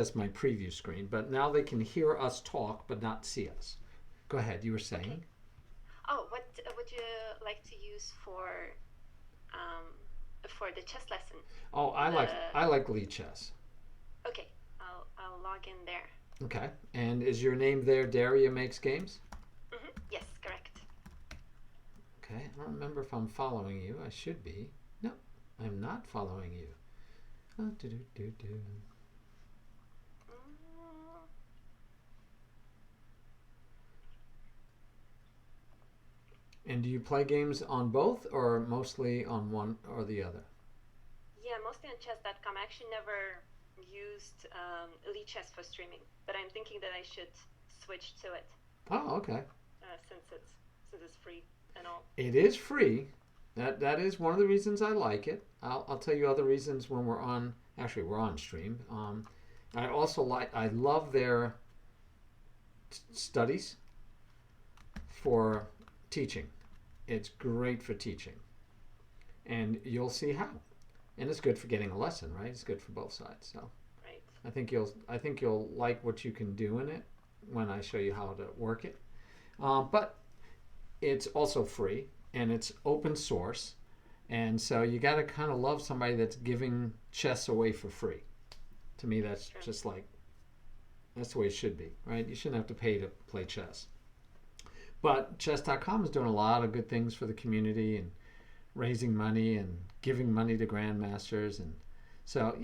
That's my preview screen, but now they can hear us talk but not see us. Go ahead, you were saying. Okay. Oh, what would you like to use um, for the chess lesson? Oh, The I like Lee Chess. Okay, I'll log in there. Okay, and is your name there Daria Makes Games? Yes, correct. Okay, I don't remember if I'm following you. I should be. No, I'm not following you. Oh, do, do, do, do. Mm, And do you play games on both or mostly on one or the other? yeah, mostly on chess.com. I actually never used Elite Chess for streaming, but I'm thinking that I should switch to it Oh, okay. since it's free and all. It is free. That is one of the reasons I like it. I'll tell you other reasons when we're on. Actually, we're on stream. I love their studies for teaching. It's great for teaching, and you'll see how. And it's good for getting a lesson, right? It's good for both sides. So Right. I think you'll like what you can do in it when I show you how to work it. But it's also free and it's open source, and so you got to kind of love somebody that's giving chess away for free. To me, that's True. just like that's the way it should be, right? You shouldn't have to pay to play chess. But chess.com is doing a lot of good things for the community and raising money and giving money to grandmasters, and so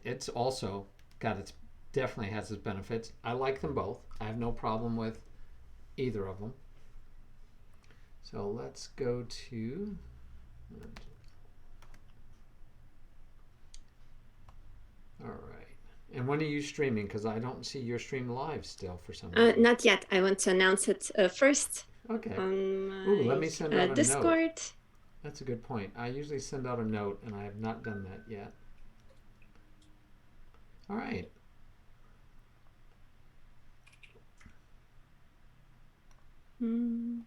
it's also got its definitely has its benefits. I like them both. I have no problem with either of them. So let's go to all right. And when are you streaming? Because I don't see your stream live still for some reason. Not yet. I want to announce it first Okay. on my Ooh, let me send out a note. Discord. That's a good point. I usually send out a note, and I have not done that yet. All right. Mm.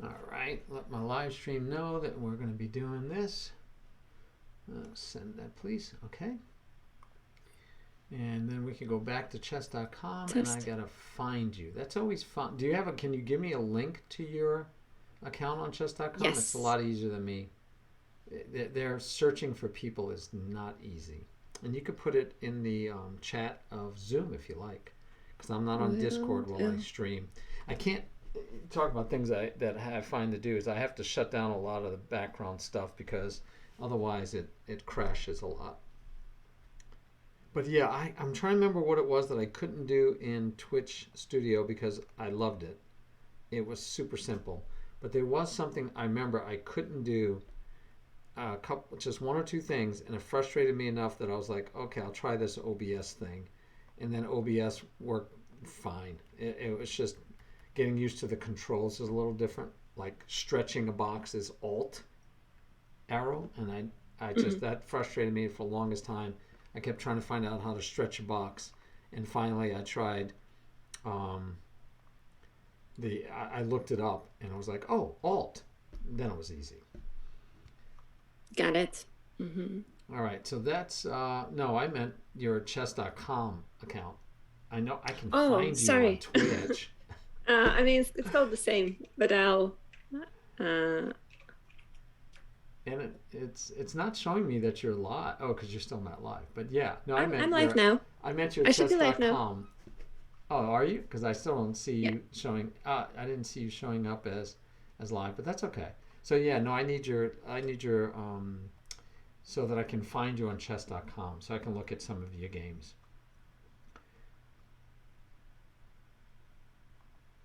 All right. Let my live stream know that we're going to be doing this. Send that, please. Okay. And then we can go back to chess.com, and I gotta find you. That's always fun. Do you have a? Can you give me a link to your account on chess.com? Yes. It's a lot easier than me. They're searching for people is not easy, and you could put it in the chat of Zoom if you like, because I'm not on Discord while I stream. I can't talk about things that I find to do is I have to shut down a lot of the background stuff because otherwise it crashes a lot. But yeah, I'm trying to remember what it was that I couldn't do in Twitch Studio because I loved it. It was super simple. But there was something I remember I couldn't do, just one or two things, and it frustrated me enough that I was like, okay, I'll try this OBS thing. And then OBS worked fine. It was just getting used to the controls is a little different. Like stretching a box is Alt arrow, and I just that frustrated me for the longest time. I kept trying to find out how to stretch a box, and finally I tried. I looked it up, and I was like, "Oh, Alt." Then it was easy. Got it. All right, so that's no, I meant your chess.com account. I know I can find you on Twitch. I mean, it's called the same, but I'll. And it's not showing me that you're live. Oh, because you're still not live. But yeah, no, I'm live now. I meant your I should be live now. chess.com. Oh, are you? Because I still don't see you showing. I didn't see you showing up as live, but that's okay. So yeah, no, I need your so that I can find you on chess.com so I can look at some of your games.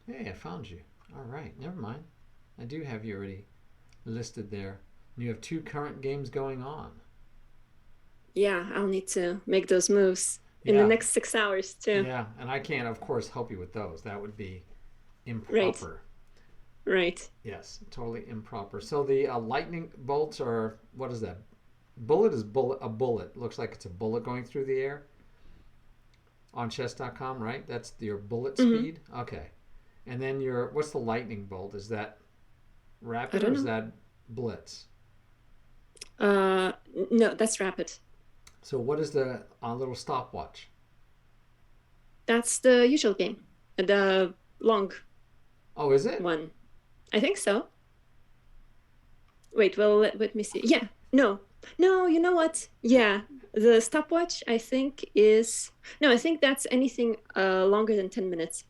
Hey, I found you. All right, never mind. I do have you already listed there. You have 2 current games going on. Yeah, I'll need to make those moves in the next 6 hours too. Yeah, and I can't, of course, help you with those. That would be improper. Right. Yes, totally improper. So the lightning bolts are, what is that? Bullet is a bullet. Looks like it's a bullet going through the air on chess.com, right? That's your bullet Hmm. speed. Okay. And then what's the lightning bolt? Is that I rapid or don't is know. that blitz? No, that's rapid. So what is the little stopwatch? That's the usual game. The long Oh, is it? one. I think so. Wait, well, let me see. Yeah, no. No, you know what? Yeah, the stopwatch, I think, is. No, I think that's anything longer than 10 minutes.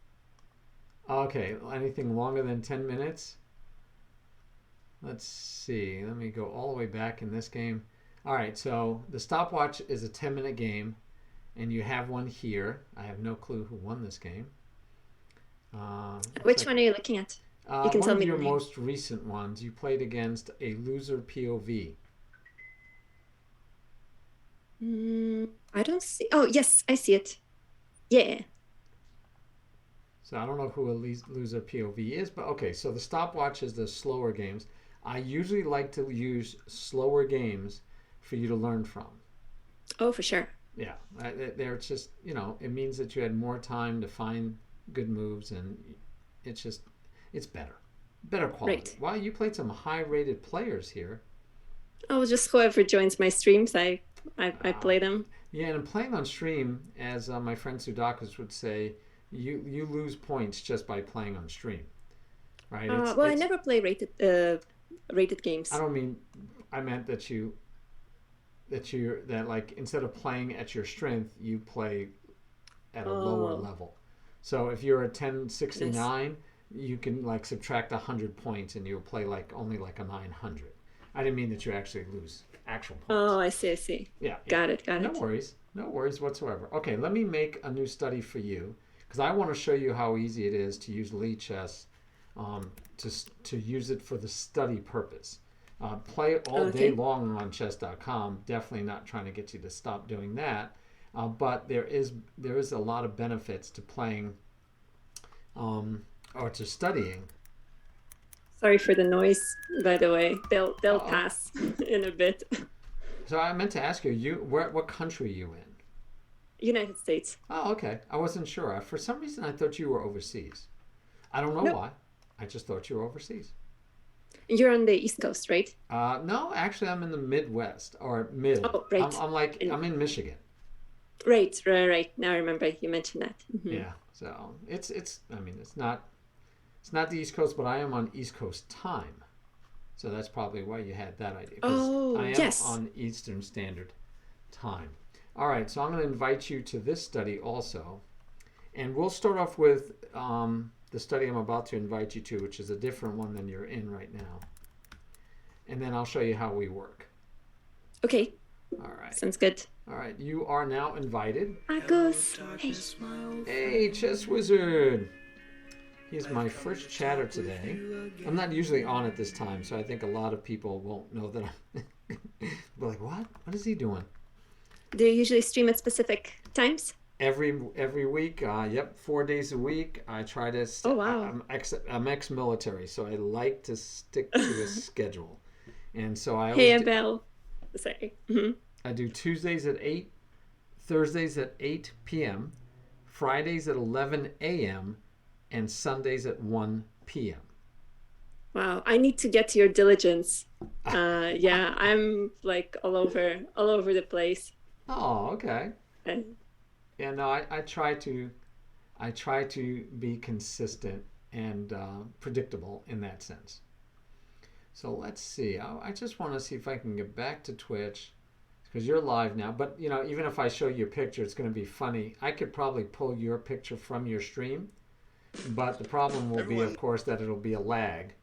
Okay, anything longer than 10 minutes? Let's see. Let me go all the way back in this game. All right, so the stopwatch is a 10-minute game, and you have one here. I have no clue who won this game. Looks Which like one are you looking at? You can one tell of me your the name. most recent ones. You played against a loser POV. I don't see. Oh, yes, I see it. Yeah. So I don't know who a loser POV is, but okay. So the stopwatch is the slower games. I usually like to use slower games for you to learn from. Oh, for sure. Yeah, there it's just it means that you had more time to find good moves, and it's just it's better quality. Right. Wow, you played some high-rated players here. Oh, just whoever joins my streams, I Wow. play them. Yeah, and playing on stream, as my friend Sudakus would say, you lose points just by playing on stream, right? Well, I never play rated I games. don't mean I meant that like instead of playing at your strength, you play at a lower Oh, level. So if you're a nice. 1069, you can like subtract 100 points and you'll play like only like a 900. I didn't mean that you actually lose actual points. Oh, I see, I see. Yeah, yeah. Got it, got No it. worries. No worries whatsoever. Okay, let me make a new study for you because I want to show you how easy it is to use Lichess to use it for the study purpose. Play all day Okay. long on chess.com. Definitely not trying to get you to stop doing that. But there is a lot of benefits to playing or to studying. Sorry for the noise, by the way. They'll Uh, pass in a bit. so I meant to ask you, what country are you in? United States. Oh, okay. I wasn't sure. For some reason, I thought you were overseas. I don't know No, why. I just thought you were overseas. you're on the East Coast, right? No, actually, I'm in the Midwest or mid. Oh, I'm, right. I'm like And I'm in Michigan. right. Now I remember you mentioned that. Yeah. So it's. I mean, it's not the East Coast, but I am on East Coast time. So that's probably why you had that idea because Oh, I am yes. on Eastern Standard Time. All right. So I'm going to invite you to this study also, and we'll start off with the study I'm about to invite you to, which is a different one than you're in right now. And then I'll show you how we work. Okay, All right. sounds good. All right. You are now invited. Marcus, hey. Hey, Chess Wizard. He's my first chatter today. I'm not usually on at this time, so I think a lot of people won't know that I'm. They're like, what? What is he doing? Do you usually stream at specific times? Every week, yep, 4 days a week. I try to. Oh, wow. I'm ex-military, so I like to stick to a schedule, and so I Hey, always do, Abel. Sorry. I do Tuesdays at 8, Thursdays at 8 p.m., Fridays at 11 a.m., and Sundays at 1 p.m. Wow, I need to get to your diligence. Yeah, I'm like all over the place. Oh, okay. Uh, Yeah, no, I try to be consistent and predictable in that sense. So let's see. I just want to see if I can get back to Twitch because you're live now. But even if I show you a picture, it's going to be funny. I could probably pull your picture from your stream, but the problem will be, of course, that it'll be a lag,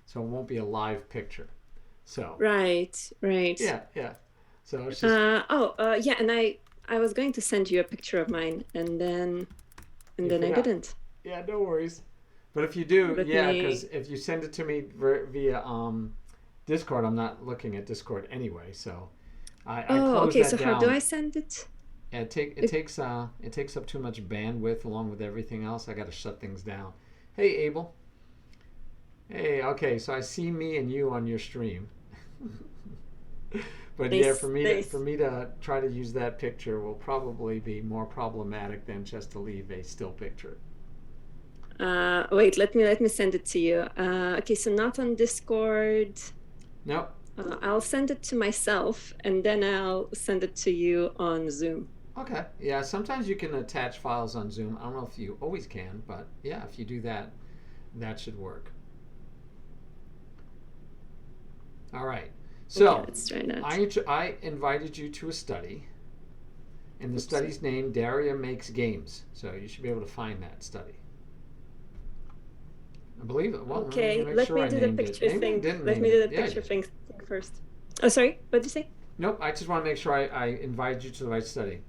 so it won't be a live picture. So right. yeah, yeah. So it's just Yeah, and I was going to send you a picture of mine, and you then I forgot. didn't. Yeah, no worries. But if you do, Let yeah, because me. if you send it to me via Discord, I'm not looking at Discord anyway, so I Oh, close okay. that So how do down. I send it? Yeah, It- it takes up too much bandwidth along with everything else. I got to shut things down. Hey, Abel. Hey, okay, so I see me and you on your stream. But yeah, Nice, nice. for me to try to use that picture will probably be more problematic than just to leave a still picture. Wait, let me send it to you. Okay, so not on Discord. Nope. I'll send it to myself, and then I'll send it to you on Zoom. Okay. Yeah, sometimes you can attach files on Zoom. I don't know if you always can, but yeah, if you do that, that should work. All right. So Okay, let's try that. I invited you to a study, and the Oops. study's named Daria Makes Games. So you should be able to find that study. I believe it. Well, Okay, make let sure me I do the named it. picture Maybe I thing. didn't Let name me do it. the Yeah, picture you- thing first. Oh, sorry. What did you say? Nope. I just want to make sure I invited you to the right study.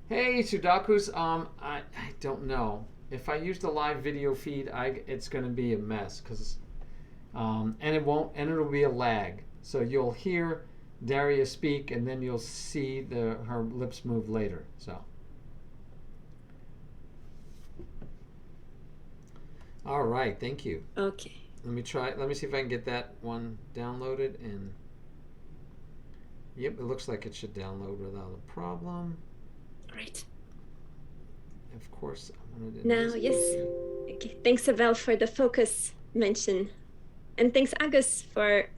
Hey, Sudakus. I don't know if I use the live video feed. It's going to be a mess because and it'll be a lag. So you'll hear Daria speak, and then you'll see her lips move later. So. All right, thank you. Okay. Let me try. Let me see if I can get that one downloaded. And yep, it looks like it should download without a problem. All right. Of course, I wanted it. Now, yes. Okay. Thanks, Abel, for the focus mention, and thanks, Agus, for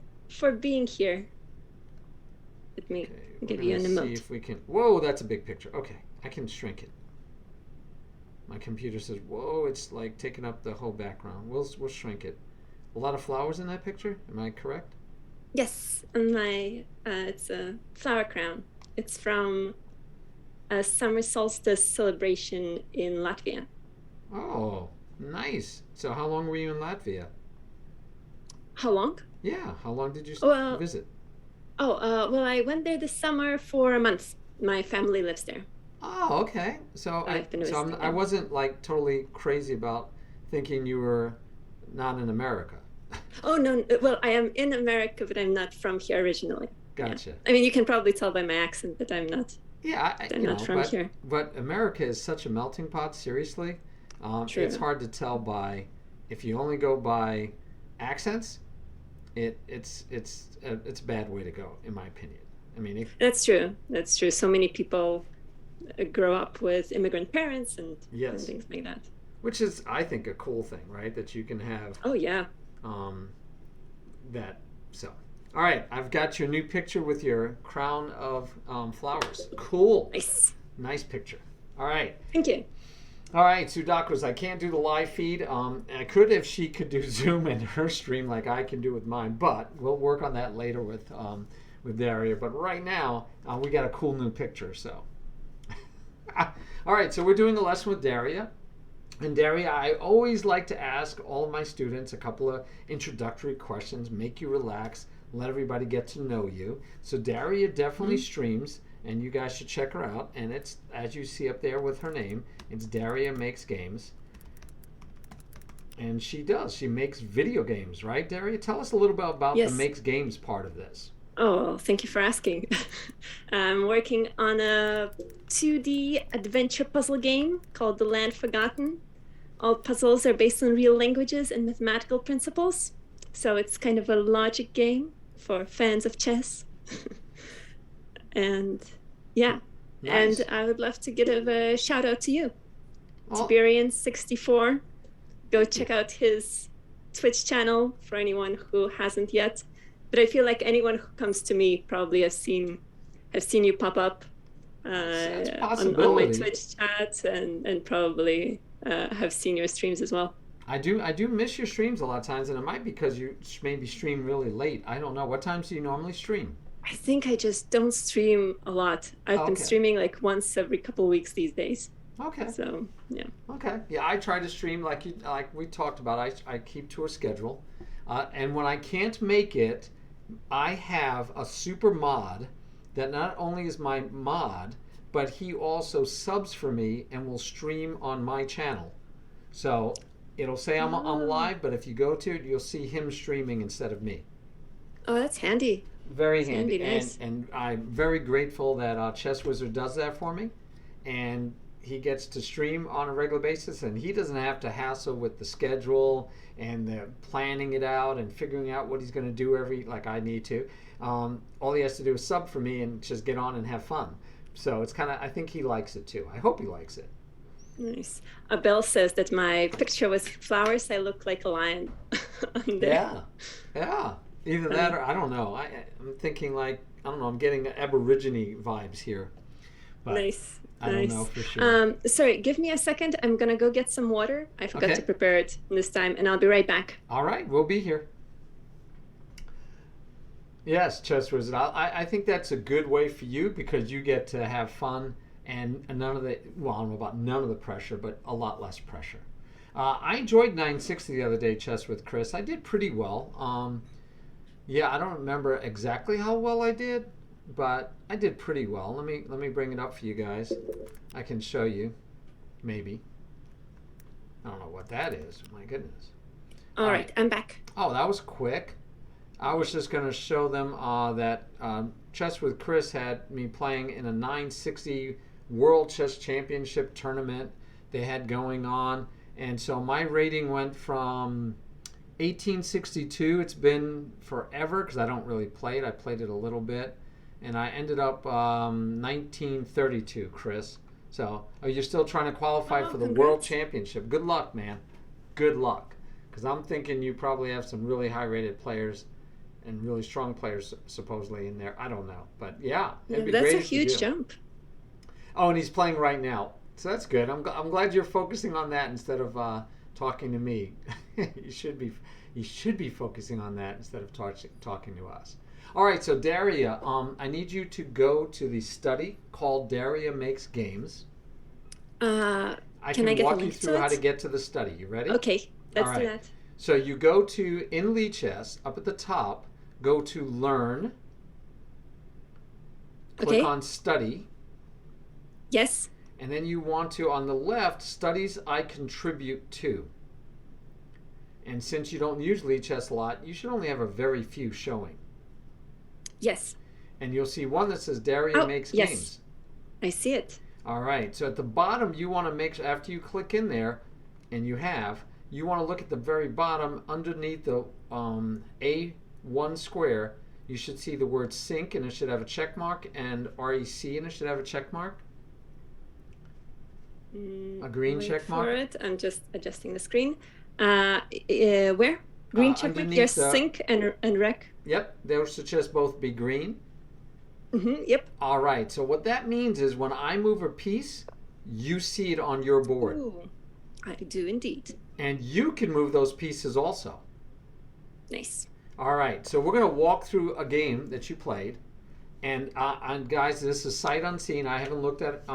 being here. Let me give you an emote. See if we can. Whoa, that's a big picture. Okay, I can shrink it. My computer says, "Whoa, it's like taking up the whole background." We'll shrink it. A lot of flowers in that picture. Am I correct? Yes, and it's a flower crown. It's from a summer solstice celebration in Latvia. Oh, nice. So, how long were you in Latvia? How long? Yeah, how long did you visit? Well, I went there this summer for a month. My family lives there. Oh, okay. So I wasn't like totally crazy about thinking you were not in America. Oh no! Well, I am in America, but I'm not from here originally. Gotcha. Yeah. I mean, you can probably tell by my accent that I'm not. Yeah, I'm not from here. But America is such a melting pot. Seriously, True. It's hard to tell by if you only go by accents. It's a bad way to go, in my opinion. I mean, that's true. That's true. So many people grow up with immigrant parents and things like that. Which is, I think, a cool thing, right? That you can have. Oh yeah. That so. All right, I've got your new picture with your crown of flowers. Cool. Nice picture. All right. Thank you. All right, Sudakus, I can't do the live feed. I could if she could do Zoom and her stream like I can do with mine, but we'll work on that later with Daria. But right now, we got a cool new picture. So, all right, so we're doing a lesson with Daria. And Daria, I always like to ask all of my students a couple of introductory questions, make you relax, let everybody get to know you. So Daria definitely streams, and you guys should check her out. And it's, as you see up there with her name, it's Daria Makes Games. And she makes video games, right, Daria? Tell us a little bit about the Makes Games part of this. Oh, thank you for asking. I'm working on a 2D adventure puzzle game called The Land Forgotten. All puzzles are based on real languages and mathematical principles. So it's kind of a logic game for fans of chess. And yeah, nice. And I would love to give a shout out to you. Tiberian64. Go check out his Twitch channel for anyone who hasn't yet. But I feel like anyone who comes to me probably have seen you pop up on my Twitch chat and probably have seen your streams as well. I do miss your streams a lot of times, and it might be because you maybe stream really late. I don't know. What times do you normally stream? I think I just don't stream a lot. I've been streaming like once every couple of weeks these days. Okay. So yeah. Okay. Yeah, I try to stream like we talked about. I keep to a schedule, and when I can't make it, I have a super mod that not only is my mod, but he also subs for me and will stream on my channel. So it'll say I'm live, but if you go to it, you'll see him streaming instead of me. Oh, that's handy. Very handy. Nice. And I'm very grateful that Chess Wizard does that for me. And he gets to stream on a regular basis, and he doesn't have to hassle with the schedule and the planning it out and figuring out what he's going to do like I need to. All he has to do is sub for me and just get on and have fun. So it's kind of, I think he likes it too. I hope he likes it. Nice. Abel says that my picture with flowers, I look like a lion on there. Yeah. Either that or I don't know. I'm thinking like, I don't know, I'm getting Aborigine vibes here. But Nice. I don't know for sure. Sorry, give me a second. I'm going to go get some water. I forgot to prepare it this time, and I'll be right back. All right, we'll be here. Yes, Chess Wizard. I think that's a good way for you because you get to have fun and none of the, well, I don't know about none of the pressure, but a lot less pressure. I enjoyed 960 the other day, Chess with Chris. I did pretty well. Yeah, I don't remember exactly how well I did, but I did pretty well. Let me bring it up for you guys. I can show you, maybe. I don't know what that is. My goodness. All right, I'm back. Oh, that was quick. I was just going to show them that Chess with Chris had me playing in a 960 World Chess Championship tournament they had going on. And so my rating went from 1862. It's been forever because I don't really play it. I played it a little bit. And I ended up 1932, Chris. So you're still trying to qualify for the congrats. World Championship. Good luck, man. Good luck. Because I'm thinking you probably have some really high-rated players and really strong players supposedly in there. I don't know. But yeah, it'd be that's great a if you huge do. jump. Oh, and he's playing right now. So that's good. I'm glad you're focusing on that instead of talking to me. You should be focusing on that instead of talking to us. All right, so Daria, I need you to go to the study called Daria Makes Games. Can I can get walk a you link through to how it? to get to the study. You ready? Okay, let's All do right. that. So you go to in Lichess, up at the top, go to Learn. Click on Study. Yes. And then you want to, on the left, Studies I Contribute To. And since you don't use Lichess a lot, you should only have a very few showing. Yes. And you'll see one that says Daria Makes Games. I see it. All right. So at the bottom, you want to make sure, after you click in there, and you want to look at the very bottom underneath the A1 square. You should see the word sync, and it should have a check mark, and REC, and it should have a check mark. A green check mark. For it. I'm just adjusting the screen. Where? Green check mark? There's sync and rec. Yep, those should just both be green. Yep. All right, so what that means is when I move a piece, you see it on your board. Ooh, I do indeed. And you can move those pieces also. Nice. All right, so we're going to walk through a game that you played. And guys, this is sight unseen. I haven't looked at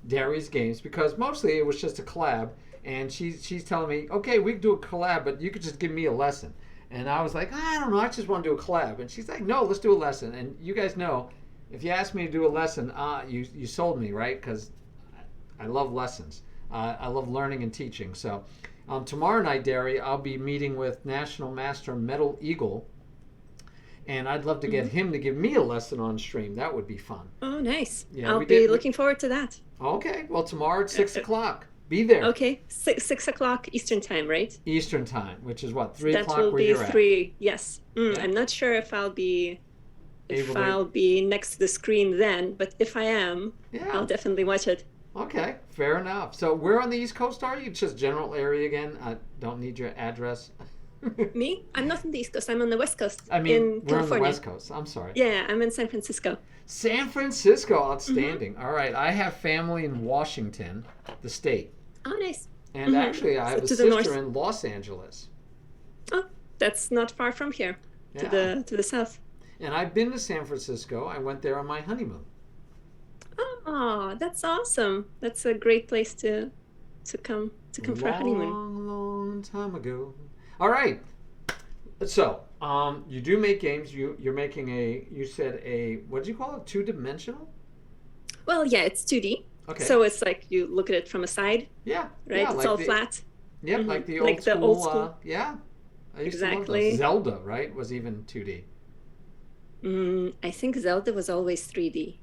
Daria's games because mostly it was just a collab. And she's telling me, okay, we can do a collab, but you could just give me a lesson. And I was like, I don't know, I just want to do a collab. And she's like, no, let's do a lesson. And you guys know, if you ask me to do a lesson, you sold me, right? Because I love lessons. I love learning and teaching. So tomorrow night, Daria, I'll be meeting with National Master Metal Eagle. And I'd love to get him to give me a lesson on stream. That would be fun. Oh, nice. Yeah, I'll be looking forward to that. Okay, well, tomorrow at 6 o'clock. Be there. Okay, 6 o'clock Eastern time, right? Eastern time, which is what, 3 o'clock where you're at? That will be 3, yes. Yeah. I'm not sure if I'll be next to the screen then, but if I am, I'll definitely watch it. Okay, fair enough. So where on the East Coast are you? Just general area again? I don't need your address. Me? I'm not on the East Coast. I'm on the West Coast. I mean, in we're California. on the West Coast. I'm sorry. Yeah, I'm in San Francisco. San Francisco, outstanding. All right, I have family in Washington, the state. Oh, nice. And actually, I have a sister in Los Angeles. Oh, that's not far from here, to the south. And I've been to San Francisco. I went there on my honeymoon. Oh, that's awesome. That's a great place to come for a honeymoon. Long time ago. All right. So, you do make games. You're making you said what do you call it? 2-dimensional? Well, yeah, it's 2D. Okay. So it's like you look at it from a side. Yeah. Right? Yeah, it's like all flat. Yeah, like the old school. Yeah. I used to love those. Zelda, right, was even 2D. I think Zelda was always 3D.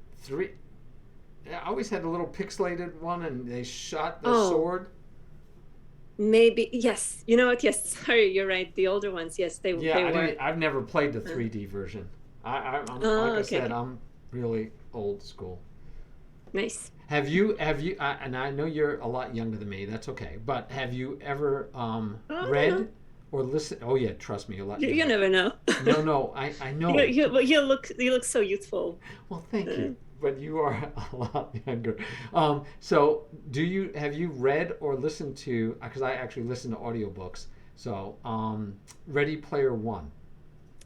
I always had a little pixelated one, and they shot the Oh, sword. maybe yes. You know what? Yes, sorry, you're right. The older ones, yes, Yeah, they I were. didn't. I've never played the Uh, 3D version. I'm like oh, I okay, said, okay, I'm really old school. nice. Have you? And I know you're a lot younger than me. That's okay. But have you ever Oh, no, no. read or listened? Oh yeah, trust me, you're a lot You younger. never know. No, no, I you know. you well, you look so youthful. Well, thank Uh, you. But you are a lot younger. So do you have you read or listened to? Because I actually listen to audiobooks. So, Ready Player One.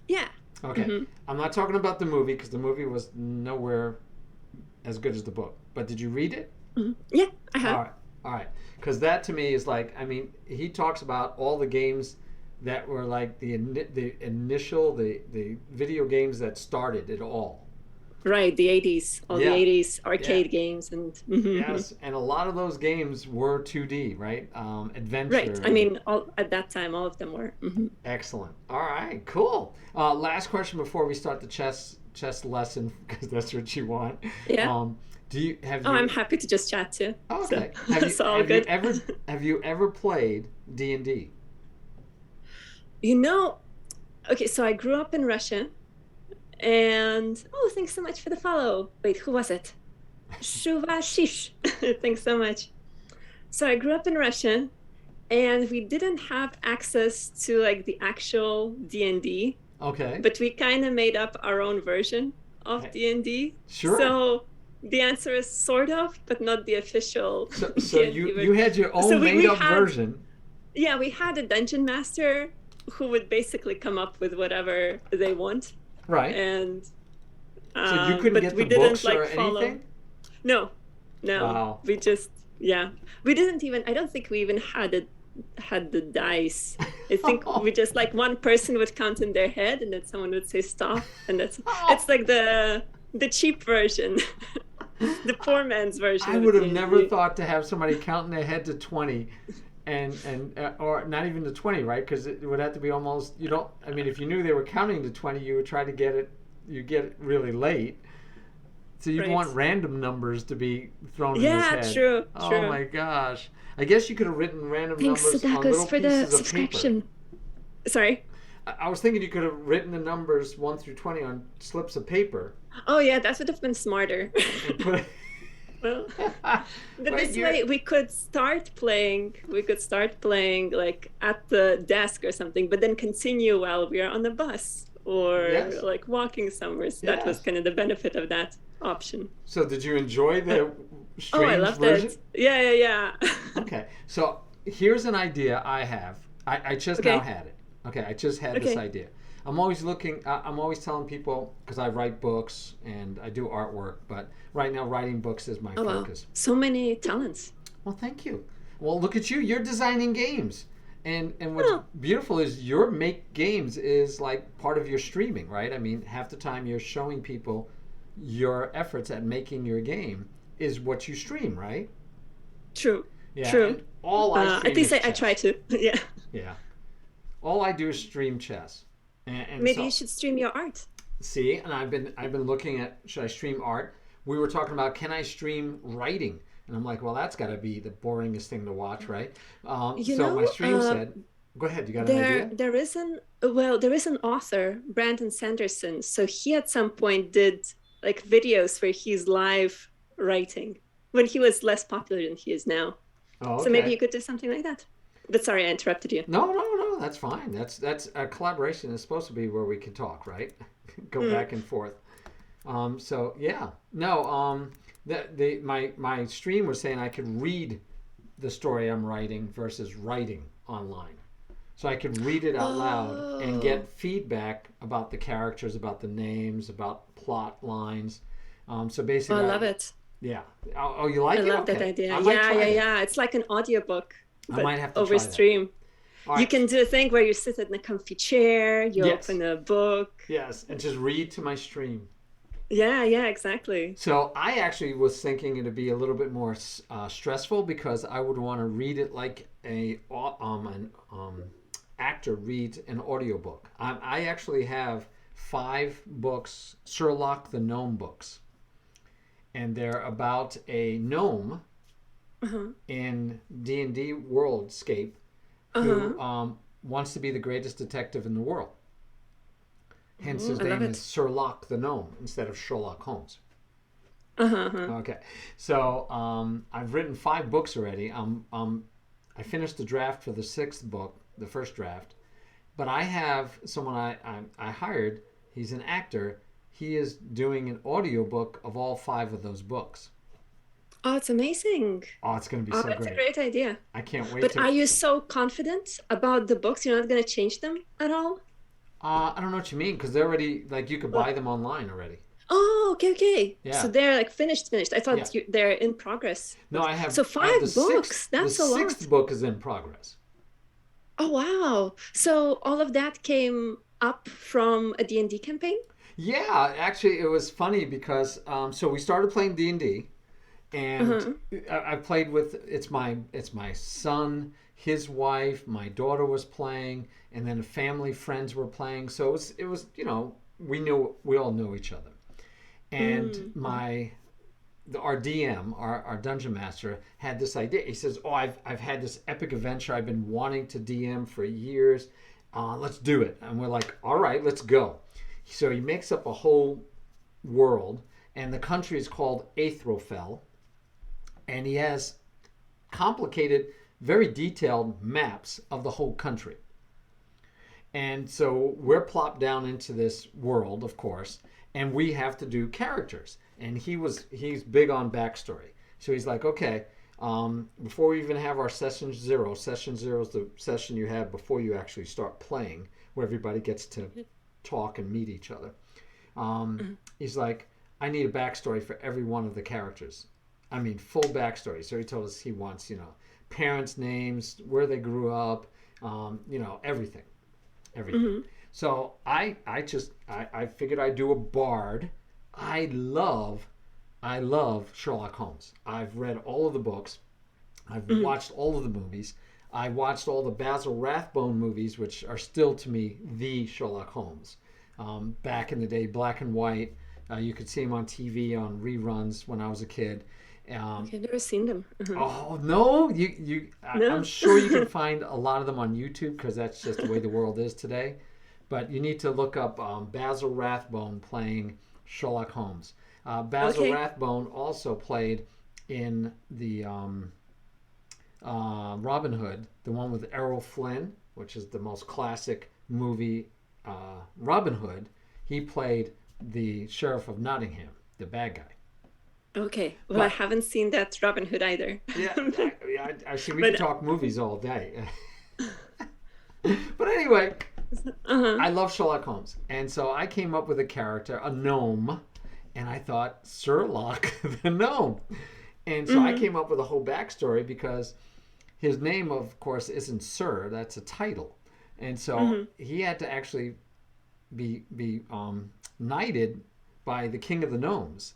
yeah. Okay, Hmm. I'm not talking about the movie because the movie was nowhere as good as the book. But did you read it? Yeah, I All have. right, all right. Because that to me is like, I mean, he talks about all the games that were like the initial the video games that started it all. Right, the 80s, all the Yeah, 80s yeah, arcade games and mhm. yes. And a lot of those games were 2D, right? Right. Adventure I and mean, all at that time, all of them were. excellent. All right, cool. Last question before we start the chess lesson because that's what you want. Yeah. Um, do you have Oh, I'm you? happy to just chat too. Oh, So okay. it's all good. Have you ever played D&D? You know, okay, so I grew up in Russia and oh, thanks so much for the follow. Wait, who was it? Shuvashish. Thanks so much. So I grew up in Russia and we didn't have access to like the actual D&D, Okay. but we kind of made up our own version of Hey, D&D. sure. So the answer is sort of, but not the official So D&D you version. had your So own made we up had, version, yeah, we had a dungeon master who would basically come up with whatever they want. right? And So you couldn't but get we the didn't books or like follow. anything? No, no, Wow. we just, yeah, we didn't even, I don't think we even had the dice. I think we just like one person would count in their head and then someone would say stop, and that's it's like the cheap version, the poor man's version I of would have never D&D. thought to have somebody counting their head to 20 and or not even to 20, right? Because it would have to be almost you don't I mean if you knew they were counting to 20, you would try to get it you get it really late. So you'd Right. want random numbers to be thrown in his Yeah, head. true, Oh true. my gosh. I guess you could have written random Thanks, numbers on Sadakos, little for the pieces of paper. subscription. Sorry. I was thinking you could have written the numbers 1 through 20 on slips of paper Oh yeah, that would have been smarter. and put it. Well, but Right, this way we could start playing. We could start playing like at the desk or something, but then continue while we are on the bus or yes, like walking somewhere. So that was yes. kind of the benefit of that option. So did you enjoy the Oh, I strange loved version? it. Yeah, yeah, yeah. Okay, so here's an idea I have. I just now Okay. had it. Okay, I just had this Okay. idea. I'm always looking. I'm always telling people because I write books and I do artwork, but right now writing books is my Oh wow, focus. so many talents. Well, thank you. Well, look at you. You're designing games. And what's Oh, beautiful is your make games is like part of your streaming, right? I mean, half the time you're showing people your efforts at making your game is what you stream, right? true, Yeah, true. and all I At stream least is I try chess. to. Yeah. Yeah, all I do is stream chess, and Maybe you so should stream your art. see, and I've been looking at should I stream art? We were talking about can I stream writing, and I'm like, well, that's got to be the boringest thing to watch, right? You So my know, stream said, go ahead, you got an idea? there is an author, Brandon Sanderson. So he at some point did like videos where he's live writing when he was less popular than he is now. Oh, So maybe okay. you could do something like that. But sorry, I interrupted you. No, no, no, that's fine. That's a collaboration is supposed to be where we can talk, right? Go back and forth. So yeah, no. My stream was saying I could read the story I'm writing versus writing online. So I could read it out loud and Oh, get feedback about the characters, about the names, about plot lines. So oh, I basically, love it. yeah. Oh, you I like it? love that Okay. idea. I might Yeah, try yeah, that. yeah. It's like an audiobook, I but might have to over try that. stream. All You right. can do a thing where you sit in a comfy chair, you Yes. open a book. Yes. And just read to my stream. Yeah, yeah, exactly. So I actually was thinking it'd be a little bit more stressful because I would want to read it like an actor reads an audiobook. I actually have 5 books, Sherlock the Gnome books, and they're about a gnome in D&D worldscape who wants to be the greatest detective in the world. Hence, his name is Sherlock the Gnome instead of Sherlock Holmes. Okay, so I've written 5 books already. I finished the draft for the 6th book, the first draft, but I have someone I hired. He's an actor. He is doing an audiobook of all 5 of those books. Oh, it's amazing. Oh, it's going to be so that's great. a great idea. I can't wait. But are you so confident about the books? You're not going to change them at all? I don't know what you mean, because they're already, like, you could buy them online already. Oh, okay. Yeah. So they're like finished. I thought they're in progress. No, I have. So 5 books. That's a lot. The 6th book is in progress. Oh, wow. So all of that came up from a D&D campaign? Yeah, actually, it was funny because so we started playing D&D, and I played with it's my son, his wife, my daughter was playing, and then family friends were playing. So it was we all knew each other, and our DM, our dungeon master, had this idea. He says, "Oh, I've had this epic adventure I've been wanting to DM for years. Let's do it." And we're like, "All right, let's go." So he makes up a whole world, and the country is called Athrofel, and he has complicated, very detailed maps of the whole country. And so we're plopped down into this world, of course, and we have to do characters. And he's big on backstory. So he's like, okay, before we even have our session 0 is the session you have before you actually start playing, where everybody gets to talk and meet each other. He's like, I need a backstory for every one of the characters. I mean, full backstory. So he told us he wants, parents' names, where they grew up, everything. So I figured I'd do a bard. I love Sherlock Holmes. I've read all of the books. I've watched all of the movies. I watched all the Basil Rathbone movies, which are still to me the Sherlock Holmes. Back in the day, black and white. You could see him on TV on reruns when I was a kid. I've never seen them. Oh no, No? I'm sure you can find a lot of them on YouTube, because that's just the way the world is today. But you need to look up Basil Rathbone playing Sherlock Holmes. Basil Rathbone also played in the Robin Hood, the one with Errol Flynn, which is the most classic movie. Robin Hood, he played the Sheriff of Nottingham, the bad guy. Okay. Well, I haven't seen that Robin Hood either. Yeah, actually, we can talk movies all day. But anyway, I love Sherlock Holmes. And so I came up with a character, a gnome, and I thought, Sherlock the gnome. And so I came up with a whole backstory, because his name, of course, isn't Sir. That's a title. And so he had to actually be knighted by the King of the Gnomes.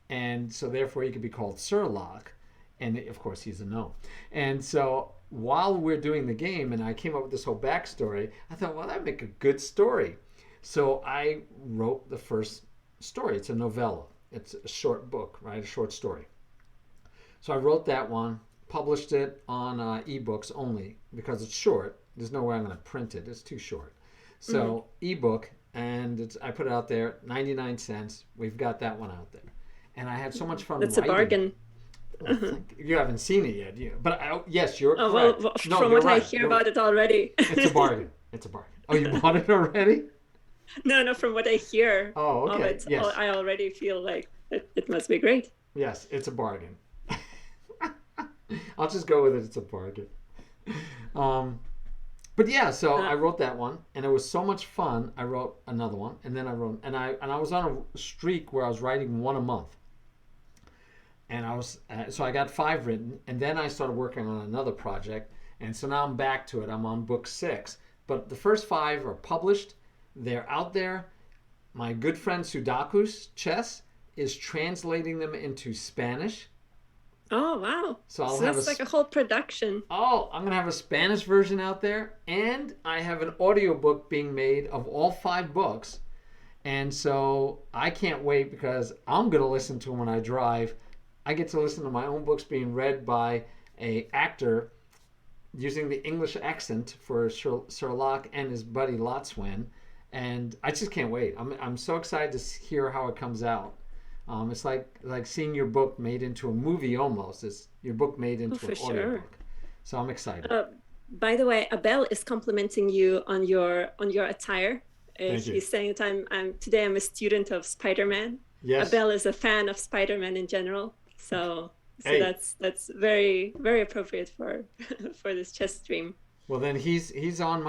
And so therefore he could be called Sherlock. And of course he's a gnome. And so while we're doing the game, and I came up with this whole backstory, I thought, well, that'd make a good story. So I wrote the first story. It's a novella. It's a short book, right? A short story. So I wrote that one, published it on ebooks only, because it's short. There's no way I'm going to print it. It's too short. So ebook, and I put it out there, 99 cents. We've got that one out there. And I had so much fun That's writing. a bargain. You haven't seen it yet, but yes, you're correct. Well, no, from you're what right. I hear about it already. It's a bargain. It's a bargain. Oh, you bought it already? No, from what I hear of it, yes. I already feel like it must be great. Yes, it's a bargain. I'll just go with it. It's a bargain. But yeah, so I wrote that one, and it was so much fun. I wrote another one, and then I was on a streak where I was writing one a month. And so I got 5 written, and then I started working on another project, and so now I'm back to it. I'm on book 6, but the first 5 are published. They're out there. My good friend Sudaku's Chess is translating them into Spanish. Oh, wow. So that's like a whole production. Oh, I'm going to have a Spanish version out there, and I have an audiobook being made of all 5 books, And so I can't wait because I'm going to listen to them when I drive. I get to listen to my own books being read by a actor using the English accent for Sir Locke and his buddy Lotswin. And I just can't wait. I'm so excited to hear how it comes out. It's like seeing your book made into a movie almost. It's your book made into an audiobook. So I'm excited. By the way, Abel is complimenting you on your attire. Thank you. He's saying that today I'm a student of Spider-Man. Yes. Abel is a fan of Spider-Man in general. So Hey. that's very, very appropriate for for this chess stream. Well, then he's on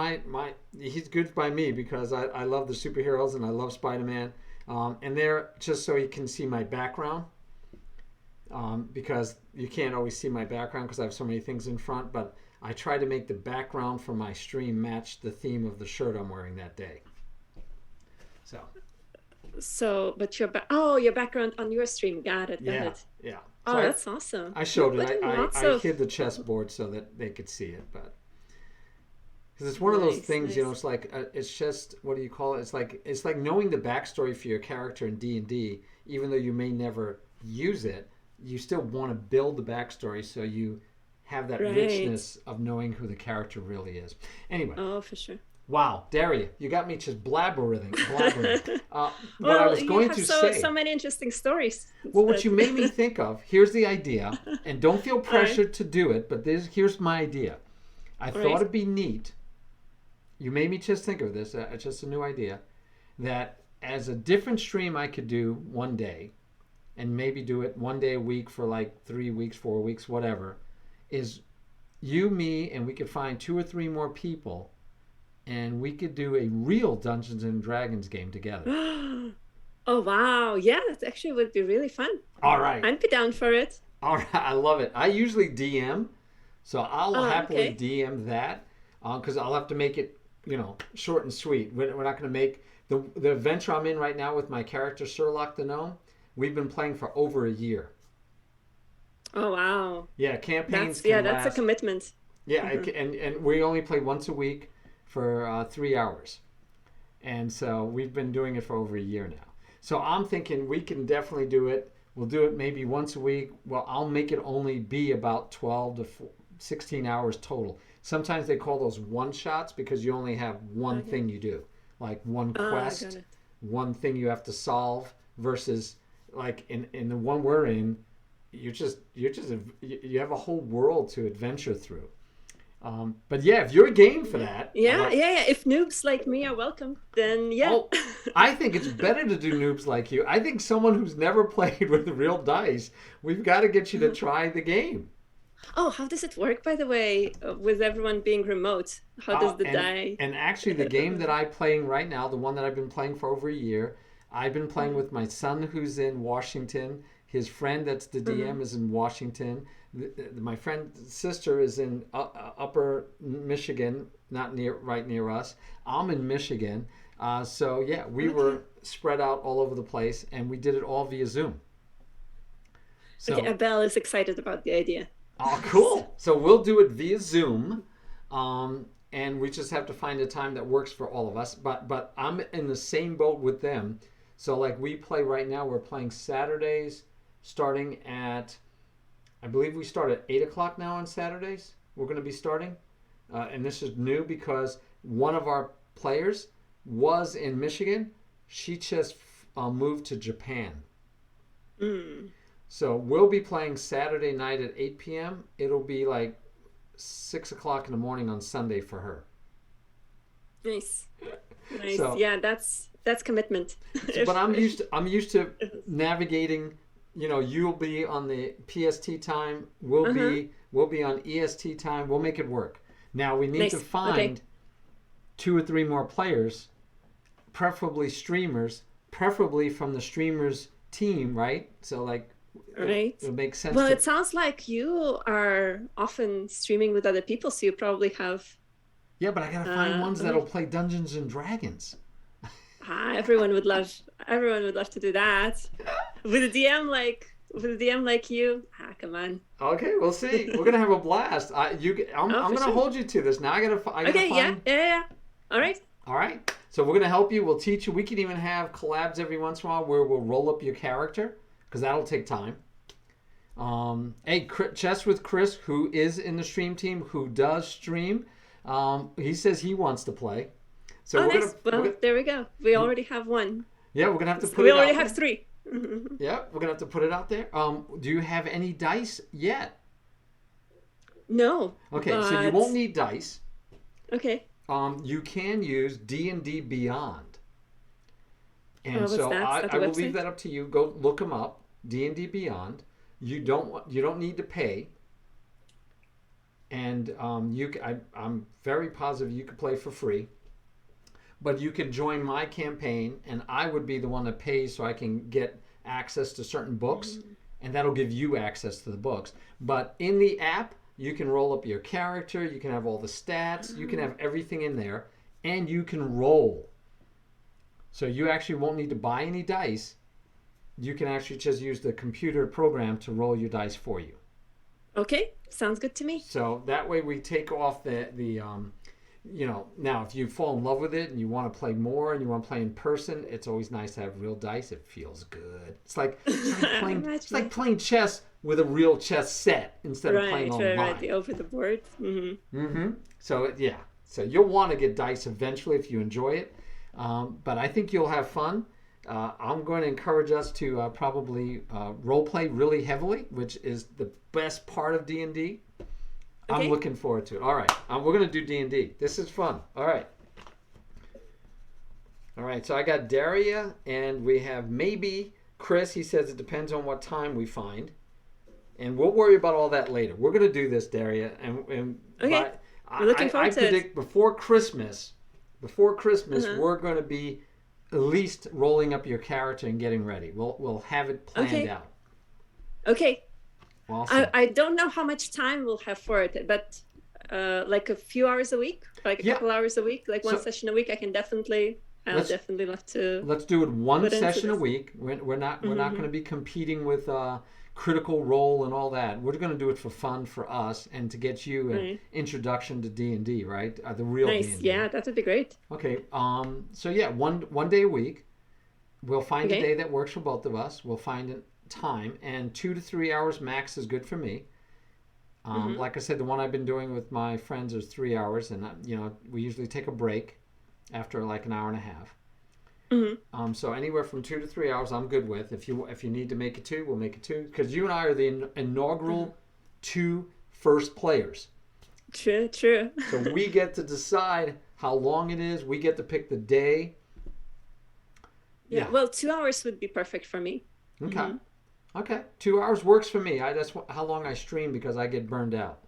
he's good by me because I love the superheroes and I love Spider-Man. And they're just so he can see my background. Because you can't always see my background because I have so many things in front, but I try to make the background for my stream match the theme of the shirt I'm wearing that day. But your background on your stream, got it. Yeah. Oh, So that's awesome. I showed it. I of... hid the chessboard so that they could see it, but because it's one of those things, you know, it's like it's just, what do you call it? It's like knowing the backstory for your character in D&D, even though you may never use it, you still want to build the backstory so you have that richness of knowing who the character really is. Anyway. Oh, for sure. Wow, Daria, you got me just blabbering. What I was going to say. So many interesting stories. Well, what you made me think of, here's the idea, and don't feel pressured to do it, but here's my idea. I thought it'd be neat. You made me just think of this, it's just a new idea, that as a different stream I could do one day, and maybe do it one day a week for like 3 weeks, 4 weeks, whatever, is you, me, and we could find 2 or 3 more people, and we could do a real Dungeons and Dragons game together. Oh, wow. Yeah, that actually would be really fun. All right. I'd be down for it. All right. I love it. I usually DM, so I'll happily DM that because I'll have to make it, you know, short and sweet. We're not going to make the adventure I'm in right now with my character, Sir Locke the Gnome. We've been playing for over a year. Oh, wow. Yeah, campaigns that's a commitment. Yeah, and we only play once a week for 3 hours. And so we've been doing it for over a year now. So I'm thinking we can definitely do it. We'll do it maybe once a week. Well, I'll make it only be about 12 to 16 hours total. Sometimes they call those one-shots because you only have one thing you do. Like one quest, one thing you have to solve versus like in the one we're in, you have a whole world to adventure through. But yeah, if you're game for that. Yeah. If noobs like me are welcome, then yeah. Oh, I think it's better to do noobs like you. I think someone who's never played with real dice, we've got to get you to try the game. Oh, how does it work, by the way, with everyone being remote? How does the die? And actually, the game that I'm playing right now, the one that I've been playing for over a year, I've been playing with my son who's in Washington. His friend that's the DM is in Washington. My friend's sister is in upper Michigan, not right near us. I'm in Michigan. So yeah, we were spread out all over the place, and we did it all via Zoom. So, okay, Abel is excited about the idea. Oh, cool. So we'll do it via Zoom, and we just have to find a time that works for all of us. But I'm in the same boat with them. So like we play right now, we're playing Saturdays starting at, I believe we start at 8 o'clock now on Saturdays. We're going to be starting. And this is new because one of our players was in Michigan. She just moved to Japan. So we'll be playing Saturday night at 8 p.m. It'll be like 6 o'clock in the morning on Sunday for her. Nice. So, yeah, that's commitment. But I'm used to navigating. You know, you'll be on the PST time. We'll be on EST time. We'll make it work. Now we need to find 2 or 3 more players, preferably streamers, preferably from the streamers team, right? So like, it makes sense. Well, it sounds like you are often streaming with other people, so you probably have. Yeah, but I gotta find ones that'll play Dungeons and Dragons. Everyone would love to do that. With a DM like you, come on. Okay, we'll see. We're gonna have a blast. I'm gonna hold you to this. Now I gotta find. Yeah. All right. All right. So we're going to help you. We'll teach you. We can even have collabs every once in a while where we'll roll up your character because that'll take time. Hey, Chess with Chris, who is in the stream team, who does stream, he says he wants to play. So oh, nice. There we go. We already have one. Yeah, we're going to have to put we it out already there. have 3. Yeah, we're going to have to put it out there. Do you have any dice yet? No. Okay, so you won't need dice. Okay. You can use D&D Beyond. And what's so that? Is that I the will leave website? that up to you. Go look them up. D&D Beyond. You don't need to pay. And I'm very positive you could play for free. But you can join my campaign, and I would be the one that pays so I can get access to certain books, and that'll give you access to the books. But in the app, you can roll up your character, you can have all the stats, you can have everything in there, and you can roll. So you actually won't need to buy any dice. You can actually just use the computer program to roll your dice for you. Okay, sounds good to me. So that way we take off the now if you fall in love with it and you want to play more and you want to play in person, it's always nice to have real dice. It feels good. It's like playing chess with a real chess set instead of playing online. Right, the over the board. So so you'll want to get dice eventually if you enjoy it. But I think you'll have fun. I'm going to encourage us to probably role play really heavily, which is the best part of D&D. Okay. I'm looking forward to it. All right. We're going to do D&D. This is fun. All right. All right. So I got Daria, and we have maybe Chris. He says it depends on what time we find. And we'll worry about all that later. We're going to do this, Daria. And okay. We're looking forward to it. I predict before Christmas, we're going to be at least rolling up your character and getting ready. We'll have it planned out. Okay. Awesome. I don't know how much time we'll have for it, but like a few hours a week, like a couple hours a week, like one session a week. I'll definitely love to. Let's do it one session a week. We're not going to be competing with Critical Role and all that. We're going to do it for fun for us and to get you an introduction to D&D, right? The real nice. D&D. Yeah, that would be great. Okay. So yeah, one day a week. We'll find a day that works for both of us. We'll find a time, and 2 to 3 hours max is good for me. Like I said, the one I've been doing with my friends is 3 hours, and we usually take a break after like an hour and a half. So anywhere from 2 to 3 hours, I'm good with. If you need to make it 2, we'll make it 2, because you and I are the inaugural 2 first players. True. So we get to decide how long it is. We get to pick the day. Yeah. Well, 2 hours would be perfect for me. Okay. Okay. 2 hours works for me. That's how long I stream because I get burned out.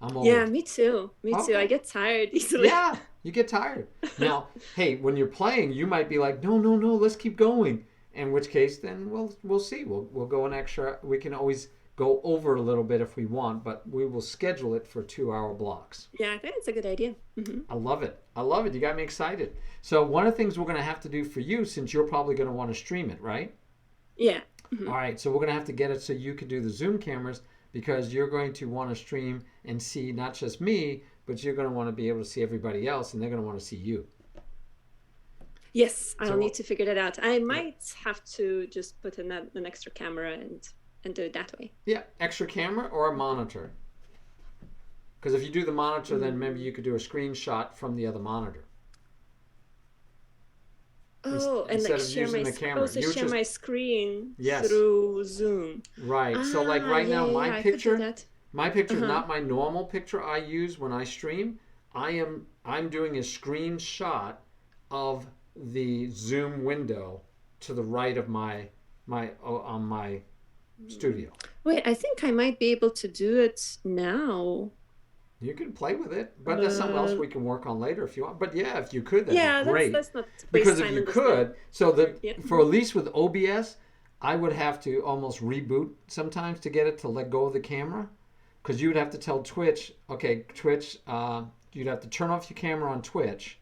I'm old. Yeah, me too. Too. I get tired easily. Yeah, you get tired. Now, hey, when you're playing, you might be like, no, let's keep going. In which case, then we'll see. We'll go an extra. We can always go over a little bit if we want, but we will schedule it for 2-hour blocks. Yeah, I think it's a good idea. I love it. You got me excited. So one of the things we're going to have to do for you, since you're probably going to want to stream it, right? Yeah. All right, so we're going to have to get it so you can do the Zoom cameras, because you're going to want to stream and see not just me, but you're going to want to be able to see everybody else, and they're going to want to see you. Yes, I'll need to figure that out. I might have to just put in an extra camera and do it that way. Yeah, extra camera or a monitor. Because if you do the monitor, then maybe you could do a screenshot from the other monitor. Oh, and like share my screen through Zoom. Right. So like right now, my picture is Uh-huh. not my normal picture I use when I stream. I'm doing a screenshot of the Zoom window to the right of my studio. Wait, I think I might be able to do it now. You can play with it, but that's something else we can work on later if you want. But yeah, if you could, that'd be great. That's not because if you could, for at least with OBS, I would have to almost reboot sometimes to get it to let go of the camera, because you would have to tell Twitch, okay, Twitch, you'd have to turn off your camera on Twitch,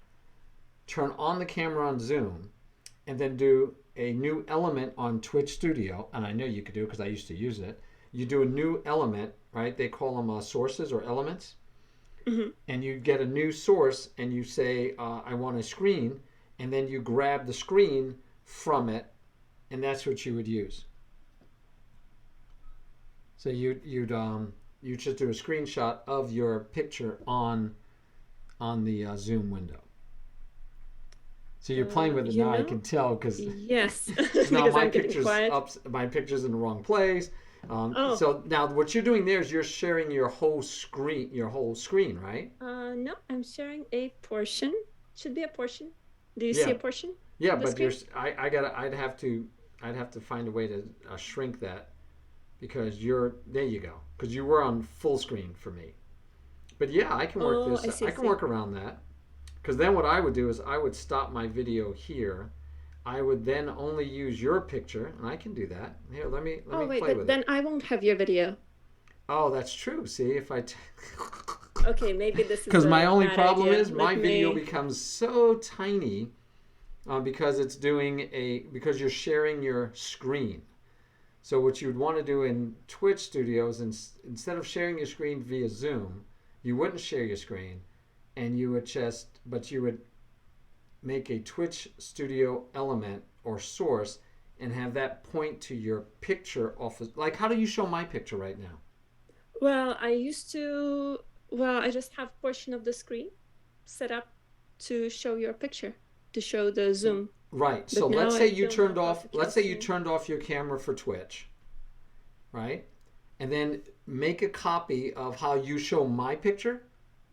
turn on the camera on Zoom, and then do a new element on Twitch Studio. And I know you could do it because I used to use it. You do a new element, right? They call them sources or elements. and you get a new source and you say, I want a screen, and then you grab the screen from it, and that's what you would use. So you'd just do a screenshot of your picture on the Zoom window. So you're playing with it now. I can tell because yes, now because my I'm getting picture's quiet. my picture's in the wrong place. So now what you're doing there is you're sharing your whole screen, right? No, I'm sharing a portion. Should be a portion. Do you see a portion? Yeah, of the but screen? I'd have to find a way to shrink that because there you go, because you were on full screen for me. But yeah, I can work Oh, this. I I can work around that. Because then what I would do is I would stop my video here. I would then only use your picture, and I can do that. Here, let me Oh wait, play but with then it. I won't have your video. Oh, that's true. See, if I Okay, maybe this is because my only bad problem idea. is my Let video me- becomes so tiny because it's because you're sharing your screen. So what you would want to do in Twitch Studios, instead of sharing your screen via Zoom, you wouldn't share your screen, and you would make a Twitch Studio element or source and have that point to your picture off of, like, how do you show my picture right now? Well, I just have portion of the screen set up to show your picture, to show the zoom. Right. But So now let's I say you don't turned know how off to let's say you cancel. turned off your camera for Twitch, right? And then make a copy of how you show my picture.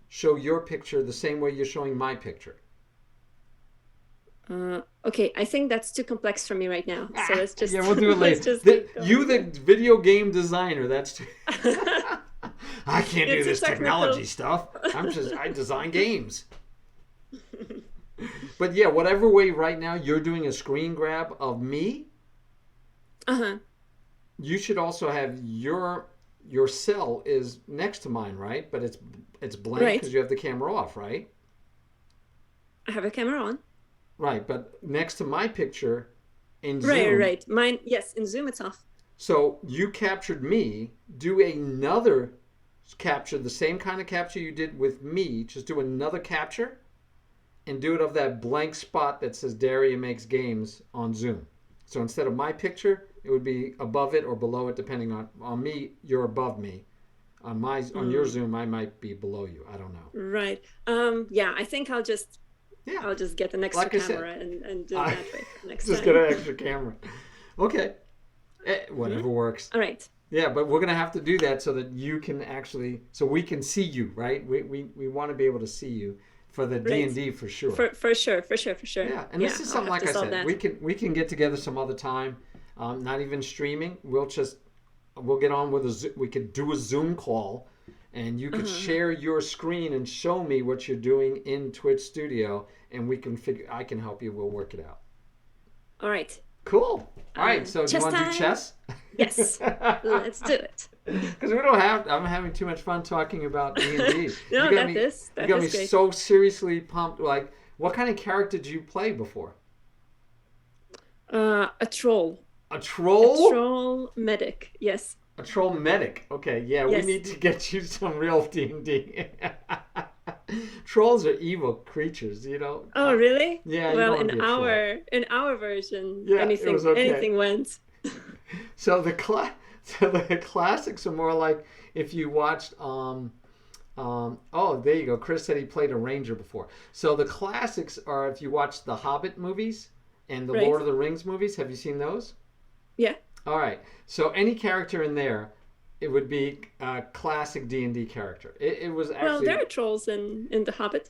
Show your picture the same way you're showing my picture. Okay, I think that's too complex for me right now. So let's just Yeah, we'll do it let's later. just keep going. You, the video game designer, that's I can't do It's a this technical- technology stuff. I design games. But yeah, whatever way right now you're doing a screen grab of me, you should also have your cell is next to mine, right? But it's blank Right. because you have the camera off, right? I have a camera on. Right, but next to my picture in Zoom. Right. Mine, yes, in Zoom it's off. So you captured me. Do another capture, the same kind of capture you did with me. Just do another capture, and do it of that blank spot that says DariaMakesGames on Zoom. So instead of my picture, it would be above it or below it, depending on me. You're above me. On your Zoom, I might be below you. I don't know. Right. Yeah, I think I'll just get an extra Like I said, camera and do it that way next Just time. get an extra camera. Okay. Whatever works. All right. Yeah, but we're gonna have to do that so that you can so we can see you, right? We want to be able to see you for the D&D for sure. For sure. Yeah, and this is something I'll have like to I solve said, that. we can get together some other time. Not even streaming. We'll get on with we could do a Zoom call, and you could share your screen and show me what you're doing in Twitch Studio, and I can help you. We'll work it out. All right. Cool. All right. So do you chess want to do time? chess? Yes. Let's do it. Because I'm having too much fun talking about D&D. No, you that me is great. so seriously pumped. Like, what kind of character did you play before? A troll. A troll? A troll medic. Yes. A troll medic. Okay, yeah, we Yes. need to get you some real D&D. Trolls are evil creatures, you know. Oh, really? Yeah. You Well, don't wanna be a troll. in our version, Yeah, it anything was okay. anything went. So the classics are more like if you watched there you go. Chris said he played a ranger before. So the classics are if you watch the Hobbit movies and the Right. Lord of the Rings movies. Have you seen those? Yeah. All right. So any character in there, it would be a classic D&D character. It was actually. Well, there are trolls in The Hobbit.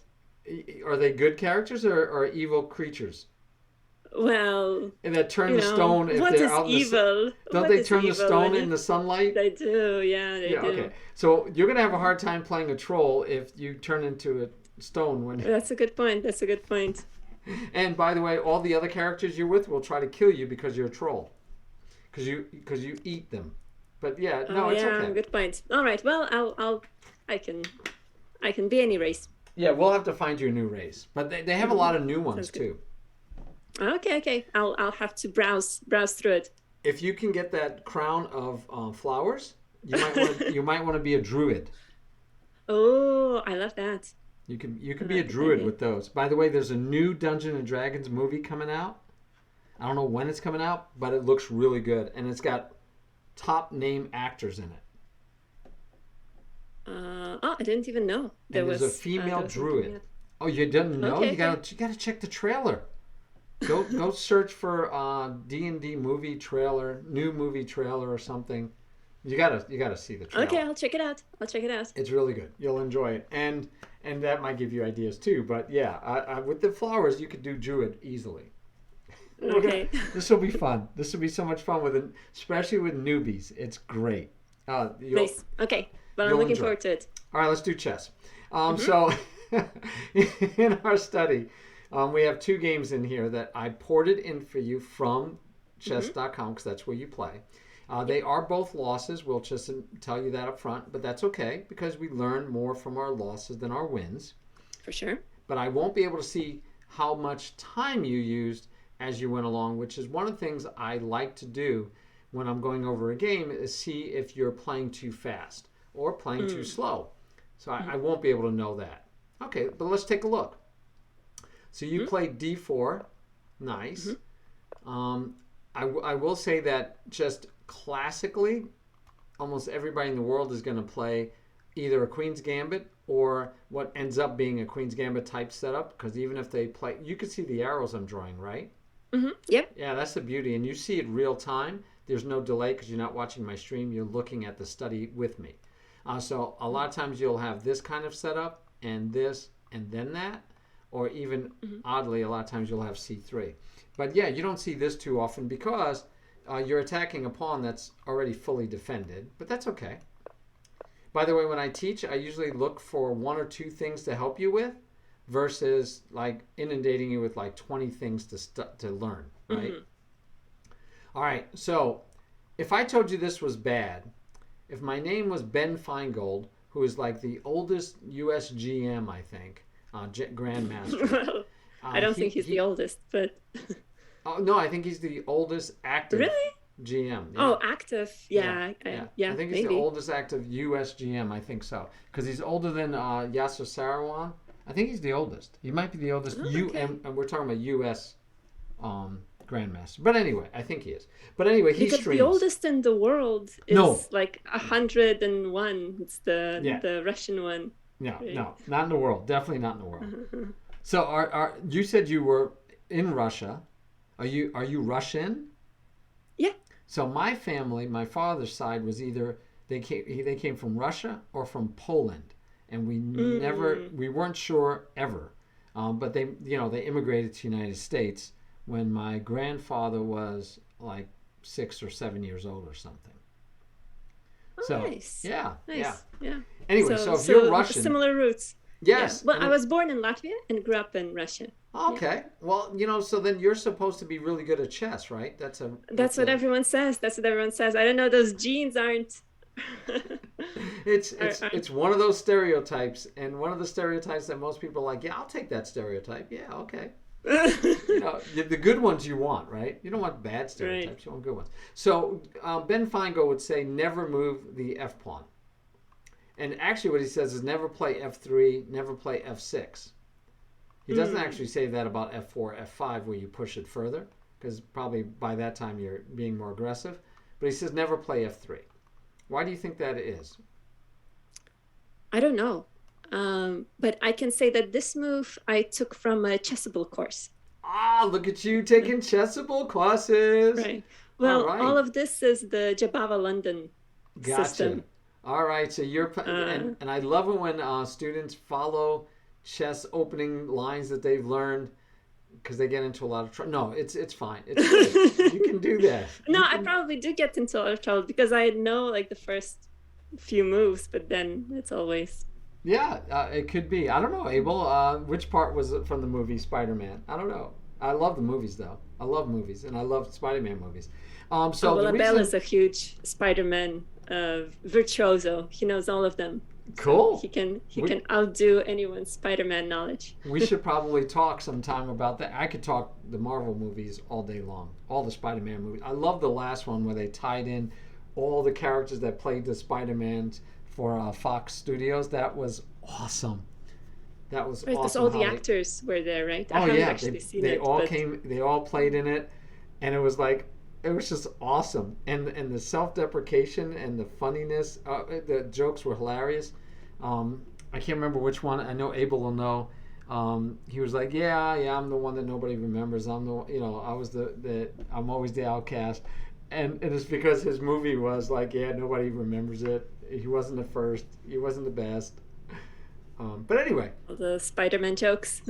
Are they good characters or evil creatures? Well, And that turn the stone if what they're is out in evil? Don't What they is turn the evil stone when in the sunlight? They do, yeah, they do. Okay. So you're gonna have a hard time playing a troll if you turn into a stone when. That's a good point. That's a good point. And by the way, all the other characters you're with will try to kill you because you're a troll, because you eat them. But yeah, no, it's okay. Good point. All right. Well, I can be any race. Yeah, we'll have to find you a new race, but they have a lot of new ones Sounds good. too. Okay. I'll have to browse through it. If you can get that crown of flowers, you might want to be a druid. Oh, I love that. You can I be a love the druid idea. with those. By the way, there's a new Dungeons and Dragons movie coming out. I don't know when it's coming out, but it looks really good, and it's got top name actors in it. Oh, I didn't even know And there's a there female was something druid. yet. Oh, you didn't know? Okay, You okay. gotta check the trailer. Go search for D&D movie trailer, new movie trailer or something. You gotta see the trailer. Okay, I'll check it out. I'll check it out. It's really good. You'll enjoy it, and that might give you ideas too. But yeah, with the flowers, you could do druid easily. Okay. This will be fun. This will be so much fun especially with newbies. It's great. Nice. Okay. Well, I'm you'll looking enjoy forward to it. All right, let's do chess. So, in our study, we have two games in here that I ported in for you from chess.com because that's where you play. They are both losses. We'll just tell you that up front, but that's okay because we learn more from our losses than our wins. For sure. But I won't be able to see how much time you used as you went along, which is one of the things I like to do when I'm going over a game is see if you're playing too fast or playing too slow. So I won't be able to know that. Okay, but let's take a look. So you played d4. Nice. I will say that just classically, almost everybody in the world is going to play either a Queen's Gambit or what ends up being a Queen's Gambit type setup, because even if they play, you can see the arrows I'm drawing, right? Yep. Yeah, that's the beauty. And you see it real time. There's no delay because you're not watching my stream. You're looking at the study with me. So a lot of times you'll have this kind of setup and this and then that. Or even oddly, a lot of times you'll have C3. But yeah, you don't see this too often because you're attacking a pawn that's already fully defended. But that's okay. By the way, when I teach, I usually look for one or two things to help you with versus like inundating you with like 20 things to learn, right? All right, so if I told you this was bad, if my name was Ben Feingold, who is like the oldest US GM, I think, Grandmaster. Well, I don't think he's the oldest, but Oh, no, I think he's the oldest active really? GM. Yeah. Oh, active. Yeah. I think he's maybe. the oldest active US GM. I think so. Because he's older than Yasser Sarouan. I think he's the oldest. He might be the oldest and we're talking about US Grandmaster. But anyway, I think he is. But anyway, he Because streams. the oldest in the world is No. like 101. It's the Russian one. No, Right. no, not in the world. Definitely not in the world. So, you said you were in Russia. Are you Russian? Yeah. So my family, my father's side was either they came from Russia or from Poland, and we weren't sure ever. But they immigrated to the United States when my grandfather was like 6 or 7 years old or something. Oh, So nice. yeah, Nice. Yeah. Anyway, so if you're Russian, similar roots. yes. Yeah. Well, and I was born in Latvia and grew up in Russia. Okay. Well, so then you're supposed to be really good at chess, right? That's what everyone says. That's what everyone says. I don't know. Those genes aren't. It's one of those stereotypes, and one of the stereotypes that most people are like, yeah, I'll take that stereotype. Yeah, okay. The good ones you want, right? You don't want bad stereotypes. Right. You want good ones. So Ben Feingold would say never move the F pawn. And actually what he says is never play F3, never play F6. He doesn't actually say that about F4, F5 where you push it further, because probably by that time you're being more aggressive. But he says never play F3. Why do you think that is? I don't know. But I can say that this move I took from a Chessable course. Ah, look at you taking Chessable classes. Right. Well, right. all of this is the Jabava London Gotcha. system. All right, so and I love it when students follow chess opening lines that they've learned because they get into a lot of trouble. No, it's fine. It's good. You can do that. No, I probably do get into a lot of trouble because I know like the first few moves, but then it's always. Yeah, it could be. I don't know, Abel. Which part was it from the movie Spider-Man? I don't know. I love the movies though. I love movies, and I love Spider-Man movies. So well, the Abel reason... is a huge Spider-Man virtuoso. He knows all of them. Cool. He can outdo anyone's Spider-Man knowledge. We should probably talk sometime about that. I could talk the Marvel movies all day long, all the Spider-Man movies. I love the last one where they tied in all the characters that played the Spider-Mans for Fox Studios. That was awesome. That was Right, because awesome. all the how they- actors were there, right? I Oh haven't yeah, actually seen they it, all but came. They all played in it, and it was like it was just awesome. And the self-deprecation and the funniness, the jokes were hilarious. I can't remember which one. I know Abel will know. He was like, yeah, I'm the one that nobody remembers. I'm the, I was I'm always the outcast, and it's because his movie was like, yeah, nobody remembers it. He wasn't the first. He wasn't the best. But anyway. all the Spider-Man jokes.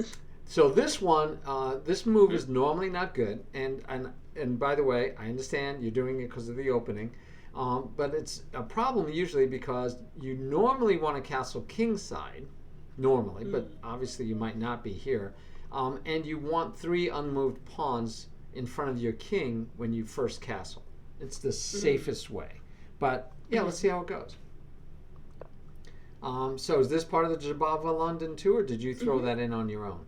So this one, this move is normally not good, and by the way, I understand you're doing it because of the opening, but it's a problem usually because you normally want a castle king side, normally, but obviously you might not be here, and you want 3 unmoved pawns in front of your king when you first castle. It's the safest way, but yeah, let's see how it goes. So is this part of the Jabava London tour? Or did you throw that in on your own?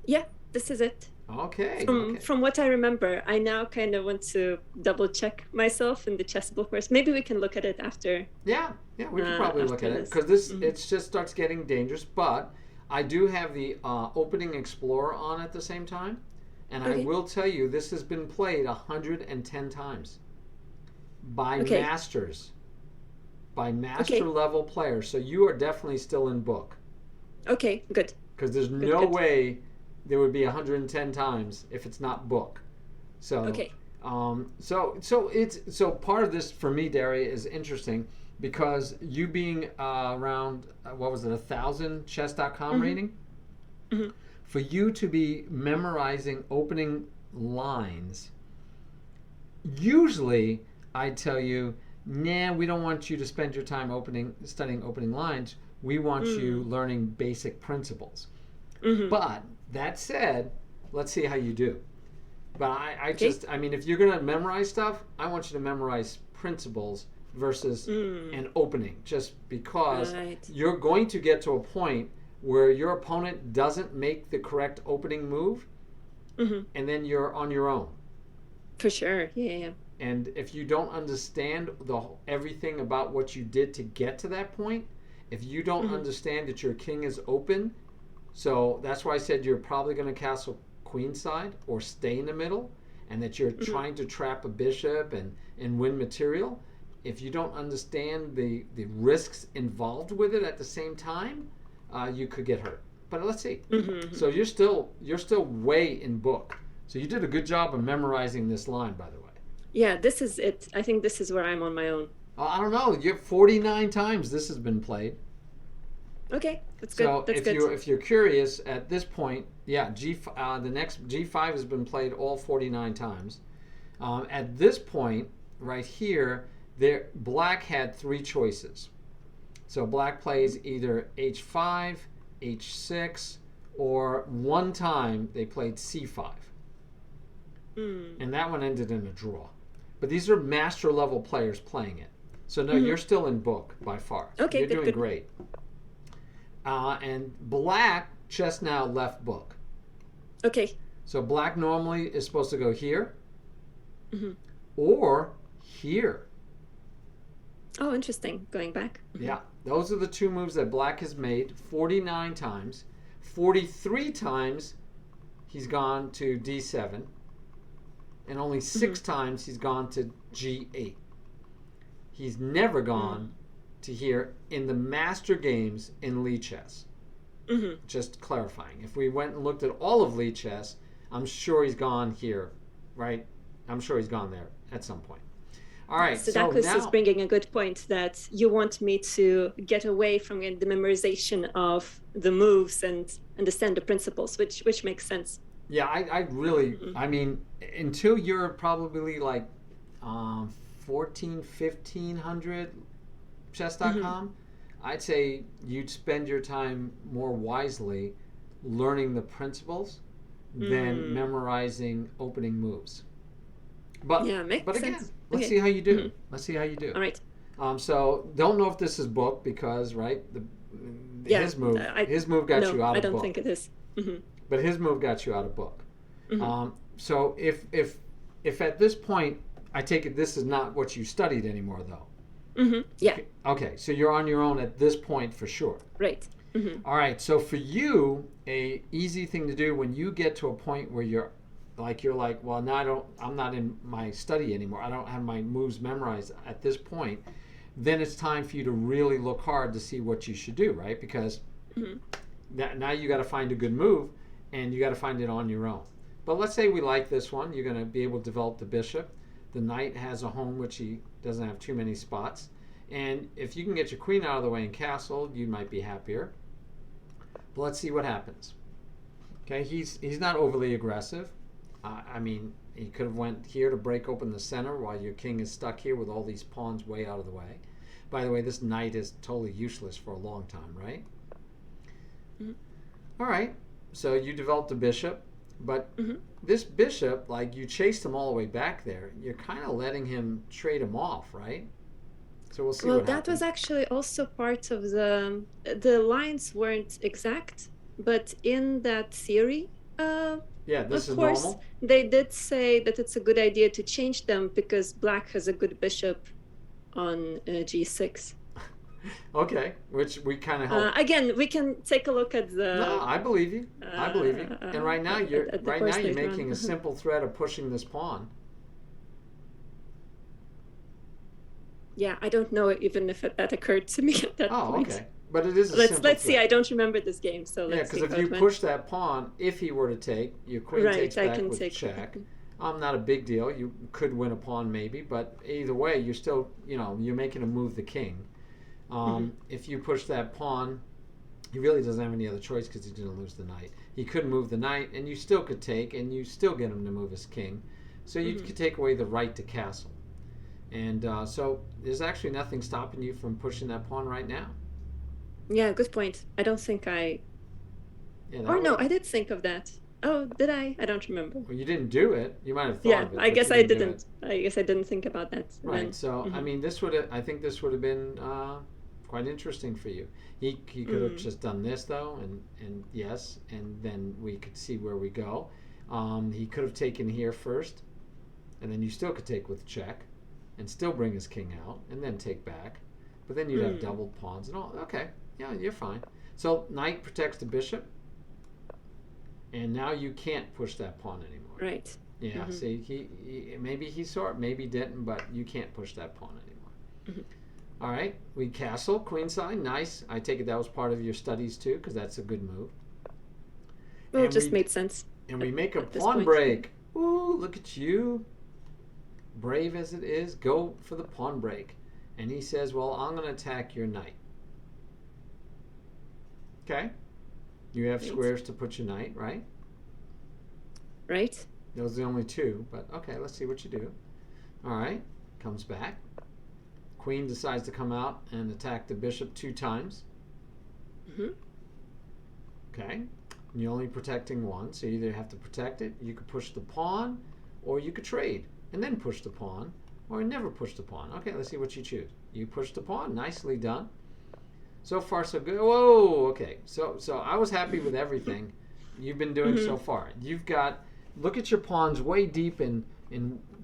Yeah, this is it. Okay. From what I remember, I now kind of want to double check myself in the chess book first. Maybe we can look at it after. Yeah, we can probably look after at it this. because this it just starts getting dangerous. But I do have the opening Explorer on at the same time, and I will tell you this has been played 110 times by masters, by master level players. So you are definitely still in book. Okay, good. Because there's no way there would be 110 times if it's not book. So so part of this for me, Daria, is interesting because you being around what was it, 1,000 chess.com rating, for you to be memorizing opening lines. Usually, I tell you, nah, we don't want you to spend your time studying opening lines. We want you learning basic principles. But that said, let's see how you do. But I mean, if you're going to memorize stuff, I want you to memorize principles versus an opening, just because you're going to get to a point where your opponent doesn't make the correct opening move, and then you're on your own. For sure, yeah. And if you don't understand everything about what you did to get to that point, if you don't understand that your king is open, so that's why I said you're probably going to castle queenside or stay in the middle, and that you're trying to trap a bishop and win material. If you don't understand the risks involved with it at the same time, you could get hurt. But let's see. So you're still way in book. So you did a good job of memorizing this line, by the way. Yeah, this is it. I think this is where I'm on my own. I don't know. You're 49 times this has been played. Okay, that's good. So that's good. if you're curious at this point, yeah, the next G5 has been played all 49 times. At this point, right here, Black had 3 choices. So Black plays either H5, H6, or one time they played C5. And that one ended in a draw. But these are master level players playing it. So no, you're still in book by far. Okay, you're doing good. great. And Black just now left book. Okay. So Black normally is supposed to go here or here. Oh, interesting. Going back. Yeah, those are the 2 moves that Black has made 49 times. 43 times he's gone to D7. And only 6 times he's gone to G8. He's never gone to here in the master games in Lee chess. Just clarifying. If we went and looked at all of Lee chess, I'm sure he's gone here, right? I'm sure he's gone there at some point. All right. So Dakus is bringing a good point that you want me to get away from the memorization of the moves and understand the principles, which makes sense. Yeah, I really, I mean, until you're probably like 1,500 chess.com, I'd say you'd spend your time more wisely learning the principles than memorizing opening moves. But, makes again, sense. let's see how you do. Let's see how you do. All right. So don't know if this is book because, right, his move got you out of book. I don't think it is. But his move got you out of book. So if at this point, I take it this is not what you studied anymore, though. Yeah. Okay, so you're on your own at this point for sure. Right. All right, so for you, a easy thing to do when you get to a point where you're like, well, now I'm not in my study anymore. I don't have my moves memorized at this point. Then it's time for you to really look hard to see what you should do, right? Because now you got to find a good move, and you got to find it on your own. But let's say we like this one. You're going to be able to develop the bishop. The knight has a home, which he doesn't have too many spots. And if you can get your queen out of the way and castle, you might be happier. But let's see what happens. Okay, he's not overly aggressive. I mean, he could have went here to break open the center while your king is stuck here with all these pawns way out of the way. By the way, this knight is totally useless for a long time, right? All right, so you developed a bishop, but this bishop, like you chased him all the way back there, you're kind of letting him trade him off, right? So we'll see what happens. Well, that was actually also part of the lines weren't exact, but in that theory, this of is course, normal. they did say that it's a good idea to change them because black has a good bishop on g6. Okay, which we kind of help. Again, we can take a look at the. No, I believe you. I believe you. And right now you're making a simple threat of pushing this pawn. Yeah, I don't know even if that occurred to me at that point. Oh, okay. But it is a simple let's see. threat. I don't remember this game, so let's see. Yeah, because if you push that pawn, if he were to take, your queen takes back with check. Not a big deal. You could win a pawn maybe, but either way, you're still, you're making him move the king. If you push that pawn, he really doesn't have any other choice because he's going to lose the knight. He could move the knight, and you still could take, and you still get him to move his king. So you could take away the right to castle. And so there's actually nothing stopping you from pushing that pawn right now. Yeah, good point. I don't think I... no, I did think of that. Oh, did I? I don't remember. Well, you didn't do it. You might have thought of it. I guess I didn't. I guess I didn't think about that. Right. Then. So I mean, I think this would have been quite interesting for you. He could have just done this though, and yes, and then we could see where we go. He could have taken here first, and then you still could take with check, and still bring his king out, and then take back. But then you'd have doubled pawns and all. Okay, yeah, you're fine. So knight protects the bishop. And now you can't push that pawn anymore. Right. Yeah. See, he maybe he saw it, maybe didn't, but you can't push that pawn anymore. All right. We castle queenside. Nice. I take it that was part of your studies too, because that's a good move. Well, it just made sense. And we make a pawn break. Ooh, look at you. Brave as it is, go for the pawn break. And he says, "Well, I'm going to attack your knight." Okay. You have squares to put your knight, right? Right. Those are the only two, but okay, let's see what you do. All right, comes back. Queen decides to come out and attack the bishop 2 times. Okay, and you're only protecting one, so you either have to protect it, you could push the pawn, or you could trade and then push the pawn, or never push the pawn. Okay, let's see what you choose. You push the pawn, nicely done. So far, so good. Whoa, okay. So I was happy with everything you've been doing so far. You've got, look at your pawns way deep in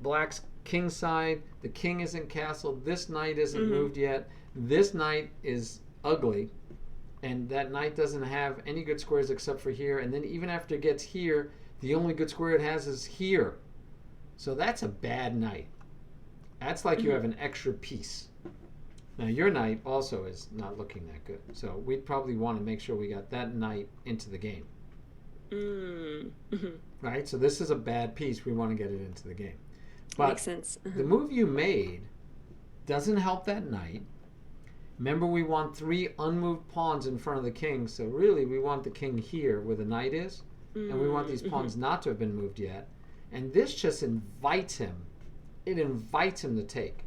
black's king side. The king isn't castled. This knight isn't moved yet. This knight is ugly. And that knight doesn't have any good squares except for here. And then even after it gets here, the only good square it has is here. So that's a bad knight. That's like you have an extra piece. Now, your knight also is not looking that good. So we'd probably want to make sure we got that knight into the game. Right? So this is a bad piece. We want to get it into the game. But makes sense. The move you made doesn't help that knight. Remember, we want 3 unmoved pawns in front of the king. So really, we want the king here where the knight is. And we want these pawns not to have been moved yet. And this just invites him. It invites him to take.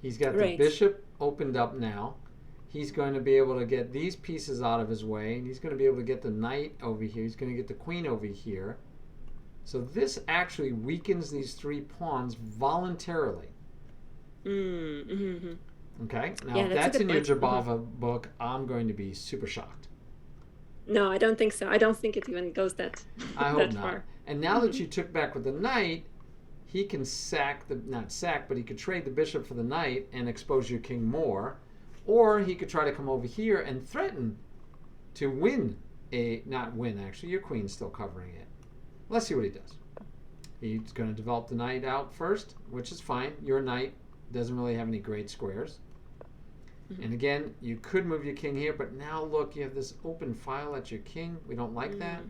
He's got the bishop opened up now. He's going to be able to get these pieces out of his way. And he's going to be able to get the knight over here. He's going to get the queen over here. So this actually weakens these 3 pawns voluntarily. Okay? Now, if that's in your Jabava book, I'm going to be super shocked. No, I don't think so. I don't think it even goes that, I hope that not. far. And now that you took back with the knight, he can not sack, but he could trade the bishop for the knight and expose your king more. Or he could try to come over here and threaten to win not win, actually. Your queen's still covering it. Let's see what he does. He's going to develop the knight out first, which is fine. Your knight doesn't really have any great squares. And again, you could move your king here, but now look, you have this open file at your king. We don't like that.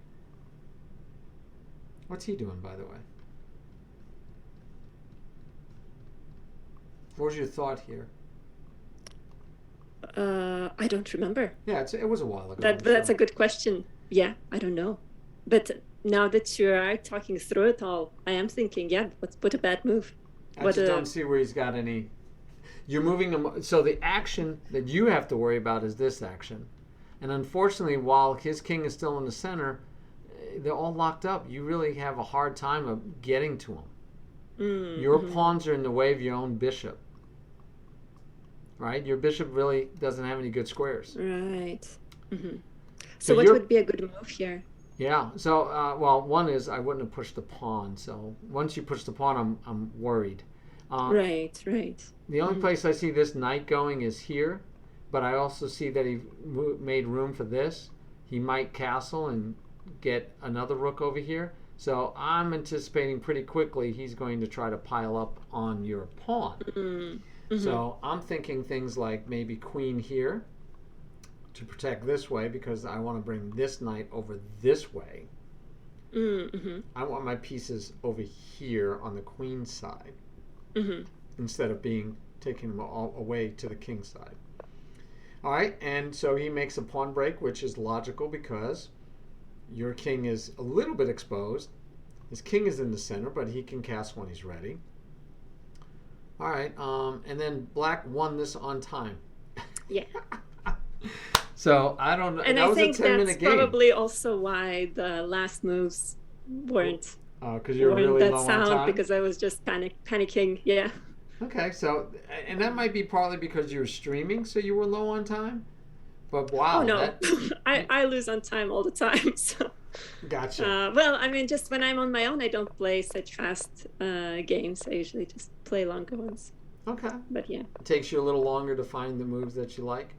What's he doing, by the way? What was your thought here? I don't remember. Yeah, it was a while ago. That's a good question. Yeah, I don't know. But now that you are talking through it all, I am thinking, yeah, let's put a bad move. I just don't see where he's got any. You're moving them. So the action that you have to worry about is this action. And unfortunately, while his king is still in the center, they're all locked up. You really have a hard time of getting to them. Your pawns are in the way of your own bishop. Right? Your bishop really doesn't have any good squares. Right. So what would be a good move here? Yeah. So, well, one is I wouldn't have pushed the pawn. So once you push the pawn, I'm worried. Right. The only place I see this knight going is here, but I also see that he made room for this. He might castle and get another rook over here. So I'm anticipating pretty quickly he's going to try to pile up on your pawn. So I'm thinking things like maybe queen here to protect this way because I want to bring this knight over this way. I want my pieces over here on the queen side instead of taking them all away to the king side. All right, and so he makes a pawn break, which is logical because your king is a little bit exposed. His king is in the center, but he can cast when he's ready. All right, and then black won this on time. Yeah. So I don't know. And I think that's probably also why the last moves weren't. Because you're really that low sound on time. Because I was just panicking. Yeah. Okay, so and that might be partly because you were streaming, so you were low on time. But wow. Oh no, I lose on time all the time. So. Gotcha. Well, I mean, just when I'm on my own, I don't play such fast games. I usually just play longer ones. Okay. But yeah. It takes you a little longer to find the moves that you like.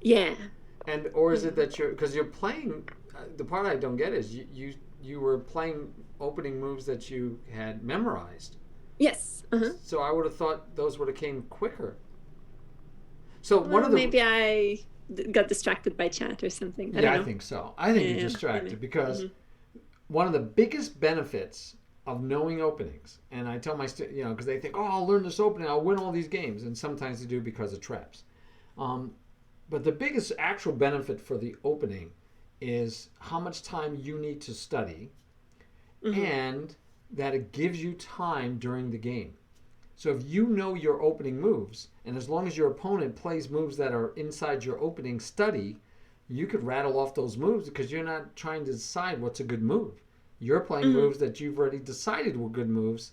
Yeah. And or is it that because you're playing? The part I don't get is you were playing opening moves that you had memorized. Yes. So I would have thought those would have came quicker. So well, maybe I got distracted by chat or something. I think so. I think you're distracted because one of the biggest benefits of knowing openings, and I tell my students, because they think, oh, I'll learn this opening, I'll win all these games, and sometimes they do because of traps. But the biggest actual benefit for the opening is how much time you need to study, and that it gives you time during the game. So if you know your opening moves, and as long as your opponent plays moves that are inside your opening study, you could rattle off those moves because you're not trying to decide what's a good move. You're playing moves that you've already decided were good moves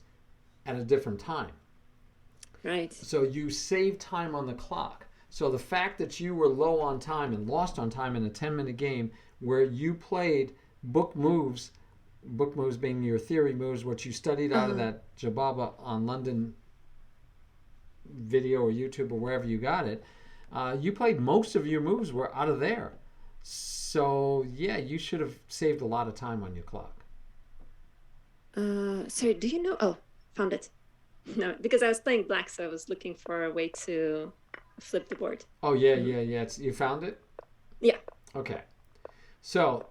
at a different time. Right. So you save time on the clock. So the fact that you were low on time and lost on time in a 10-minute game where you played book moves being your theory moves, what you studied out of that Jababa on London video or YouTube or wherever you got it, you played most of your moves were out of there. So yeah, you should have saved a lot of time on your clock. Sorry, do you know? Oh, found it. No, because I was playing black, so I was looking for a way to flip the board. Oh yeah. You found it? Yeah. Okay. So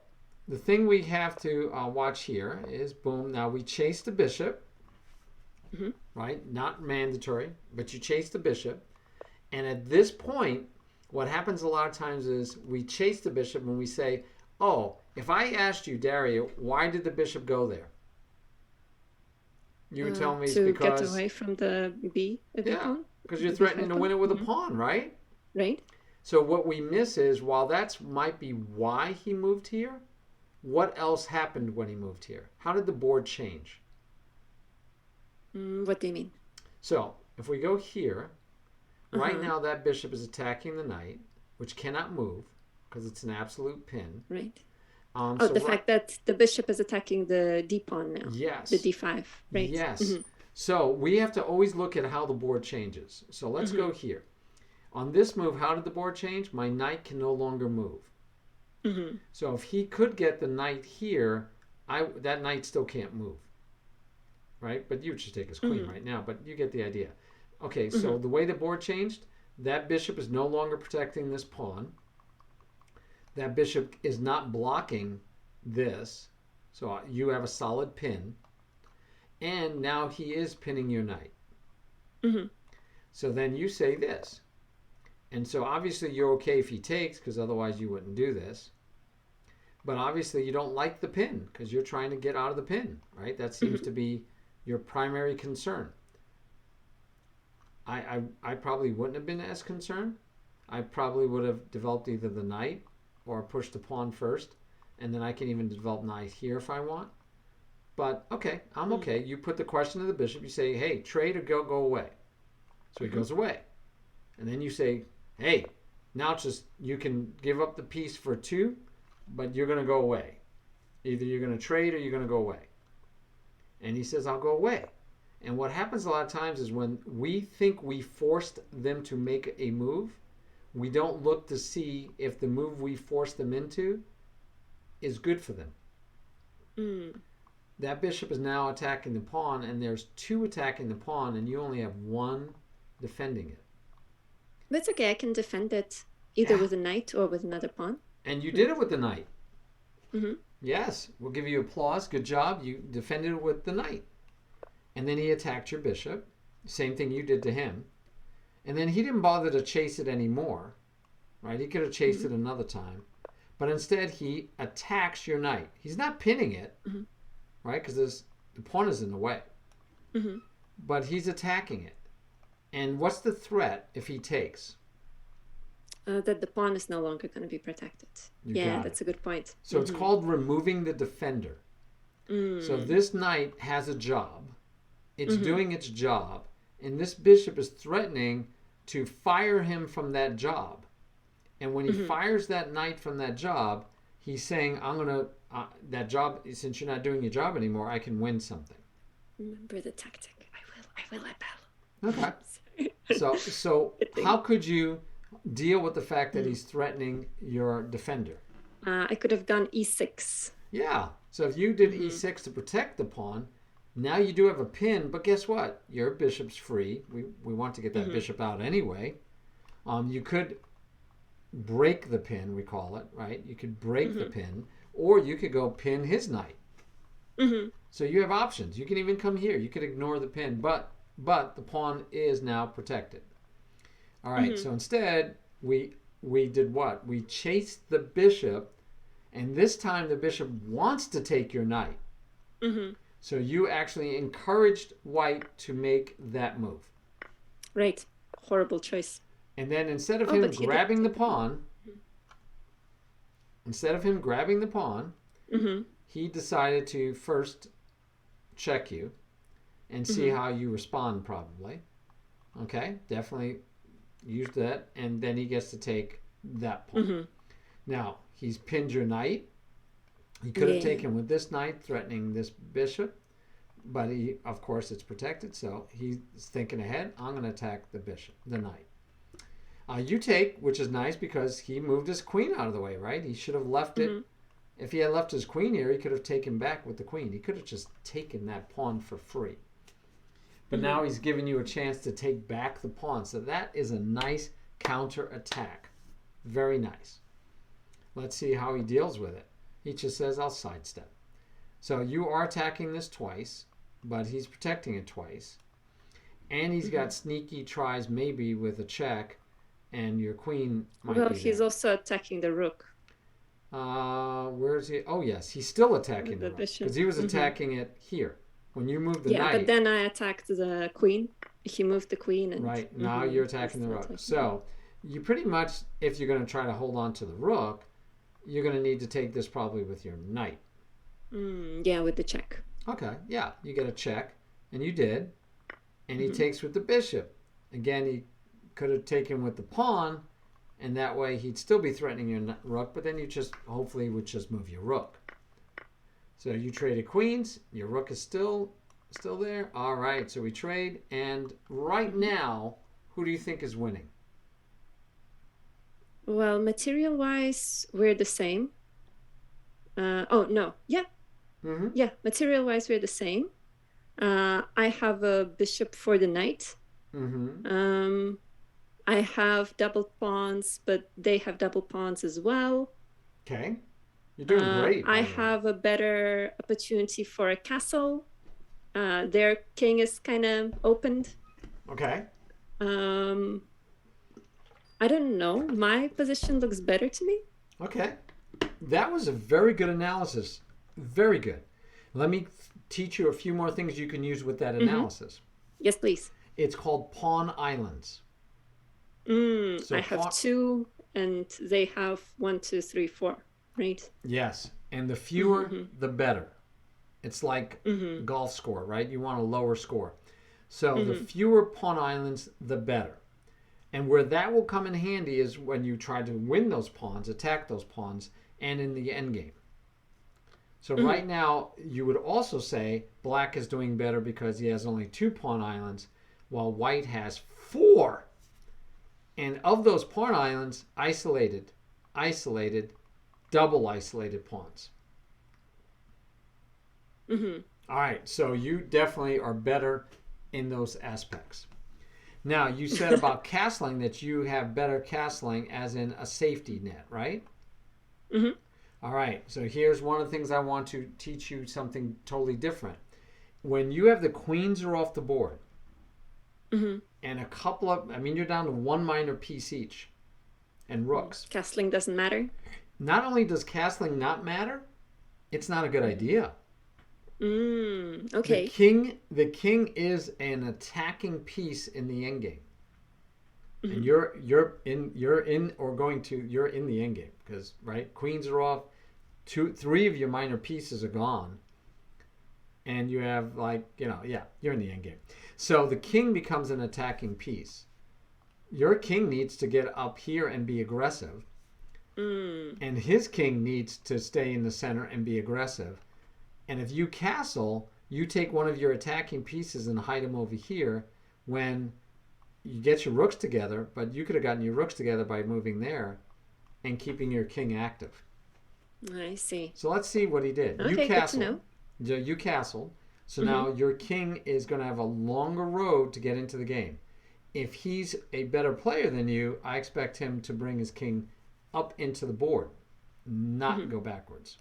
the thing we have to watch here is boom. Now we chase the bishop. Right? Not mandatory, but you chase the bishop. And at this point, what happens a lot of times is we chase the bishop when we say, oh, if I asked you, Daria, why did the bishop go there? You would tell me it's because... To get away from the B of the pawn? Because you're threatening to win it with a pawn, right? Right. So what we miss is, while that might be why he moved here, what else happened when he moved here? How did the board change? What do you mean? So if we go here, right now that bishop is attacking the knight, which cannot move because it's an absolute pin. Right. So the fact that the bishop is attacking the d pawn now. Yes. The d5, right? Yes. So we have to always look at how the board changes. So let's go here. On this move, how did the board change? My knight can no longer move. So if he could get the knight here, that knight still can't move. Right? But you would just take his queen right now, but you get the idea. Okay, so the way the board changed, that bishop is no longer protecting this pawn. That bishop is not blocking this. So you have a solid pin. And now he is pinning your knight. So then you say this. And so obviously you're okay if he takes, because otherwise you wouldn't do this. But obviously you don't like the pin because you're trying to get out of the pin, right? That seems to be your primary concern. I probably wouldn't have been as concerned. I probably would have developed either the knight or pushed the pawn first, and then I can even develop knight here if I want. But okay, I'm okay. You put the question to the bishop. You say, hey, trade or go away. So he goes away. And then you say, hey, now it's just you can give up the piece for 2, but you're going to go away. Either you're going to trade or you're going to go away. And he says, I'll go away. And what happens a lot of times is when we think we forced them to make a move, we don't look to see if the move we forced them into is good for them. That bishop is now attacking the pawn, and there's 2 attacking the pawn, and you only have 1 defending it. That's okay. I can defend it either with a knight or with another pawn. And you did it with the knight. Yes, we'll give you applause. Good job. You defended it with the knight. And then he attacked your bishop. Same thing you did to him. And then he didn't bother to chase it anymore. Right? He could have chased it another time. But instead, he attacks your knight. He's not pinning it. Right? Because the pawn is in the way. But he's attacking it. And what's the threat if he takes? That the pawn is no longer going to be protected. That's a good point. So it's called removing the defender. So this knight has a job. It's doing its job. And this bishop is threatening to fire him from that job. And when he fires that knight from that job, he's saying, I'm going to, that job, since you're not doing your job anymore, I can win something. Remember the tactic. I will rebel. Okay. So how could you deal with the fact that he's threatening your defender? I could have gone e6. Yeah. So if you did e6 to protect the pawn, now you do have a pin, but guess what? Your bishop's free. We want to get that bishop out anyway. You could break the pin, we call it, right? You could break the pin, or you could go pin his knight. So you have options. You can even come here. You could ignore the pin, but the pawn is now protected. All right, so instead, we did what? We chased the bishop, and this time the bishop wants to take your knight. So you actually encouraged white to make that move. Right. Horrible choice. And then instead of him grabbing the pawn, he decided to first check you and see how you respond, probably. Okay, definitely use that. And then he gets to take that pawn. Now, he's pinned your knight. He could have taken with this knight, threatening this bishop. But he, of course, it's protected. So he's thinking ahead. I'm going to attack the knight. You take, which is nice because he moved his queen out of the way, right? He should have left it. If he had left his queen here, he could have taken back with the queen. He could have just taken that pawn for free. But now he's giving you a chance to take back the pawn. So that is a nice counter attack. Very nice. Let's see how he deals with it. He just says, I'll sidestep. So you are attacking this twice, but he's protecting it twice. And he's got sneaky tries maybe with a check, and your queen might be there. He's also attacking the rook. Where is he? Oh, yes. He's still attacking the rook. Because he was attacking it here. When you moved the knight. Yeah, but then I attacked the queen. He moved the queen. And, right. Now you're attacking the rook. So you pretty much, if you're going to try to hold on to the rook, you're going to need to take this probably with your knight. Yeah, with the check. Okay, yeah. You get a check, and you did. And he takes with the bishop. Again, he could have taken with the pawn, and that way he'd still be threatening your rook, but then you just hopefully would just move your rook. So you traded queens. Your rook is still there. All right, so we trade, and right now, who do you think is winning? Well, material-wise, we're the same. Oh, no. Yeah. Yeah, material-wise, we're the same. I have a bishop for the knight. I have double pawns, but they have double pawns as well. Okay. You're doing great. I have a better opportunity for a castle. Their king is kind of opened. Okay. I don't know. My position looks better to me. Okay. That was a very good analysis. Very good. Let me teach you a few more things you can use with that analysis. Yes, please. It's called pawn islands. So I have 2, and they have 1, 2, 3, 4, right? Yes. And the fewer, the better. It's like golf score, right? You want a lower score. So the fewer pawn islands, the better. And where that will come in handy is when you try to win those pawns, attack those pawns, and in the endgame. So right now, you would also say black is doing better because he has only 2 pawn islands, while white has 4. And of those pawn islands, isolated, double isolated pawns. All right, so you definitely are better in those aspects. Now, you said about castling that you have better castling as in a safety net, right? All right, so here's one of the things I want to teach you something totally different. When you have the queens are off the board, and a couple of, you're down to 1 minor piece each, and rooks. Castling doesn't matter? Not only does castling not matter, it's not a good idea. Okay. The king is an attacking piece in the endgame. And you're in the endgame because right, queens are off, 3 of your minor pieces are gone, and you have you're in the endgame. So the king becomes an attacking piece. Your king needs to get up here and be aggressive, and his king needs to stay in the center and be aggressive. And if you castle, you take one of your attacking pieces and hide him over here when you get your rooks together, but you could have gotten your rooks together by moving there and keeping your king active. I see. So let's see what he did. Okay, you castled. good to know. You castled. So now your king is going to have a longer road to get into the game. If he's a better player than you, I expect him to bring his king up into the board, not go backwards.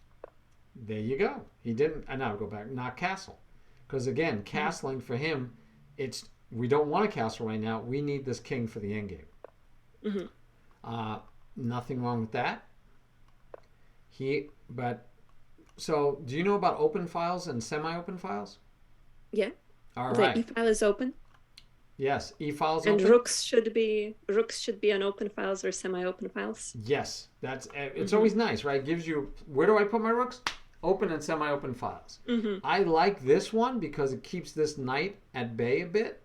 There you go. He didn't. Now go back. Not castle, because again, castling for him, we don't want to castle right now. We need this king for the endgame. Nothing wrong with that. So do you know about open files and semi-open files? Yeah. All the right. e-file is open. Yes, e-files and open. rooks should be on open files or semi-open files. Yes, it's always nice, right? It gives you, where do I put my rooks? Open and semi-open files. I like this one because it keeps this knight at bay a bit.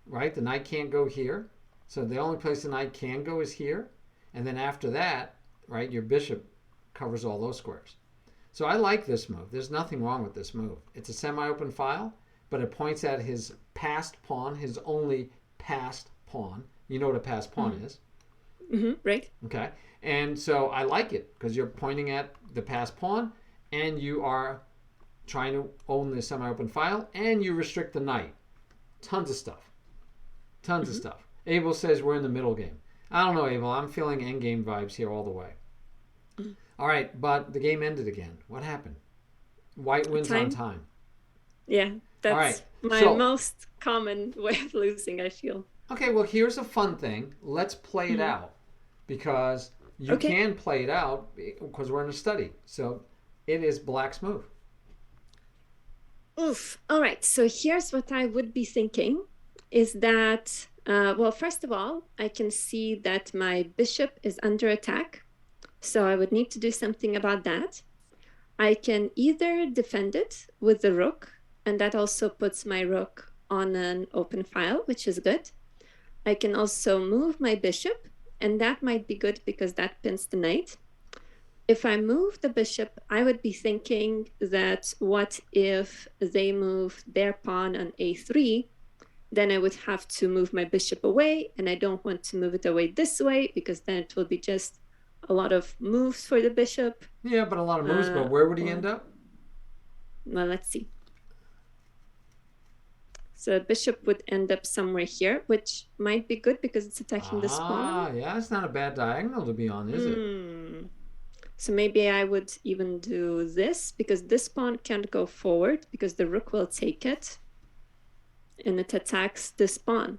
Right? The knight can't go here. So the only place the knight can go is here. And then after that, right, your bishop covers all those squares. So I like this move. There's nothing wrong with this move. It's a semi-open file, but it points at his passed pawn, his only passed pawn. You know what a passed pawn is. Right. Okay. And so I like it because you're pointing at the passed pawn and you are trying to own the semi-open file and you restrict the knight. Tons of stuff. Tons of stuff. Abel says we're in the middle game. I don't know, Abel. I'm feeling endgame vibes here all the way. All right, but the game ended again. What happened? White wins on time. Yeah, that's right, my most common way of losing, I feel. Okay, well, here's a fun thing. Let's play it out because you can play it out because we're in a study. So it is black's move. Oof. All right, so here's what I would be thinking is that, well, first of all, I can see that my bishop is under attack. So I would need to do something about that. I can either defend it with the rook, and that also puts my rook on an open file, which is good. I can also move my bishop and that might be good because that pins the knight. If I move the bishop, I would be thinking that what if they move their pawn on a3, then I would have to move my bishop away, and I don't want to move it away this way because then it will be just a lot of moves for the bishop. Yeah, but a lot of moves, but where would he end up? Well, let's see. So bishop would end up somewhere here, which might be good because it's attacking the pawn. Yeah, it's not a bad diagonal to be on, is it? So maybe I would even do this because this pawn can't go forward because the rook will take it and it attacks this pawn.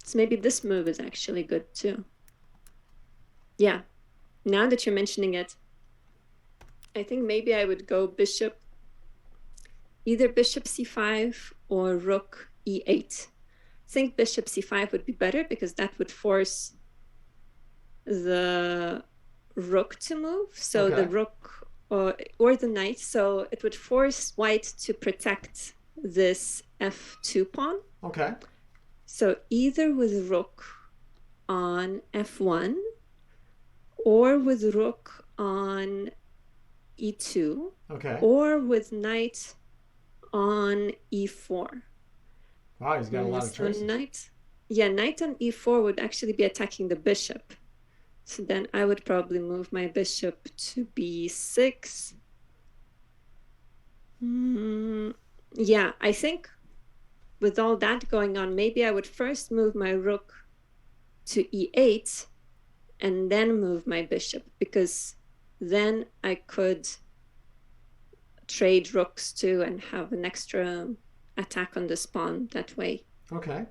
So maybe this move is actually good too. Yeah, now that you're mentioning it, I think maybe I would go either bishop c5 or rook e8. I think bishop c5 would be better because that would force the rook to move. So the rook or the knight. So it would force white to protect this f2 pawn. Okay. So either with rook on f1 or with rook on e2. Okay. Or with knight on e4. Wow, he's got a lot of choices. Knight on e4 would actually be attacking the bishop. So then I would probably move my bishop to b6. Yeah, I think with all that going on, maybe I would first move my rook to e8 and then move my bishop, because then I could trade rooks too and have an extra attack on this pawn that way. Okay.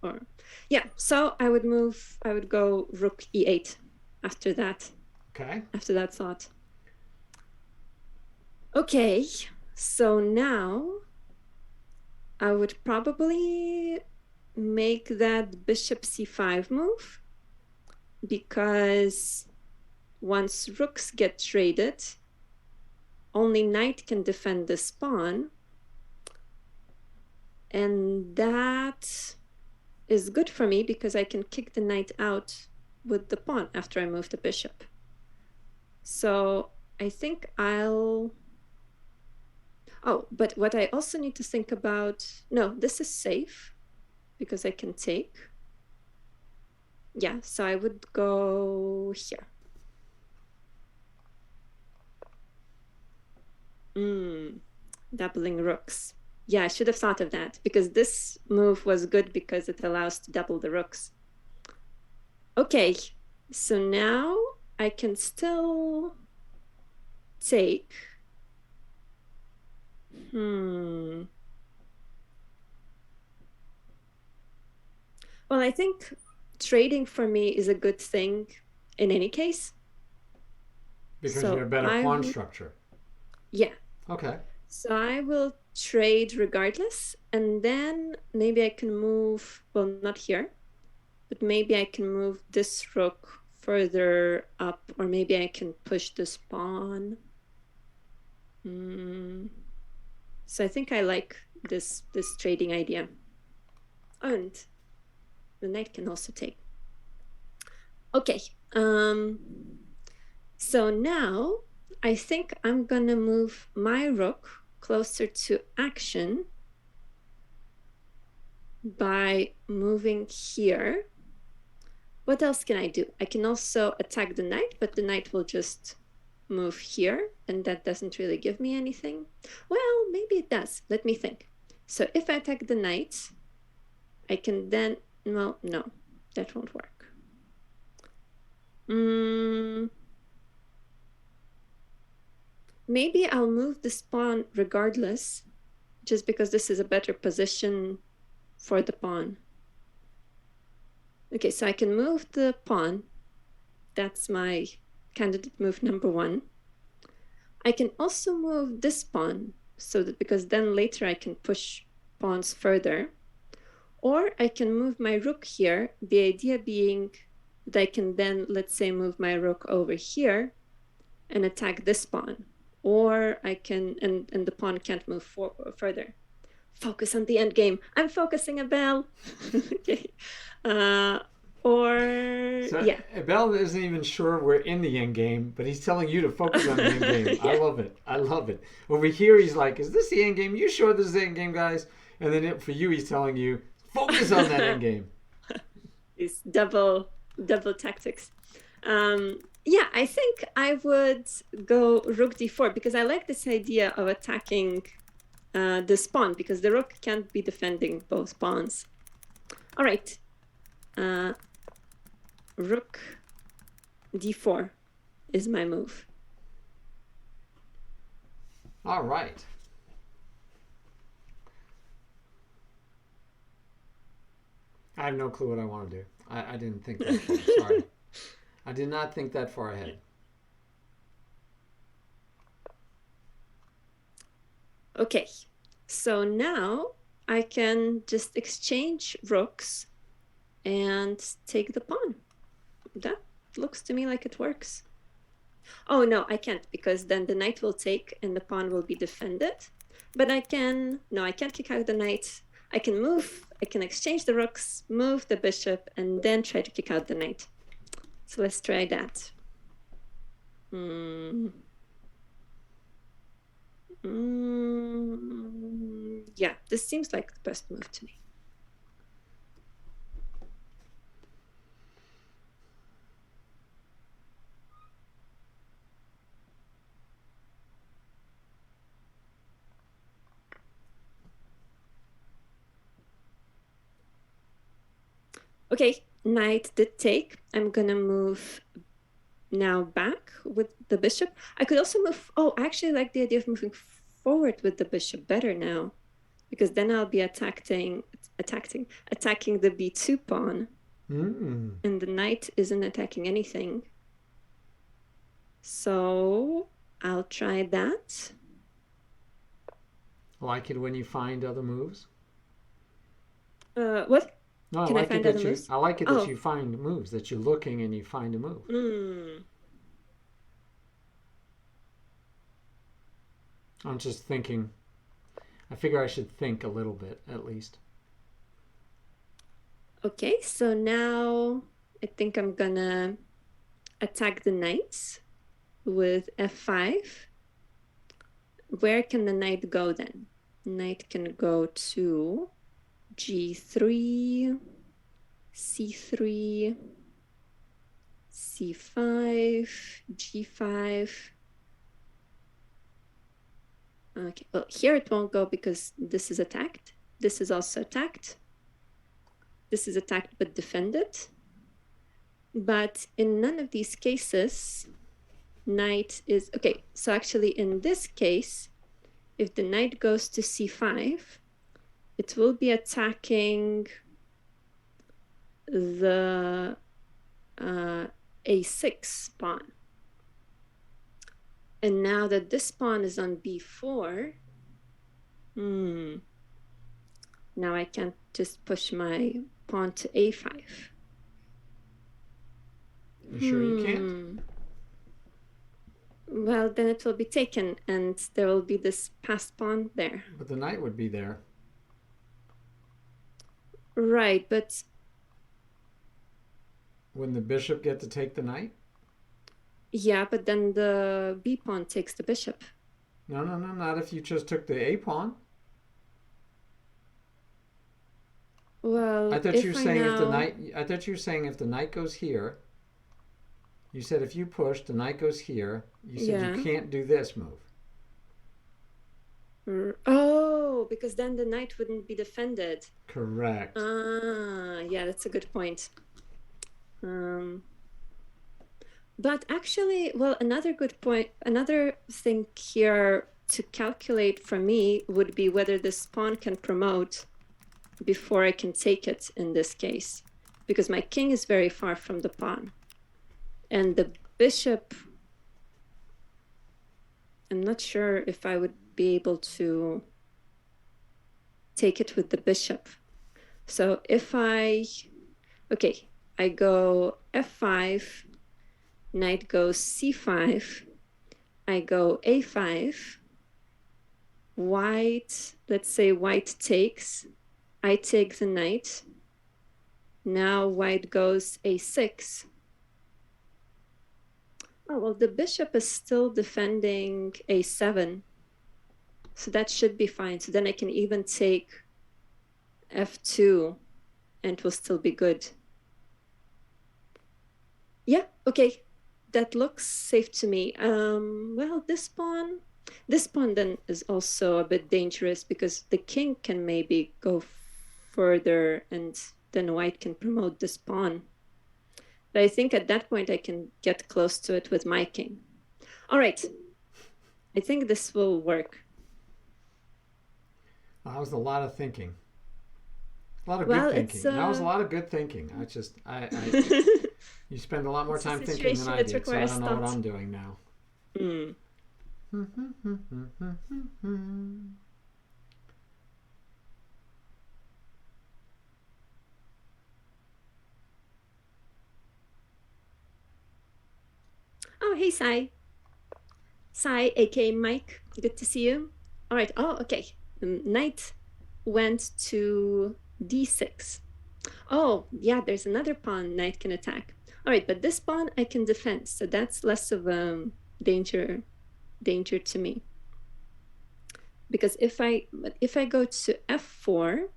Or yeah, so I would go rook e8 after that. Okay. After that thought. Okay, so now I would probably make that bishop c5 move, because once rooks get traded, only knight can defend this pawn, and that is good for me because I can kick the knight out with the pawn after I move the bishop. So I think I'll... Oh, but what I also need to think about... No, this is safe because I can take. Yeah, so I would go here. Doubling rooks. Yeah, I should have thought of that because this move was good because it allows to double the rooks. Okay, so now I can still take. Well, I think trading for me is a good thing in any case. Because you have better pawn structure. Yeah. Okay. So I will trade regardless, and then maybe I can move, well, not here, but maybe I can move this rook further up, or maybe I can push this pawn. So I think I like this trading idea. And the knight can also take. Okay. So now I think I'm gonna move my rook closer to action by moving here. What else can I do? I can also attack the knight, but the knight will just move here, and that doesn't really give me anything. Well, maybe it does. Let me think. So if I attack the knight, I can then... Well, no, that won't work. Maybe I'll move this pawn regardless, just because this is a better position for the pawn. Okay, so I can move the pawn. That's my candidate move number 1. I can also move this pawn, so that because then later I can push pawns further. Or I can move my rook here, the idea being that I can then, let's say, move my rook over here and attack this pawn. Or I can, and the pawn can't move further. Focus on the end game. I'm focusing, Abel. Okay. Or So yeah. Bell isn't even sure we're in the end game, but he's telling you to focus on the end game. Yeah. I love it. I love it. Over here, he's like, "Is this the end game? You sure this is the end game, guys?" And then for you, he's telling you, "Focus on that end game." These double tactics. Yeah, I think I would go rook d4 because I like this idea of attacking the pawn because the rook can't be defending both pawns. All right. Rook d4 is my move. All right. I have no clue what I want to do. I didn't think that far. Sorry. I did not think that far ahead. Okay. So now I can just exchange rooks and take the pawn. That looks to me like it works. Oh, no, I can't because then the knight will take and the pawn will be defended. But I can't kick out the knight. I can move, I can exchange the rooks, move the bishop, and then try to kick out the knight. So let's try that. Yeah, this seems like the best move to me. Okay, knight did take. I'm gonna move now back with the bishop. I could also move. Oh, I actually like the idea of moving forward with the bishop better now, because then I'll be attacking the b2 pawn, and the knight isn't attacking anything. So I'll try that. I like it when you find other moves. What? No, I like it that you find moves, that you're looking and you find a move. I'm just thinking. I figure I should think a little bit, at least. Okay, so now I think I'm gonna attack the knights with f5. Where can the knight go then? Knight can go to g3, c3, c5, g5. Okay, well, here it won't go because this is attacked. This is also attacked. This is attacked but defended. But in none of these cases, knight is... Okay, so actually in this case, if the knight goes to c5, it will be attacking the a6 pawn. And now that this pawn is on b4, now I can't just push my pawn to a5. You sure you can't? Well, then it will be taken, and there will be this passed pawn there. But the knight would be there. Right, but... Wouldn't the bishop get to take the knight? Yeah, but then the b pawn takes the bishop. No, not if you just took the a pawn. Well, I thought you were saying if the knight goes here. You said if you push, the knight goes here. You said you can't do this move. Oh, because then the knight wouldn't be defended. Correct. Yeah, that's a good point. But actually, well, another good point, another thing here to calculate for me would be whether this pawn can promote before I can take it in this case, because my king is very far from the pawn. And the bishop, I'm not sure if I would be able to take it with the bishop. So if I go f5, knight goes c5, I go a5, white, let's say white takes, I take the knight, Now white goes a6. Oh, well, the bishop is still defending a7. So that should be fine. So then I can even take f2 and it will still be good. Yeah, okay. That looks safe to me. Well, this pawn then is also a bit dangerous because the king can maybe go further and then white can promote this pawn. But I think at that point I can get close to it with my king. All right. I think this will work. That was a lot of thinking. A lot of good thinking. That was a lot of good thinking. You spend a lot more time thinking than I did, so I don't know what I'm doing now. Mm. Oh, hey, Sai. Sai, aka Mike. Good to see you. All right. Oh, okay. Knight went to d6. Oh, yeah, there's another pawn knight can attack. All right, but this pawn I can defend, so that's less of a danger to me. Because if I go to f4,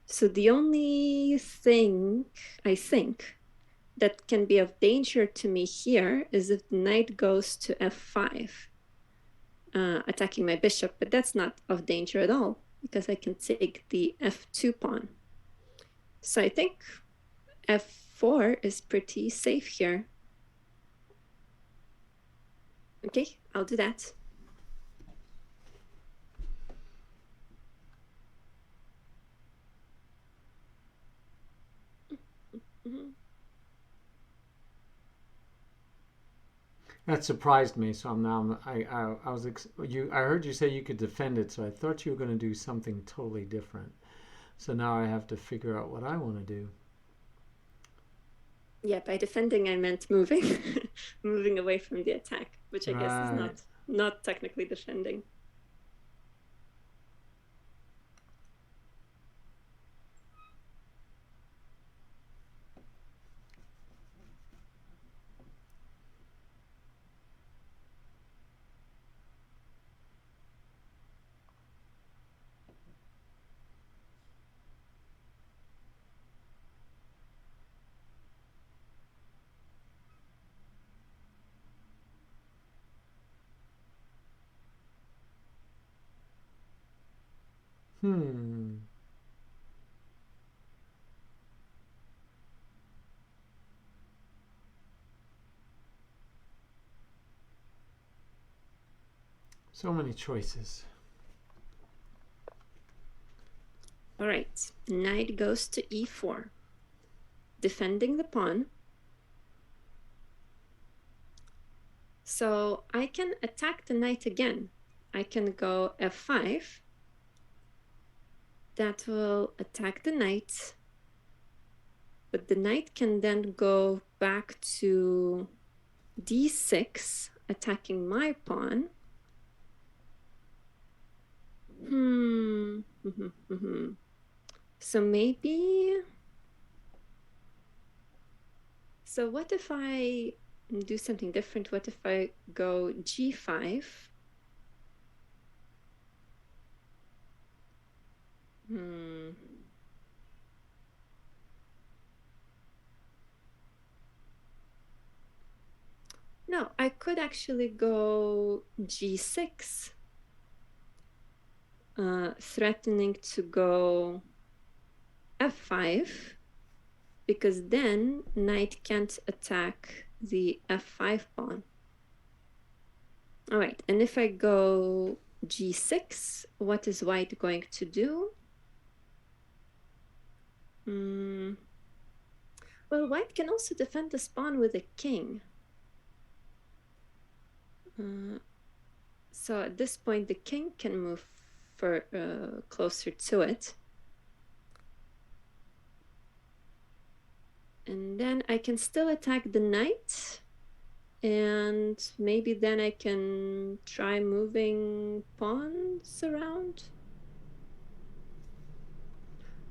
so the only thing I think that can be of danger to me here is if the knight goes to f5, attacking my bishop, but that's not of danger at all because I can take the f2 pawn. So I think f4 is pretty safe here. Okay, I'll do that. That surprised me. So I heard you say you could defend it, so I thought you were going to do something totally different. So now I have to figure out what I want to do. Yeah, by defending I meant moving, moving away from the attack, which I guess is not technically defending. So many choices. All right, knight goes to e4, defending the pawn. So I can attack the knight again. I can go f5. That will attack the knight. But the knight can then go back to d6, attacking my pawn. So maybe... So what if I do something different? What if I go g5? No, I could actually go g6, threatening to go f5, because then knight can't attack the f5 pawn. All right, and if I go g6, what is white going to do? Well, white can also defend this pawn with a king. So at this point, the king can move closer to it. And then I can still attack the knight. And maybe then I can try moving pawns around.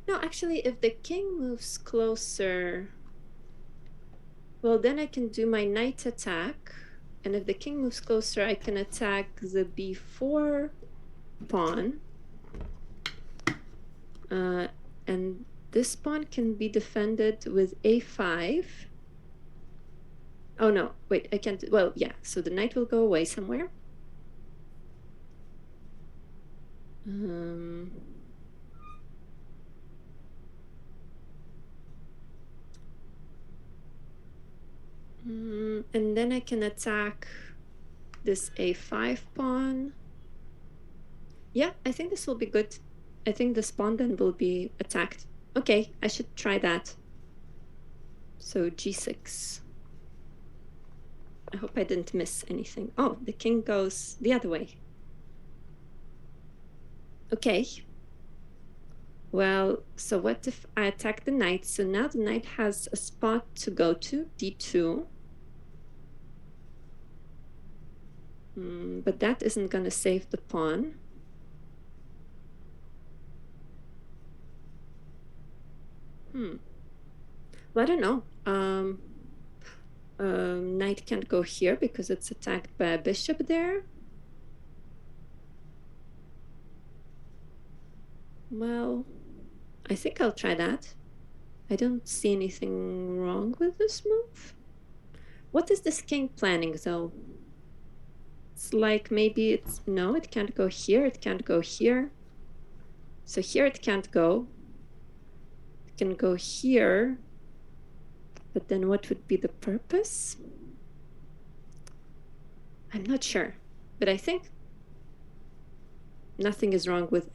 No, actually, if the king moves closer, well, then I can do my knight attack. And if the king moves closer, I can attack the b4 pawn. And this pawn can be defended with a5. Oh, no, wait, I can't. Well, yeah, so the knight will go away somewhere. And then I can attack this a5 pawn. Yeah, I think this will be good. I think this pawn then will be attacked. Okay, I should try that. So g6. I hope I didn't miss anything. Oh, the king goes the other way. Okay. Well, so what if I attack the knight? So now the knight has a spot to go to, d2. But that isn't going to save the pawn. Well, I don't know. Knight can't go here because it's attacked by a bishop there. Well, I think I'll try that. I don't see anything wrong with this move. What is this king planning, though? It's like maybe it's... No, it can't go here. It can't go here. So here it can't go. It can go here. But then what would be the purpose? I'm not sure. But I think nothing is wrong with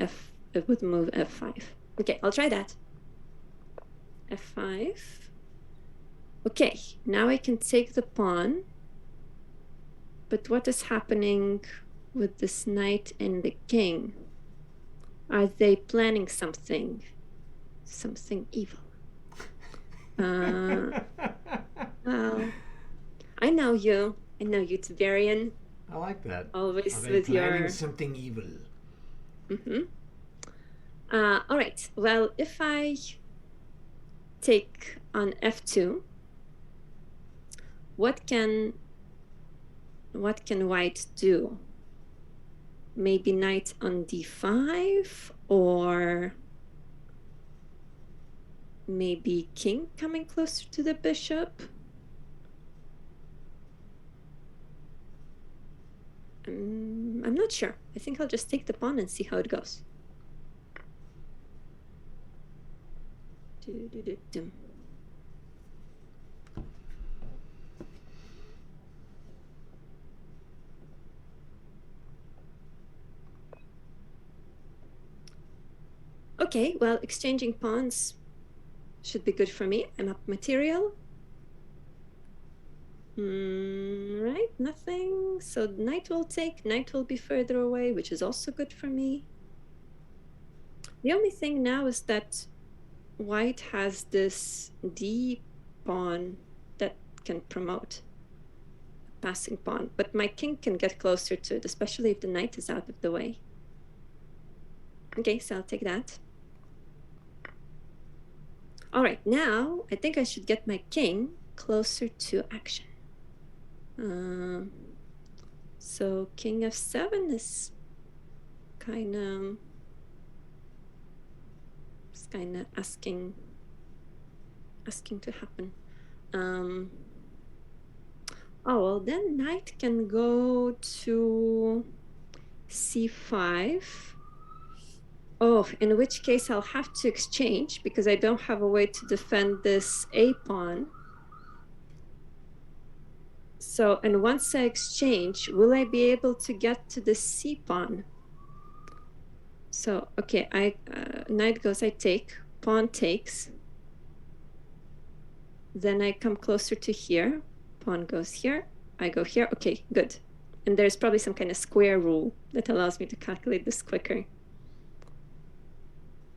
move f5. Okay, I'll try that. f5. Okay, now I can take the pawn. But what is happening with this knight and the king? Are they planning something? Something evil? Well, I know you, Tiberian. I like that. Always Are they with planning your... something evil? All right. Well, if I take on f2, what can white do? Maybe knight on d5, or maybe king coming closer to the bishop. I'm not sure. I think I'll just take the pawn and see how it goes. Okay, well, exchanging pawns should be good for me. I'm up material. Right, nothing. So knight will take, knight will be further away, which is also good for me. The only thing now is that white has this d pawn that can promote a passing pawn, but my king can get closer to it, especially if the knight is out of the way. Okay, so I'll take that. All right, now I think I should get my king closer to action. So king f7 is kind of asking to happen. Oh, well, then knight can go to c5. Oh, in which case I'll have to exchange because I don't have a way to defend this a pawn. So, and once I exchange, will I be able to get to the c pawn? So, okay, knight goes, I take, pawn takes. Then I come closer to here, pawn goes here, I go here. Okay, good. And there's probably some kind of square rule that allows me to calculate this quicker.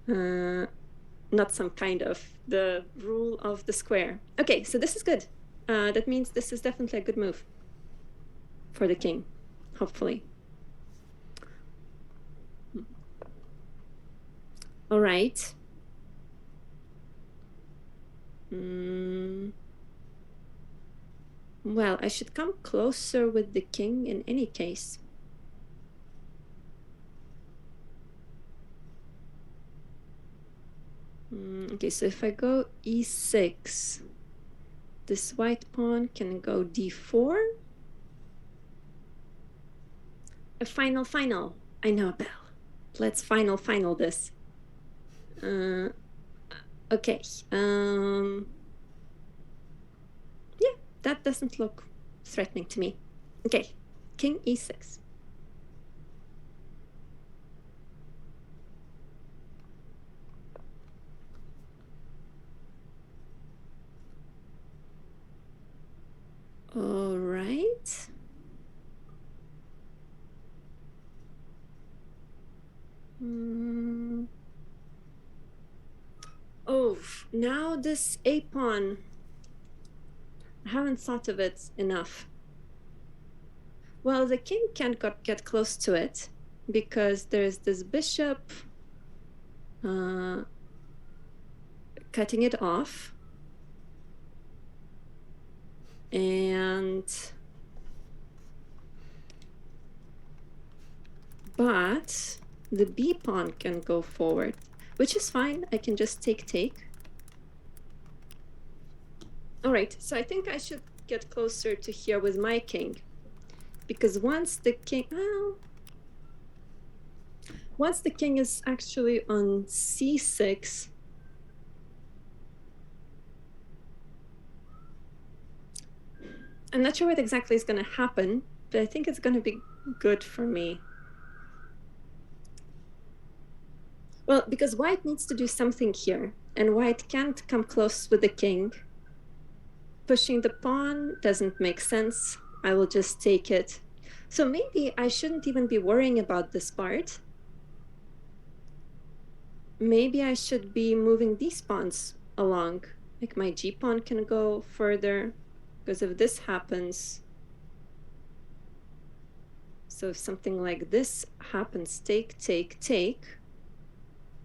Not some kind of, the rule of the square. Okay, so this is good. That means this is definitely a good move for the king, hopefully. All right. Mm, well, I should come closer with the king in any case. Okay, so if I go e6, this white pawn can go d4. A final. I know, Belle. Let's final this. Okay. Yeah, that doesn't look threatening to me. Okay, king e6. All right. Oh, now this a pawn. I haven't thought of it enough. Well, the king can't get close to it because there's this bishop cutting it off. But the b pawn can go forward, which is fine. I can just take. All right, so I think I should get closer to here with my king, because once the king is actually on c6, I'm not sure what exactly is going to happen, but I think it's going to be good for me. Well, because white needs to do something here, and white can't come close with the king. Pushing the pawn doesn't make sense. I will just take it. So maybe I shouldn't even be worrying about this part. Maybe I should be moving these pawns along. Like my g pawn can go further, because if this happens, so if something like this happens, take,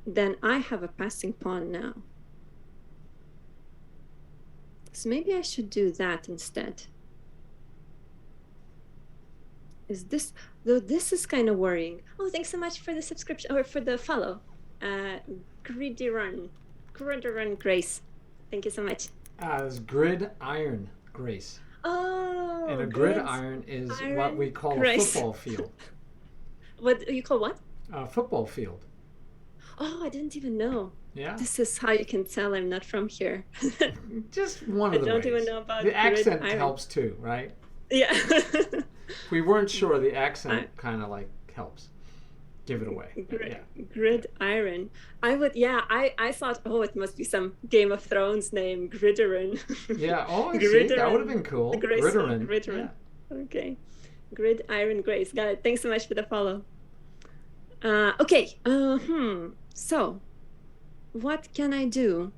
then I have a passing pawn now. So maybe I should do that instead. Is this, though this is kind of worrying. Oh, thanks so much for the subscription, or for the follow. Greedy Run Grace. Thank you so much. It's Gridiron Grace. Oh. And a gridiron is what we call Grace. a football field. What you call what? A football field. Oh, I didn't even know. Yeah. This is how you can tell I'm not from here. Just one of the ways. I don't even know about the accent gridiron. helps too, right? Yeah. If we weren't sure, the accent kind of like helps. Give it away. Gridiron. I thought, oh, it must be some Game of Thrones name, Gridiron. Yeah, see, that would have been cool. Gridiron. Yeah. Okay. Gridiron Grace. Got it. Thanks so much for the follow. Okay. So, what can I do?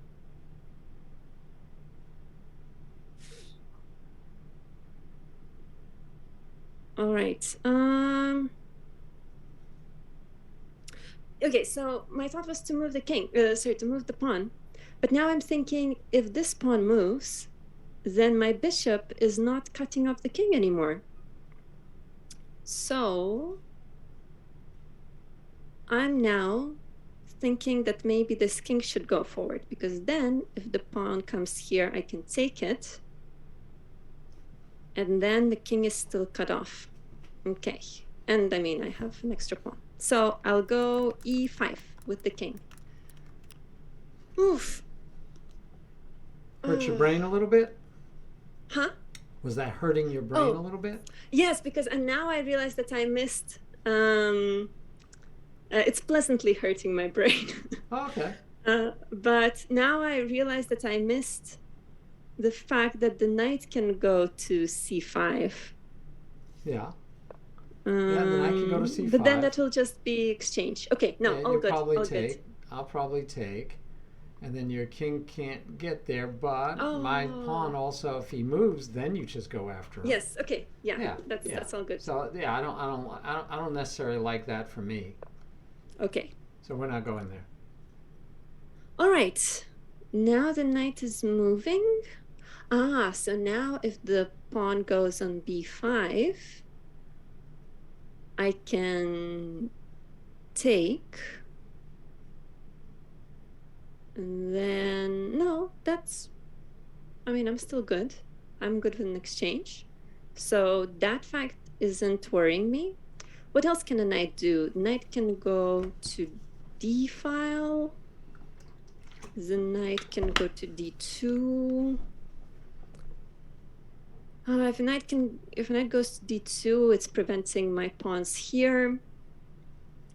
All right. Okay, so my thought was to move the king. To move the pawn. But now I'm thinking, if this pawn moves, then my bishop is not cutting off the king anymore. So I'm now thinking that maybe this king should go forward, because then if the pawn comes here, I can take it. And then the king is still cut off. Okay. And I mean, I have an extra pawn. So I'll go e5 with the king. Oof. Hurt your brain a little bit? Huh? Was that hurting your brain a little bit? Yes, because and now I realize that I missed. It's pleasantly hurting my brain. Oh, okay. But now I realize that I missed the fact that the knight can go to c5. Yeah. Yeah, the knight can go to c5. But then that will just be exchange. Okay, no, all good. Probably all take. Good. I'll probably take. And then your king can't get there, but my pawn also, if he moves, then you just go after him. Yes. Okay. Yeah. That's all good. So yeah, I don't necessarily like that for me. Okay. So we're not going there. All right. Now the knight is moving. Ah, so now if the pawn goes on b5, I can take. And then, no, that's, I mean, I'm still good. I'm good with an exchange. So that fact isn't worrying me. What else can a knight do? Knight can go to d file. The knight can go to d2. If a knight goes to d2, it's preventing my pawns here.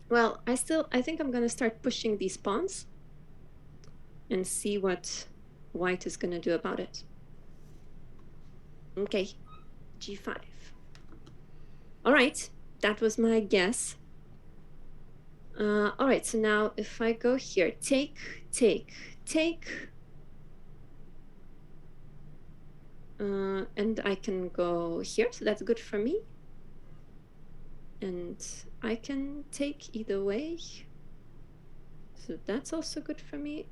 Well, I think I'm gonna start pushing these pawns and see what white is gonna do about it. Okay, g5. All right, that was my guess. All right, so now if I go here, take, and I can go here, so that's good for me. And I can take either way, so that's also good for me.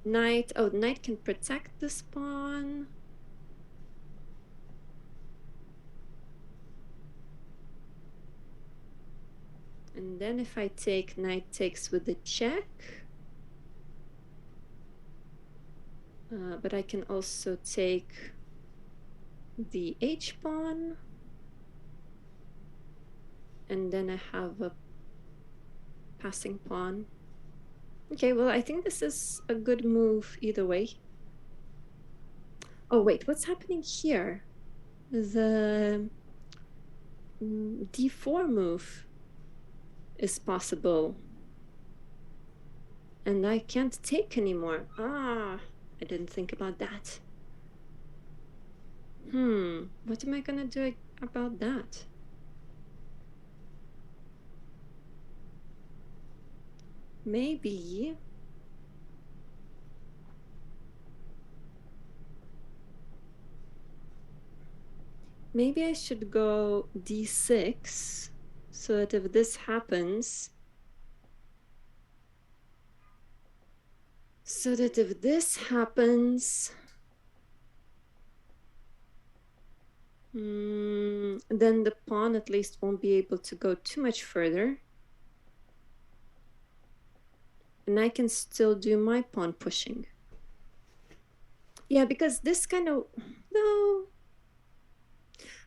Knight, oh, knight can protect this pawn. And then if I take, knight takes with the check. But I can also take the h pawn. And then I have a passing pawn. Okay, well, I think this is a good move either way. Oh, wait, what's happening here? The d4 move is possible. And I can't take anymore. Ah, I didn't think about that. What am I gonna do about that? Maybe I should go d6 so that if this happens, then the pawn at least won't be able to go too much further. And I can still do my pawn pushing. Yeah, because this kind of, no.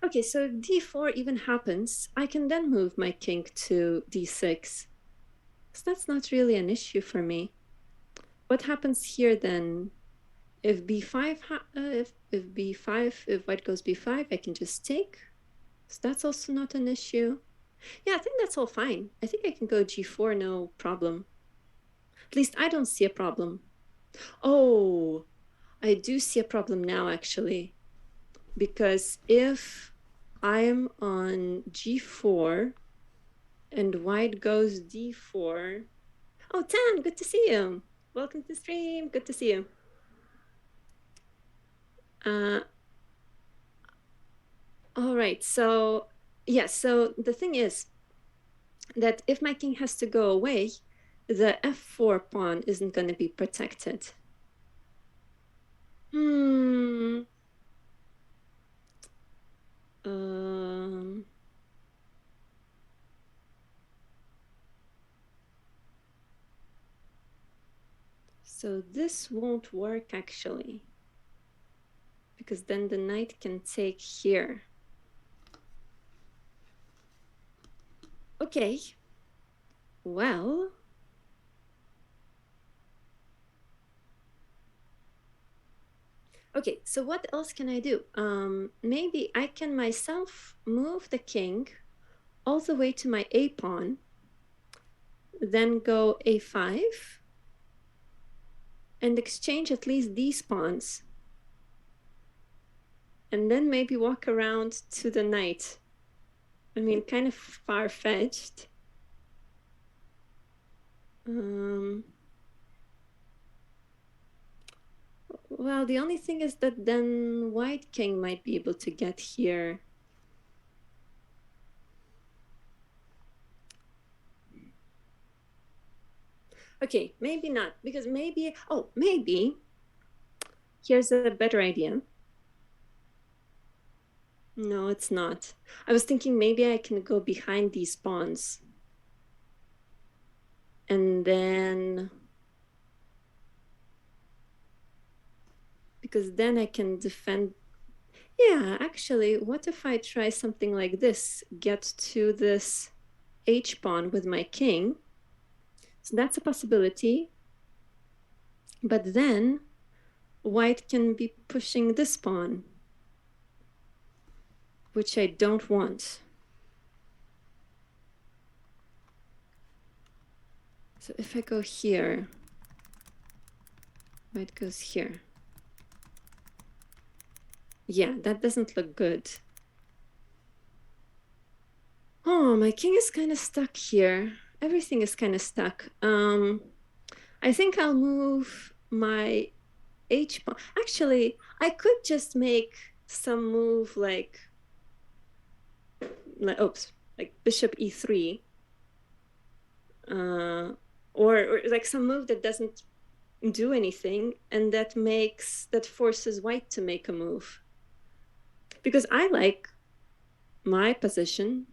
Okay, so d4 even happens. I can then move my king to d6. So that's not really an issue for me. What happens here then? If b5, if white goes b5, I can just take. So that's also not an issue. Yeah, I think that's all fine. I think I can go g4, no problem. At least I don't see a problem. Oh, I do see a problem now, actually. Because if I'm on g4 and white goes d4... Oh, Tan, good to see you. Welcome to the stream. Good to see you. All right, so yeah, so the thing is that if my king has to go away, the f4 pawn isn't going to be protected. So this won't work actually, because then the knight can take here. Okay, well, okay, so what else can I do? Maybe I can myself move the king all the way to my a pawn, then go a5, and exchange at least these pawns, and then maybe walk around to the knight. I mean, kind of far-fetched. Well, the only thing is that then white king might be able to get here. Okay, maybe not, because maybe, maybe here's a better idea. No, it's not. I was thinking maybe I can go behind these pawns. And then, because then I can defend. Yeah, actually, what if I try something like this? Get to this H pawn with my king. So that's a possibility. But then white can be pushing this pawn, which I don't want. So if I go here, white goes here. Yeah, that doesn't look good. Oh, my king is kind of stuck here. Everything is kind of stuck. I think I'll move my H pawn. Actually, I could just make some move like bishop E3. Or like some move that doesn't do anything and that forces white to make a move. Because I like my position.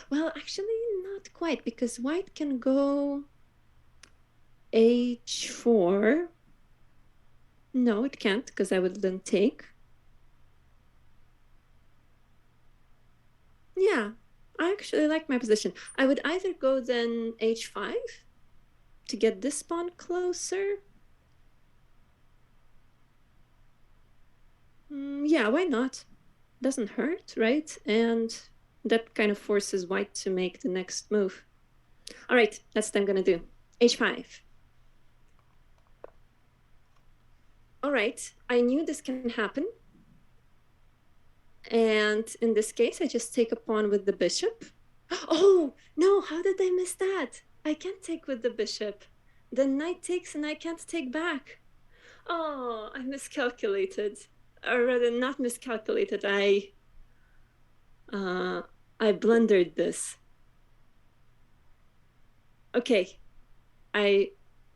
Well, actually not quite, because white can go H4. No, it can't, because I would then take. Yeah, I actually like my position. I would either go then H5 to get this pawn closer. Yeah, why not? Doesn't hurt, right? And that kind of forces white to make the next move. All right, that's what I'm gonna do. H5. All right, I knew this can happen. And in this case, I just take a pawn with the bishop. Oh, no, how did I miss that? I can't take with the bishop. The knight takes and I can't take back. Oh, I miscalculated. Or rather, not miscalculated. I blundered this. Okay, I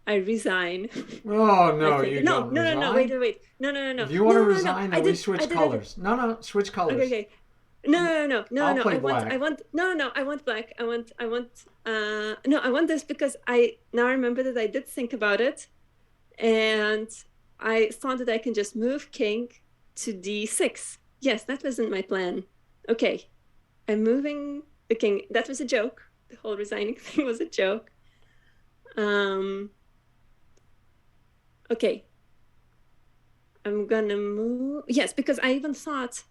resign. Oh no, you don't resign. No, wait. No. If you want to resign, then we switch colors. No, switch colors. Okay. No. I'll play black. I want black. I want this because I now remember that I did think about it, and I thought that I can just move king to D6. Yes, that wasn't my plan. Okay, I'm moving the king. That was a joke. The whole resigning thing was a joke. Okay. I'm gonna move. Yes, because I even thought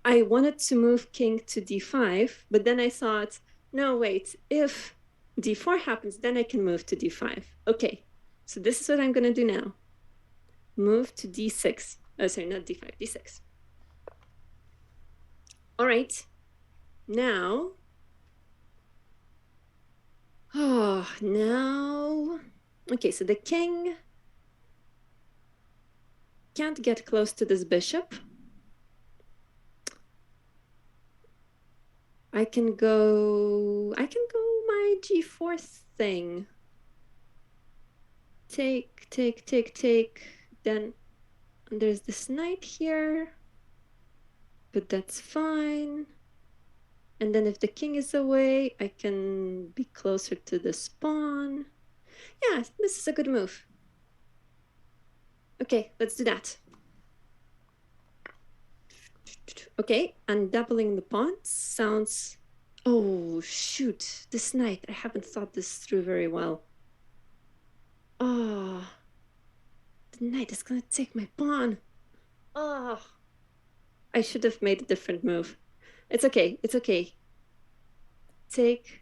I wanted to move king to D5, but then I thought, no, wait, if D4 happens, then I can move to D5. Okay, so this is what I'm gonna do now. Move to D6. Oh, sorry, not D5, D6. All right, now, okay, so the king can't get close to this bishop. I can go my G4 thing. Take. Then there's this knight here, but that's fine. And then if the king is away, I can be closer to the pawn. Yeah, this is a good move. Okay, let's do that. Okay, and doubling the pawns sounds... Oh, shoot, this knight. I haven't thought this through very well. Oh, the knight is gonna take my pawn. Oh, I should have made a different move. It's okay. Take,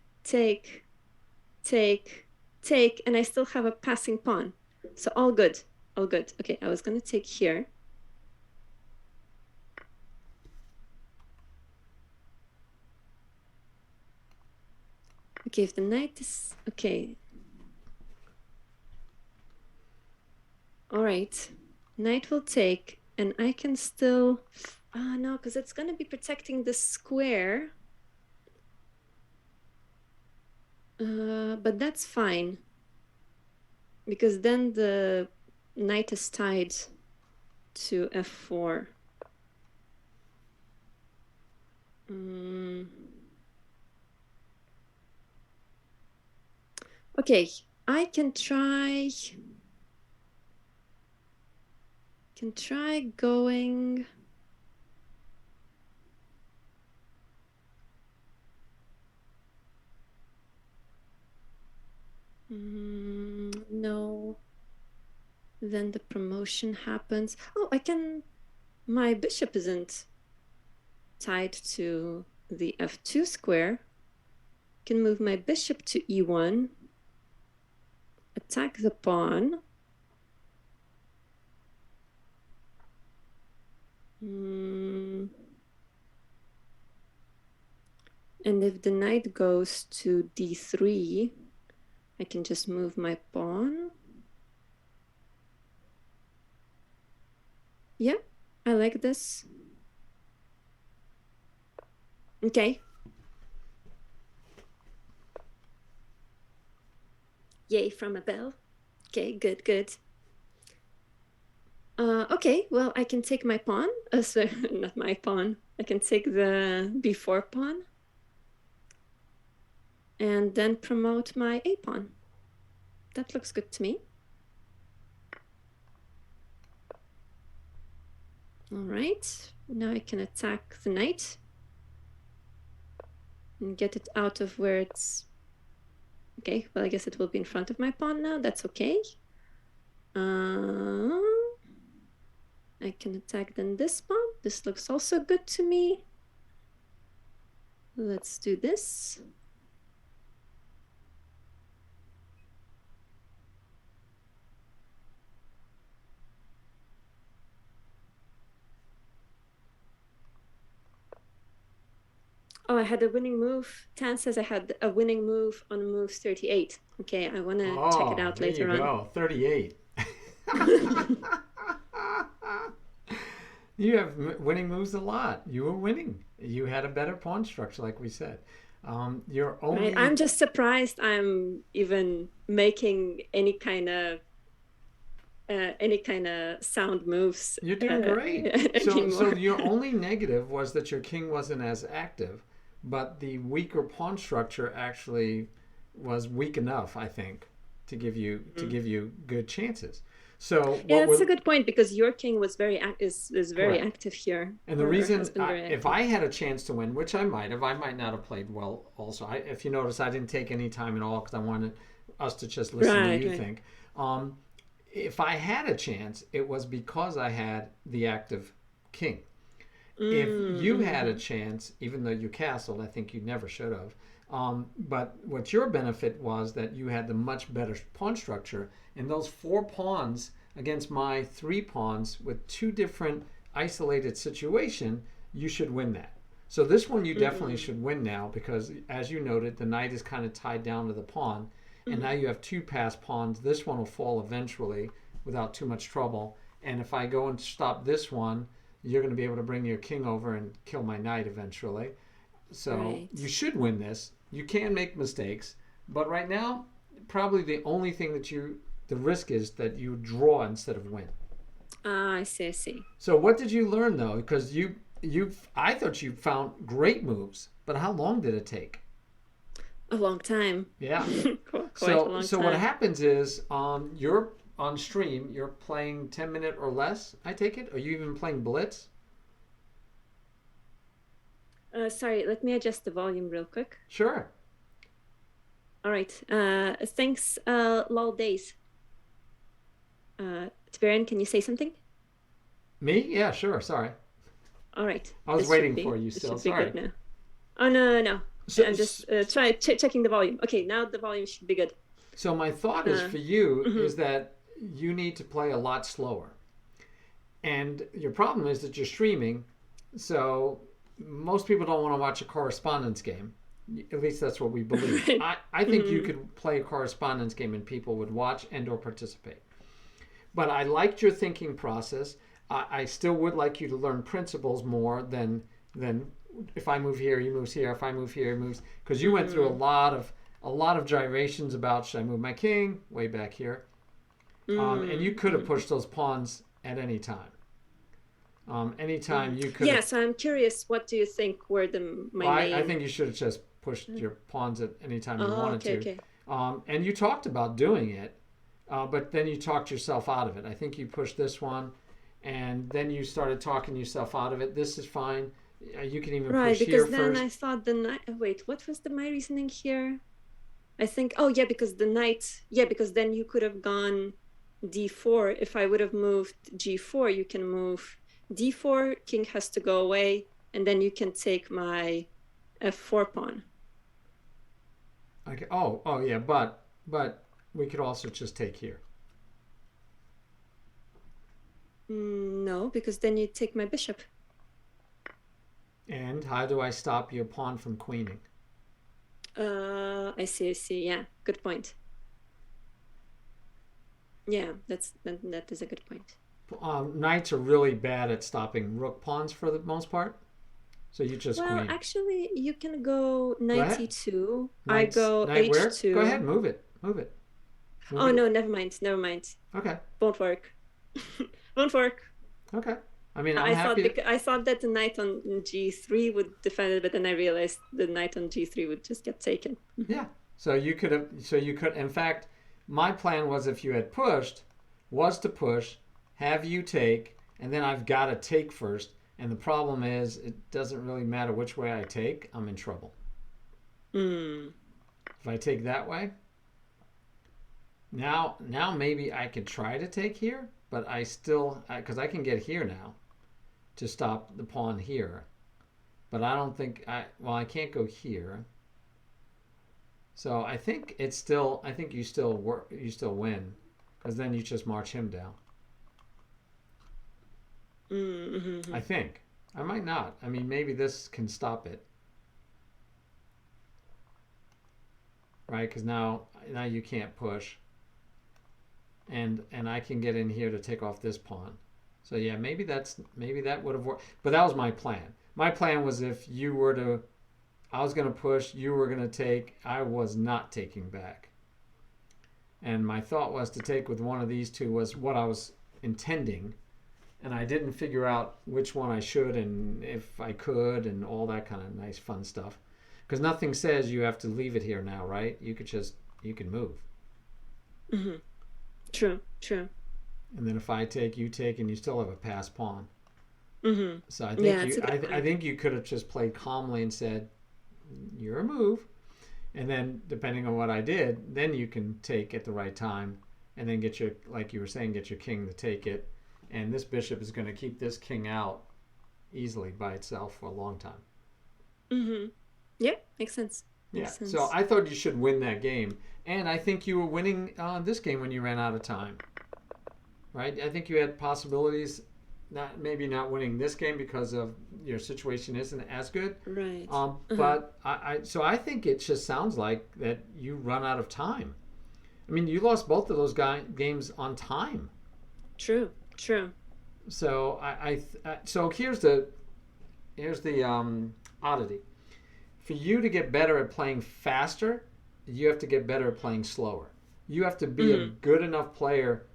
and I still have a passing pawn. So all good. Okay, I was gonna take here. Okay, if the knight is... Okay. All right. Knight will take, and I can still... no, because it's gonna be protecting the square. But that's fine. because then the knight is tied to f4. Okay, I can try going. No. Then the promotion happens. Oh, my bishop isn't tied to the f2 square. I can move my bishop to e1, attack the pawn. And if the knight goes to d3, I can just move my pawn. Yeah, I like this. Okay. Yay from a bell. Okay, good, good. Okay, well, I can take my pawn. Sorry, not my pawn. I can take the b4 pawn. And then promote my a pawn. That looks good to me. All right, now I can attack the knight and get it out of where it's... Okay, well, I guess it will be in front of my pawn now. That's okay. I can attack then this pawn. This looks also good to me. Let's do this. Oh, I had a winning move. Tan says I had a winning move on move 38. Okay, I want to check it out later on. There you go, 38. You have winning moves a lot. You were winning. You had a better pawn structure, like we said. You're only... Right. I'm just surprised I'm even making any kind of sound moves. You're doing great. So your only negative was that your king wasn't as active, but the weaker pawn structure actually was weak enough, I think, to give you good chances. So yeah, that's a good point, because your king was very very active here. And the reason, if I had a chance to win, which I might have, I might not have played well. Also, if you notice, I didn't take any time at all because I wanted us to just listen to you think. If I had a chance, it was because I had the active king. If you had a chance, even though you castled, I think you never should have. But what your benefit was that you had the much better pawn structure, and those 4 pawns against my 3 pawns with 2 different isolated situation, you should win that. So this one you definitely should win now, because as you noted, the knight is kind of tied down to the pawn, and now you have 2 passed pawns. This one will fall eventually without too much trouble. And if I go and stop this one, you're going to be able to bring your king over and kill my knight eventually. So you should win this. You can make mistakes, but right now, probably the only thing that the risk is that you draw instead of win. I see. So what did you learn though? Because I thought you found great moves, but how long did it take? A long time. Yeah. Quite a long so time. what happens is you're on stream, you're playing 10-minute or less, I take it? Are you even playing Blitz? Sorry, let me adjust the volume real quick. Sure. All right. Thanks, lol days. Tiberian, can you say something? Me? Yeah, sure. Sorry. All right. I was waiting for you still. Sorry. Now. Oh, no. So, I'm just checking the volume. Okay, now the volume should be good. So my thought is for you is that you need to play a lot slower. And your problem is that you're streaming, so most people don't want to watch a correspondence game. At least that's what we believe. I think you could play a correspondence game and people would watch and or participate. But I liked your thinking process. I still would like you to learn principles more than if I move here, he moves here. If I move here, he moves. Because you went through a lot of gyrations about, should I move my king way back here? And you could have pushed those pawns at any time. Anytime you could. Yeah, so I'm curious. What do you think were my main? I think you should have just pushed your pawns at any time you wanted to. Okay. And you talked about doing it, but then you talked yourself out of it. I think you pushed this one, and then you started talking yourself out of it. This is fine. You can even push here because then first. I thought the knight. Wait, what was my reasoning here? I think. Oh yeah, because the knight. Yeah, because then you could have gone d4. If I would have moved g4, you can move d4. King has to go away, and then you can take my f4 pawn. Okay. Oh yeah, but we could also just take here. No, because then you take my bishop. And how do I stop your pawn from queening? I see. Yeah, good point. Yeah, that is a good point. Knights are really bad at stopping rook pawns for the most part. So you just queen. Actually, you can go knight e2. I go knight h2. Where? Go ahead, move it. Move oh, it. no, never mind. Okay. Won't work. Won't work. Okay. I mean, I'm happy. I thought that the knight on g3 would defend it, but then I realized the knight on g3 would just get taken. Yeah. So you could have. In fact, my plan was if you had pushed, was to push, have you take, and then I've got to take first. And the problem is, it doesn't really matter which way I take. I'm in trouble. If I take that way, now maybe I could try to take here, but I still, because I can get here now to stop the pawn here. But I don't think I can't go here. So I think you still win, because then you just march him down. I think. I might not. I mean, maybe this can stop it. Right? Because now you can't push. And I can get in here to take off this pawn. So yeah, maybe that would have worked. But that was my plan. My plan was if you were to, I was going to push, you were going to take, I was not taking back. And my thought was to take with one of these two was what I was intending. And I didn't figure out which one I should and if I could and all that kind of nice fun stuff. Because nothing says you have to leave it here now, right? You can move. Mm-hmm. True. And then if I take, you take, and you still have a passed pawn. Mm-hmm. So I think I think you could have just played calmly and said, "You're a move," and then depending on what I did, then you can take at the right time, and then get your, like you were saying, get your king to take it, and this bishop is going to keep this king out easily by itself for a long time. Mm-hmm. Yeah, makes sense. So I thought you should win that game, and I think you were winning this game when you ran out of time. Right? I think you had possibilities, maybe not winning this game because of your situation isn't as good. Right. But I think it just sounds like that you run out of time. I mean, you lost both of those games on time. True. So so here's the oddity. For you to get better at playing faster, you have to get better at playing slower. You have to be a good enough player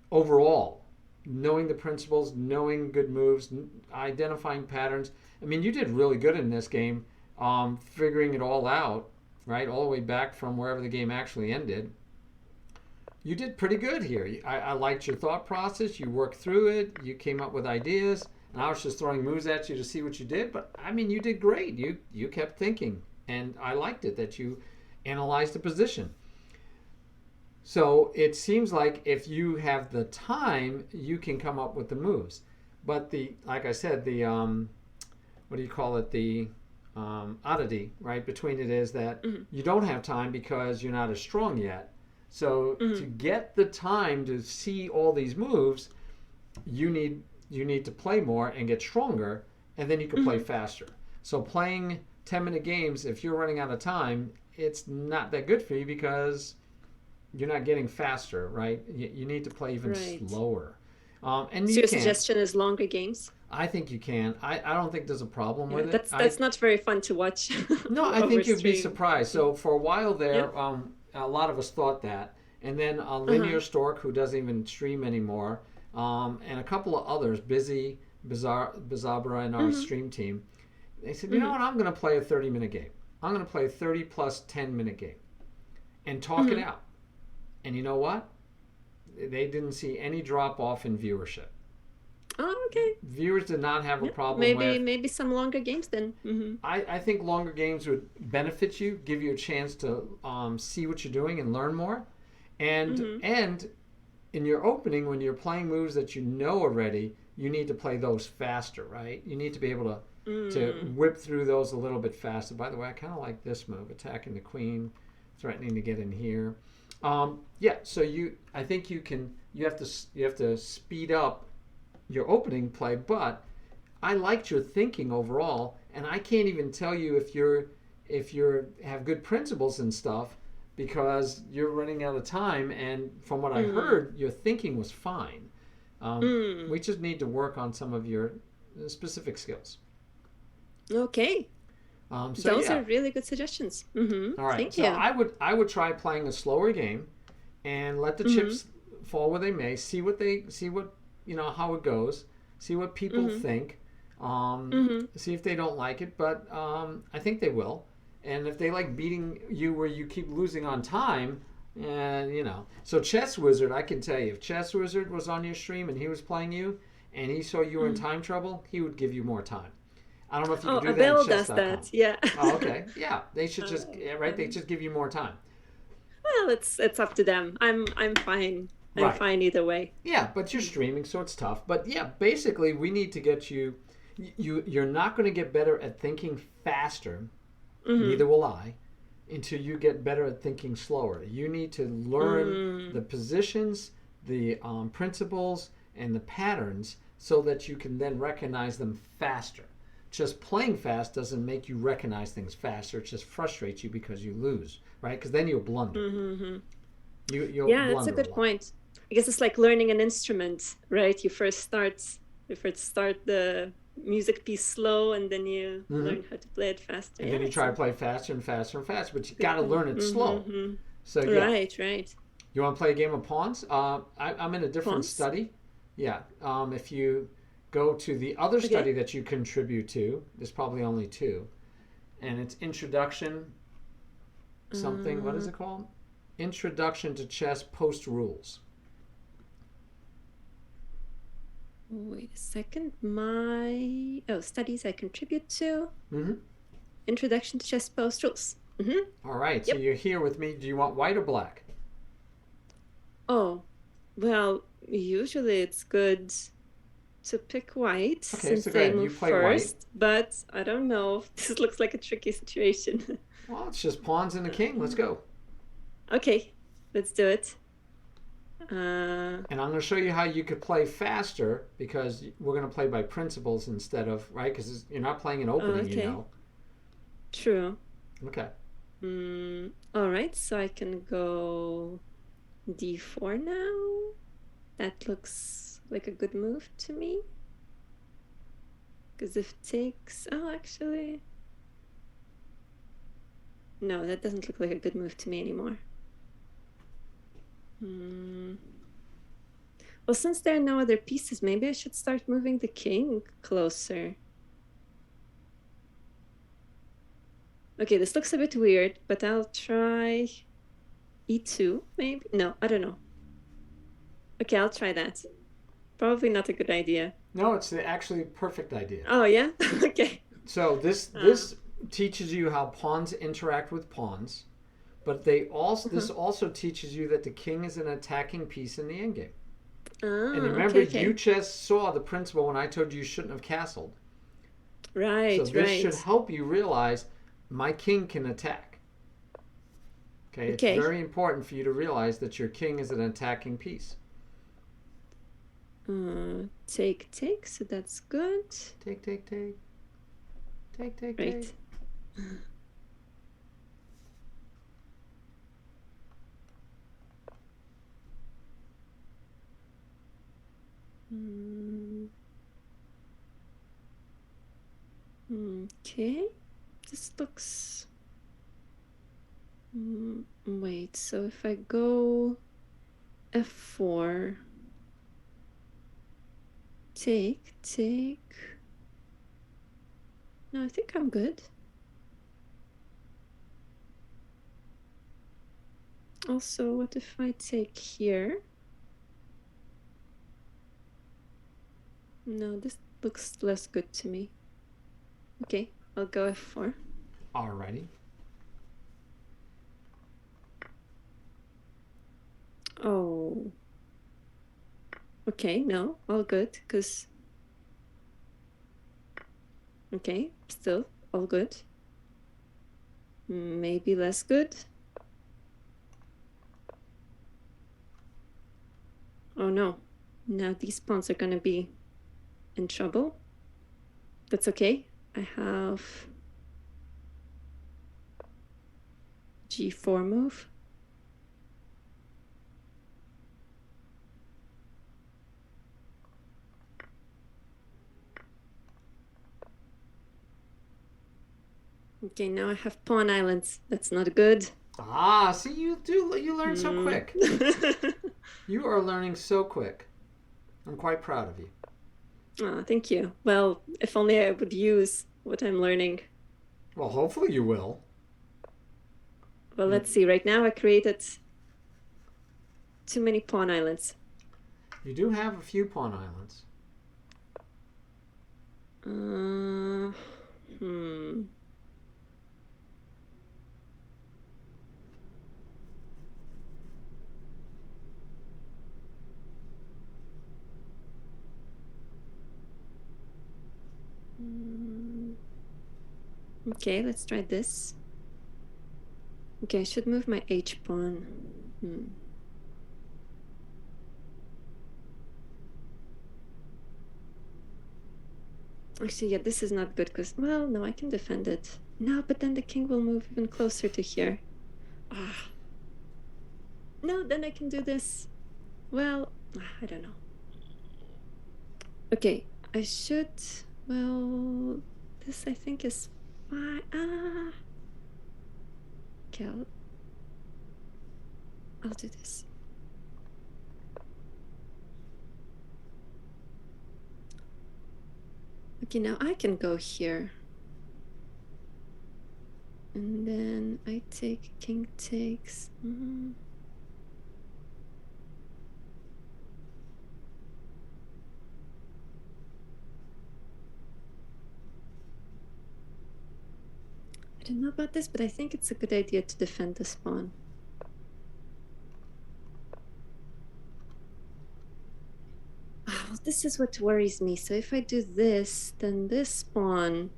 overall, knowing the principles, knowing good moves, identifying patterns. I mean, you did really good in this game, figuring it all out, right, all the way back from wherever the game actually ended. You did pretty good here. I liked your thought process. You worked through it. You came up with ideas. And I was just throwing moves at you to see what you did. But, I mean, you did great. You kept thinking. And I liked it that you analyzed the position. So it seems like if you have the time, you can come up with the moves. But like I said, the oddity, right, between it is that you don't have time because you're not as strong yet. So to get the time to see all these moves, you need to play more and get stronger, and then you can play faster. So playing 10-minute games, if you're running out of time, it's not that good for you because you're not getting faster, right? You need to play even slower. And so your suggestion is longer games? I think you can. I don't think there's a problem with it. That's not very fun to watch. No, I think you'd be surprised. So for a while there, a lot of us thought that. and then Uh-huh. Linear Stork, who doesn't even stream anymore, and a couple of others, Bizabra, and our Mm-hmm. stream team. They said, you know Mm-hmm. what? I'm going to play a 30-minute game. I'm going to play a 30 plus 10-minute game and talk it Mm-hmm. out. And you know what? They didn't see any drop off in viewership. Oh, okay. Viewers did not have a Yeah. problem Maybe with. maybe some longer games then. Mm-hmm. I think longer games would benefit you, give you a chance to see what you're doing and learn more. Mm-hmm. And in your opening, when you're playing moves that you know already, you need to play those faster, right? You need to be able to Mm. whip through those a little bit faster. By the way, I kind of like this move, attacking the queen, threatening to get in here. Yeah, so I think you have to speed up your opening play, but I liked your thinking overall, and I can't even tell you if you're have good principles and stuff because you're running out of time. And from what I Mm. heard, your thinking was fine. Mm. We just need to work on some of your specific skills. Okay. So Those yeah, are really good suggestions. Mm-hmm. all right. Thank So you. I would try playing a slower game and let the Mm-hmm. chips fall where they may. See what how it goes. See what people Mm-hmm. think. Mm-hmm. See if they don't like it, but I think they will. And if they like beating you where you keep losing on time, So Chess Wizard, I can tell you, if Chess Wizard was on your stream and he was playing you, and he saw you were in Mm-hmm. time trouble, he would give you more time. I don't know if you can Oh, do that in Abel does chess.com. that. Yeah. Oh, okay. Yeah, they should just right. They Um, just give you more time. well, it's up to them. I'm fine. I'm Right. fine either way. Yeah, but you're streaming, so it's tough. But yeah, basically, we need to get you. You're not going to get better at thinking faster. Mm-hmm. Neither will I, until you get better at thinking slower. You need to learn Mm. the positions, the principles, and the patterns so that you can then recognize them faster. Just playing fast doesn't make you recognize things faster. It just frustrates you because you lose, right? Because then you'll blunder. Mm-hmm. You'll Yeah, that's a blunder a good lot. point. I guess it's like learning an instrument, right? You first start the music piece slow, and then you Mm-hmm. learn how to play it faster. And Yeah, then you that's try to a play faster and faster and faster, but you good got to point. learn it slow. Mm-hmm. So yeah, Right, right. you want to play a game of pawns? I'm in a different Pawns? study. Yeah. If you go to the other study Okay. that you contribute to, there's probably only two, and it's introduction something. What is Uh, it called? Introduction to Chess Post Rules. wait a second. Studies I contribute to. Mm-hmm. Introduction to Chess Post Rules. Mm-hmm. All right. So Yep. you're here with me. Do you want white or black? Oh, well, usually it's good to pick white Okay. since So go they ahead. You move play white. first, but I don't know. This looks like a tricky situation. Well, it's just pawns and a king. Let's go. Okay, let's do it. And I'm going to show you how you could play faster because we're going to play by principles instead of, right? Because you're not playing an opening, you Okay. know. True. Okay. All right, so I can go d4 now. That looks like a good move to me. Because if takes... Oh, actually... No, that doesn't look like a good move to me anymore. Well, since there are no other pieces, maybe I should start moving the king closer. Okay, this looks a bit weird, but I'll try e2, maybe? No, I don't know. Okay, I'll try that. Probably not a good idea. No, it's actually a perfect idea. Oh, yeah? Okay. So this teaches you how pawns interact with pawns, but this also teaches you that the king is an attacking piece in the endgame. And remember, okay. you just saw the principle when I told you shouldn't have castled. Right, So this right. should help you realize my king can attack. Okay, Okay. it's very important for you to realize that your king is an attacking piece. Take, so that's good. Take. Right. Okay. This looks... Wait, so if I go f4. Take. No, I think I'm good. Also, what if I take here? No, this looks less good to me. Okay, I'll go f4. Alrighty. Oh. Okay, no, all good, because... Okay, still all good. Maybe less good. Oh no, now these pawns are gonna be in trouble. That's okay. I have g4 move. Okay, now I have pawn islands. That's not good. Ah, see, you learn so quick. You are learning so quick. I'm quite proud of you. Oh, thank you. Well, if only I would use what I'm learning. Well, hopefully you will. Well, let's see. Right now I created too many pawn islands. You do have a few pawn islands. Okay, let's try this. Okay, I should move my h pawn. Actually, yeah, this is not good because, well, no, I can defend it. No, but then the king will move even closer to here. Ah. No, then I can do this. Well, I don't know. Okay, I should, well, this I think is fine. Okay, I'll do this. Okay, now I can go here. And then I take, king takes. I don't know about this, but I think it's a good idea to defend this pawn. Oh, this is what worries me. So if I do this, then this pawn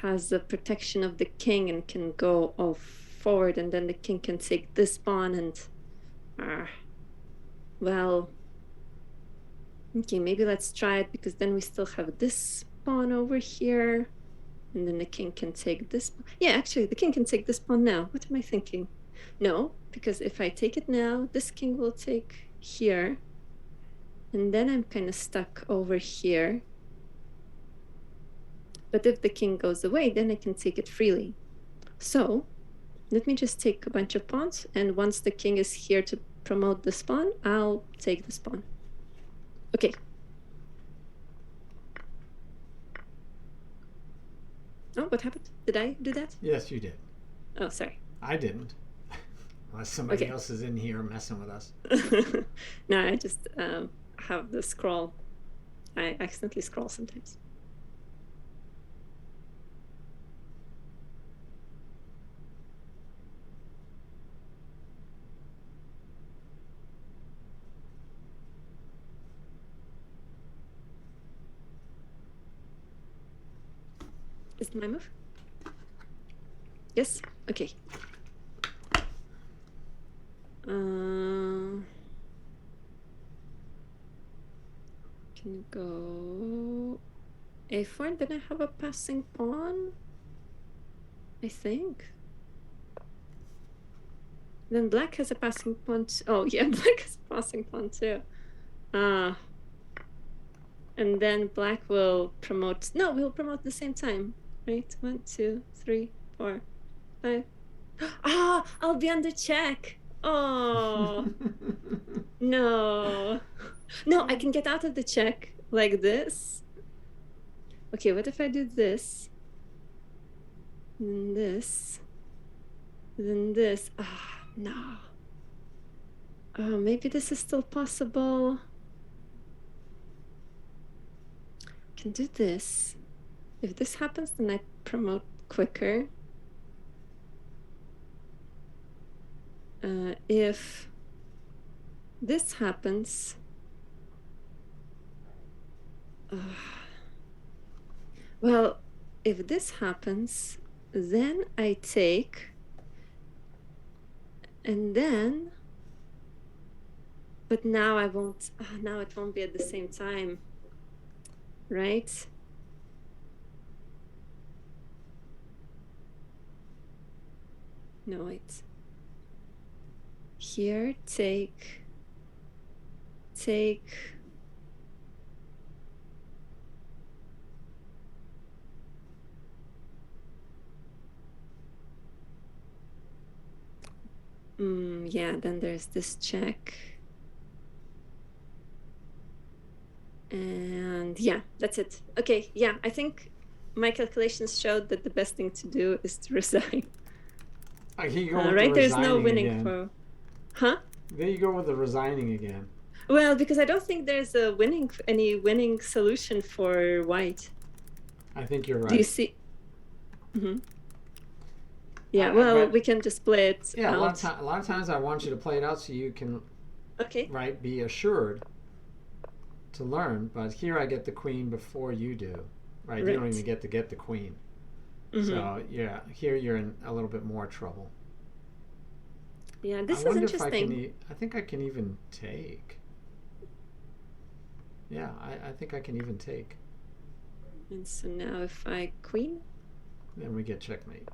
has the protection of the king and can go all forward, and then the king can take this pawn and... well... Okay, maybe let's try it, because then we still have this pawn over here. And then the king can take this. Yeah, actually, the king can take this pawn now. What am I thinking? No, because if I take it now, this king will take here. And then I'm kind of stuck over here. But if the king goes away, then I can take it freely. So let me just take a bunch of pawns. And once the king is here to promote this pawn, I'll take this pawn. Okay. Oh, what happened? Did I do that? Yes, you did. Oh, sorry. I didn't. Unless somebody else is in here messing with us. No, I just have the scroll. I accidentally scroll sometimes. Is it my move? Yes? Okay. Can go a4, and then I have a passing pawn, I think. Then black has a passing pawn. Oh, yeah, black has a passing pawn too. And then black will promote. No, we'll promote at the same time. Right? 1, 2, 3, 4, 5. I'll be under check. Oh. No. No, I can get out of the check like this. Okay, what if I do this? Then this. Then this. Ah, no. Oh, maybe this is still possible. Can do this. If this happens, then I promote quicker. If this happens, well, if this happens, then I take, and then, but now I won't, now it won't be at the same time, right? No, wait. Here, take. Yeah, then there's this check. And yeah, that's it. Okay, yeah, I think my calculations showed that the best thing to do is to resign. Here you go with right, the there's no winning again. for... Huh? There you go with the resigning again. Well, because I don't think there's any winning solution for white. I think you're right. Do you see? Mm-hmm. Yeah, well, we can just play it out. A lot of times I want you to play it out so you can, right, be assured to learn. But here I get the queen before you do, right? You don't even get the queen. Mm-hmm. So yeah, here you're in a little bit more trouble. Yeah, this is interesting. I think I can even take. Yeah, I think I can even take. And so now if I queen? Then we get checkmate.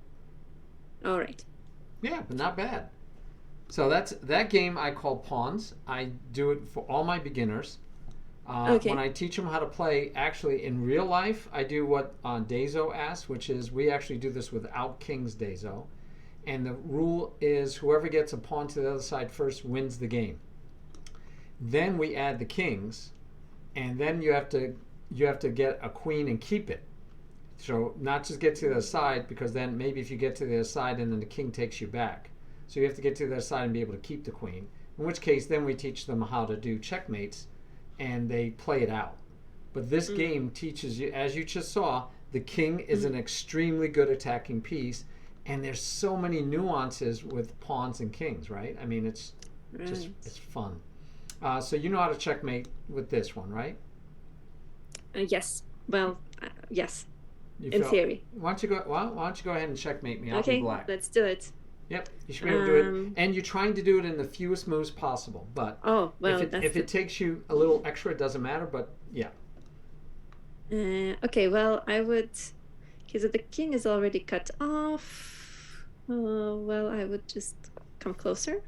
All right. Yeah, but not bad. So that game I call Pawns. I do it for all my beginners. When I teach them how to play, actually in real life, I do what Dezo asked, which is we actually do this without kings Dezo. And the rule is whoever gets a pawn to the other side first wins the game. Then we add the kings, and then you have to get a queen and keep it. So not just get to the other side, because then maybe if you get to the other side and then the king takes you back. So you have to get to the other side and be able to keep the queen. In which case then we teach them how to do checkmates and they play it out. But this game teaches you, as you just saw, the king is an extremely good attacking piece, and there's so many nuances with pawns and kings, right? I mean, it's just it's fun. So you know how to checkmate with this one, right? Yes. Well, yes. In theory. Why don't you go ahead and checkmate me? I'll be black. Let's do it. Yep, you should be able to do it. And you're trying to do it in the fewest moves possible. But if it takes you a little extra, it doesn't matter. But yeah. Okay, well, I would... Because the king is already cut off. Well, I would just come closer.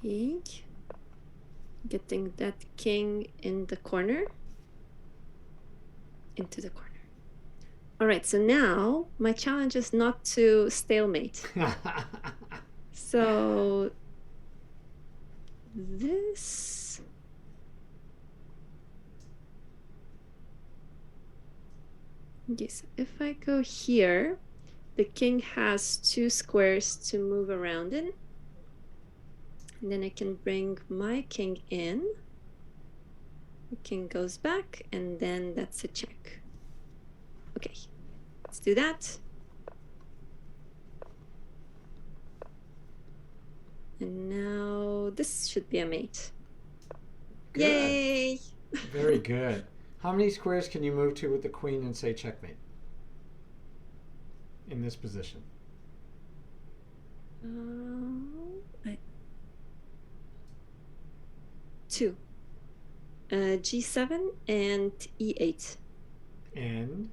Okay, getting that king in the corner, into the corner. All right, so now my challenge is not to stalemate. So this, okay, so if I go here, the king has 2 squares to move around in. And then I can bring my king in. The king goes back, and then that's a check. Okay, let's do that. And now this should be a mate. Good. Yay! Very good. How many squares can you move to with the queen and say checkmate? In this position. Two. G7 and E8. And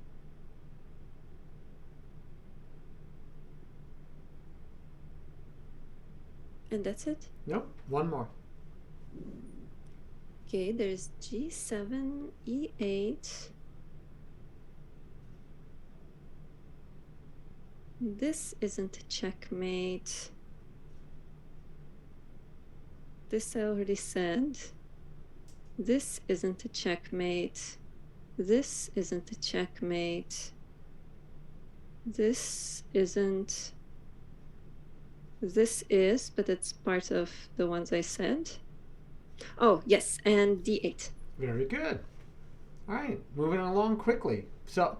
that's it? nope, one more. Okay, there's G7, E8. This isn't a checkmate. This I already said. This isn't a checkmate. This isn't a checkmate. This isn't. This is, but it's part of the ones I said. Oh, yes, and D8. Very good. All right, moving along quickly. So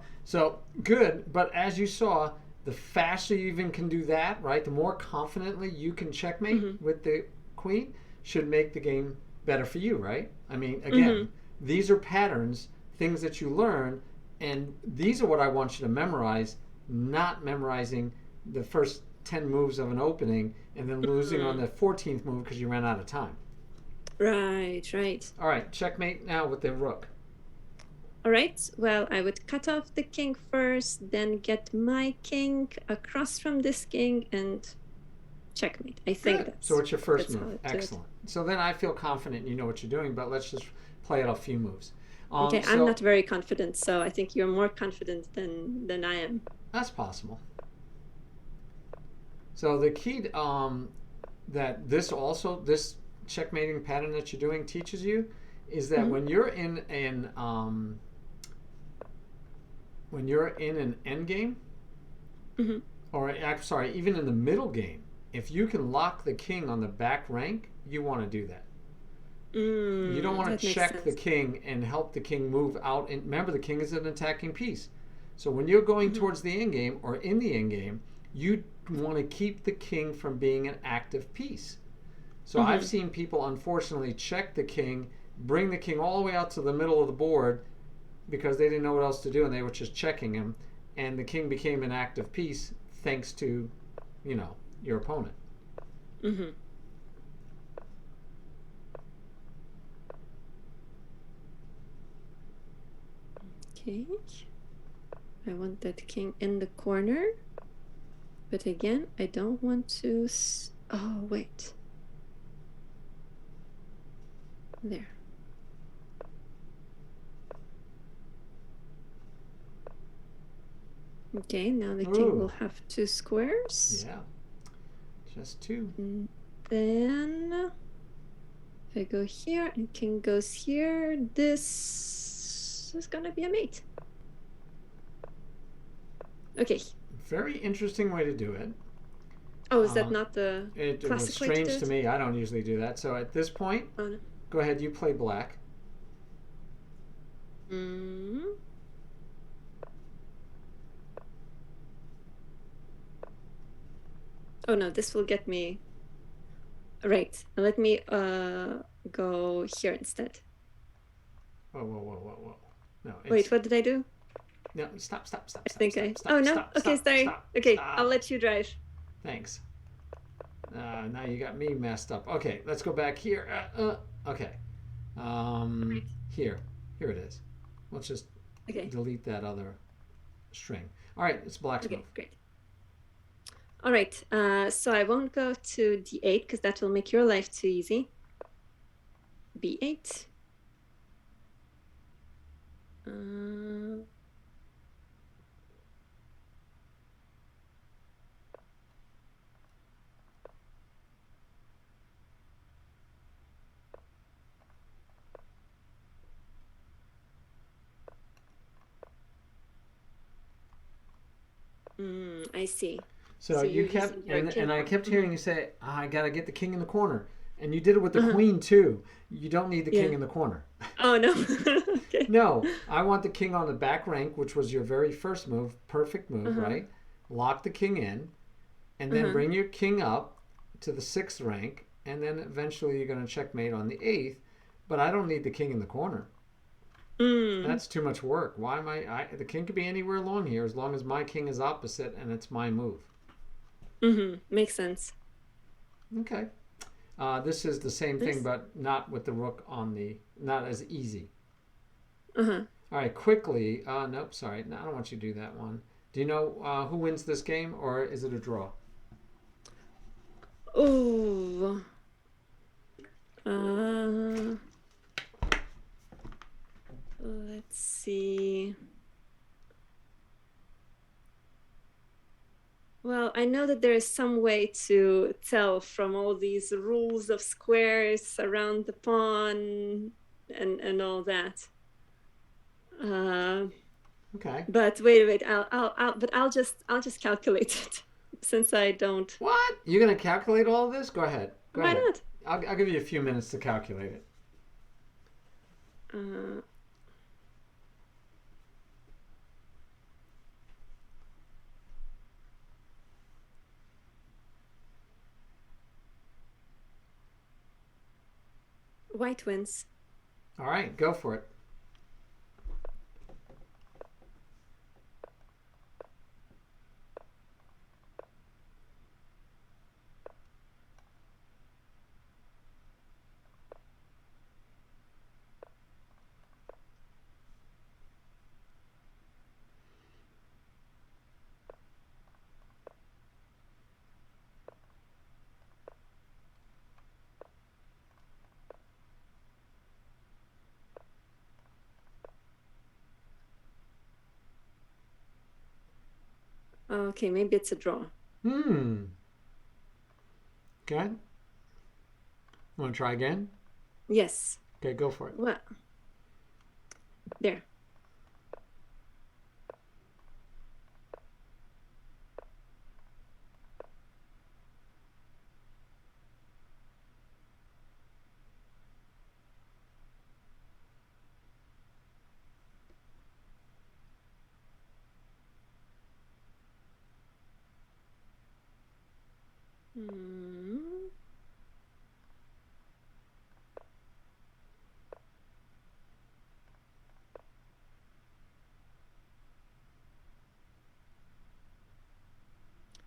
good, but as you saw, the faster you even can do that, right? The more confidently you can checkmate with the queen should make the game better for you, right? I mean, again, these are patterns, things that you learn, and these are what I want you to memorize, not memorizing the first 10 moves of an opening and then losing on the 14th move because you ran out of time. Right. All right, checkmate now with the rook. All right, well, I would cut off the king first, then get my king across from this king and checkmate. I think that's... So what's your first that's how move? I do it. Excellent. So then I feel confident you know what you're doing, but let's just play out a few moves. Okay, I'm not very confident, so I think you're more confident than I am. That's possible. So the key that this checkmating pattern that you're doing teaches you is that when you're in an end game, or sorry, even in the middle game, if you can lock the king on the back rank, you want to do that. You don't want to check the king and help the king move out. And remember, the king is an attacking piece. So when you're going towards the end game or in the end game, you want to keep the king from being an active piece. So I've seen people unfortunately check the king, bring the king all the way out to the middle of the board because they didn't know what else to do and they were just checking him, and the king became an active piece thanks to, your opponent. Okay, I want that king in the corner, but again, I don't want to... Oh, wait. There. Okay, now the king will have 2 squares. Yeah, just 2. And then if I go here and king goes here, this is gonna be a mate. Okay. Very interesting way to do it. Oh, is that not the it classic was strange way to do it? to me. I don't usually do that. So at this point, go ahead, you play black. Oh no, this will get me... Right, let me go here instead. Whoa. No, wait, what did I do? No, stop. Oh no, okay, sorry. Okay, I'll let you drive. Thanks. Now you got me messed up. Okay, let's go back here. Okay. Here it is. Let's just delete that other string. All right, it's black's move. Okay, great. All right, so I won't go to D8 because that will make your life too easy. B8. I see. So you kept, and I kept hearing you say, I got to get the king in the corner. And you did it with the queen too. You don't need the king in the corner. Oh no. Okay. No, I want the king on the back rank, which was your very first move. Perfect move, right? Lock the king in, and then bring your king up to the 6th rank, and then eventually you're going to checkmate on the 8th. But I don't need the king in the corner. That's too much work. Why am the king could be anywhere along here as long as my king is opposite and it's my move. Makes sense. Okay. This is the same thing, but not with the rook on the, not as easy. All right, quickly. Nope, sorry. No, I don't want you to do that one. Do you know who wins this game, or is it a draw? Oh. Let's see. Well, I know that there is some way to tell from all these rules of squares around the pawn and all that. Okay. But wait. I'll just calculate it since I don't. What? You're gonna calculate all of this? Go ahead. Go Why ahead. not? I'll give you a few minutes to calculate it. White wins. All right, go for it. Okay, maybe it's a draw. Okay. Want to try again? Yes. Okay, go for it. Well, there.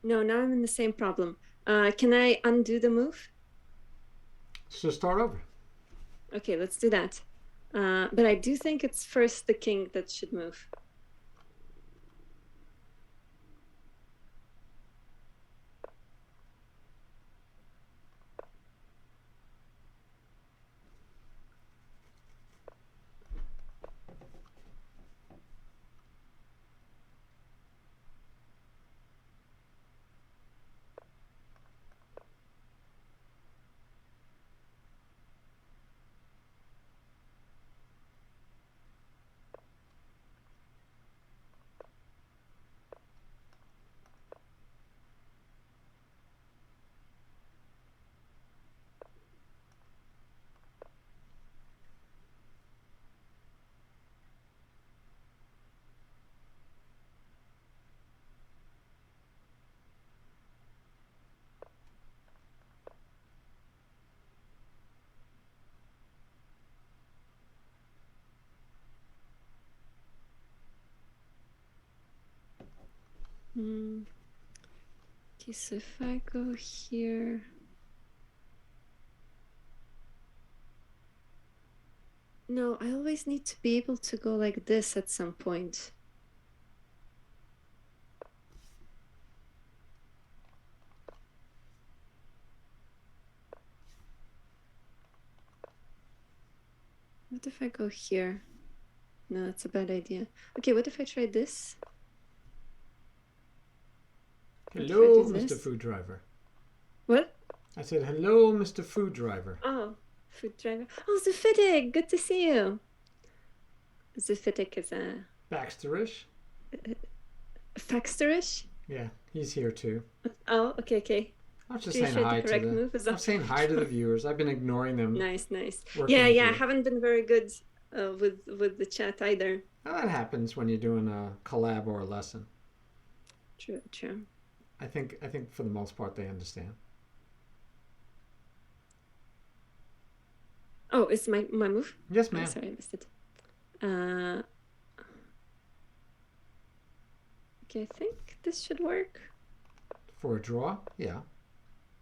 No, now I'm in the same problem. Can I undo the move? So start over. Okay, let's do that. But I do think it's first the king that should move. Okay, so if I go here. No, I always need to be able to go like this at some point. What if I go here? No, that's a bad idea. Okay, what if I try this? Hello, Mr. Food Driver. What? I said, hello, Mr. Food Driver. Oh, food driver. Oh, Zufitek, good to see you. Zufitek is a... Baxterish? Faxterish? Yeah, he's here too. Oh, okay. I was just saying Appreciate hi the to correct the. move as I well. was saying hi to the viewers. I've been ignoring them. Nice. Working Yeah, with I you. haven't been very good with the chat either. Well, that happens when you're doing a collab or a lesson. True. I think for the most part they understand. Oh, it's my move? Yes, Oh, ma'am. sorry, I missed it. Okay, I think this should work. For a draw, yeah.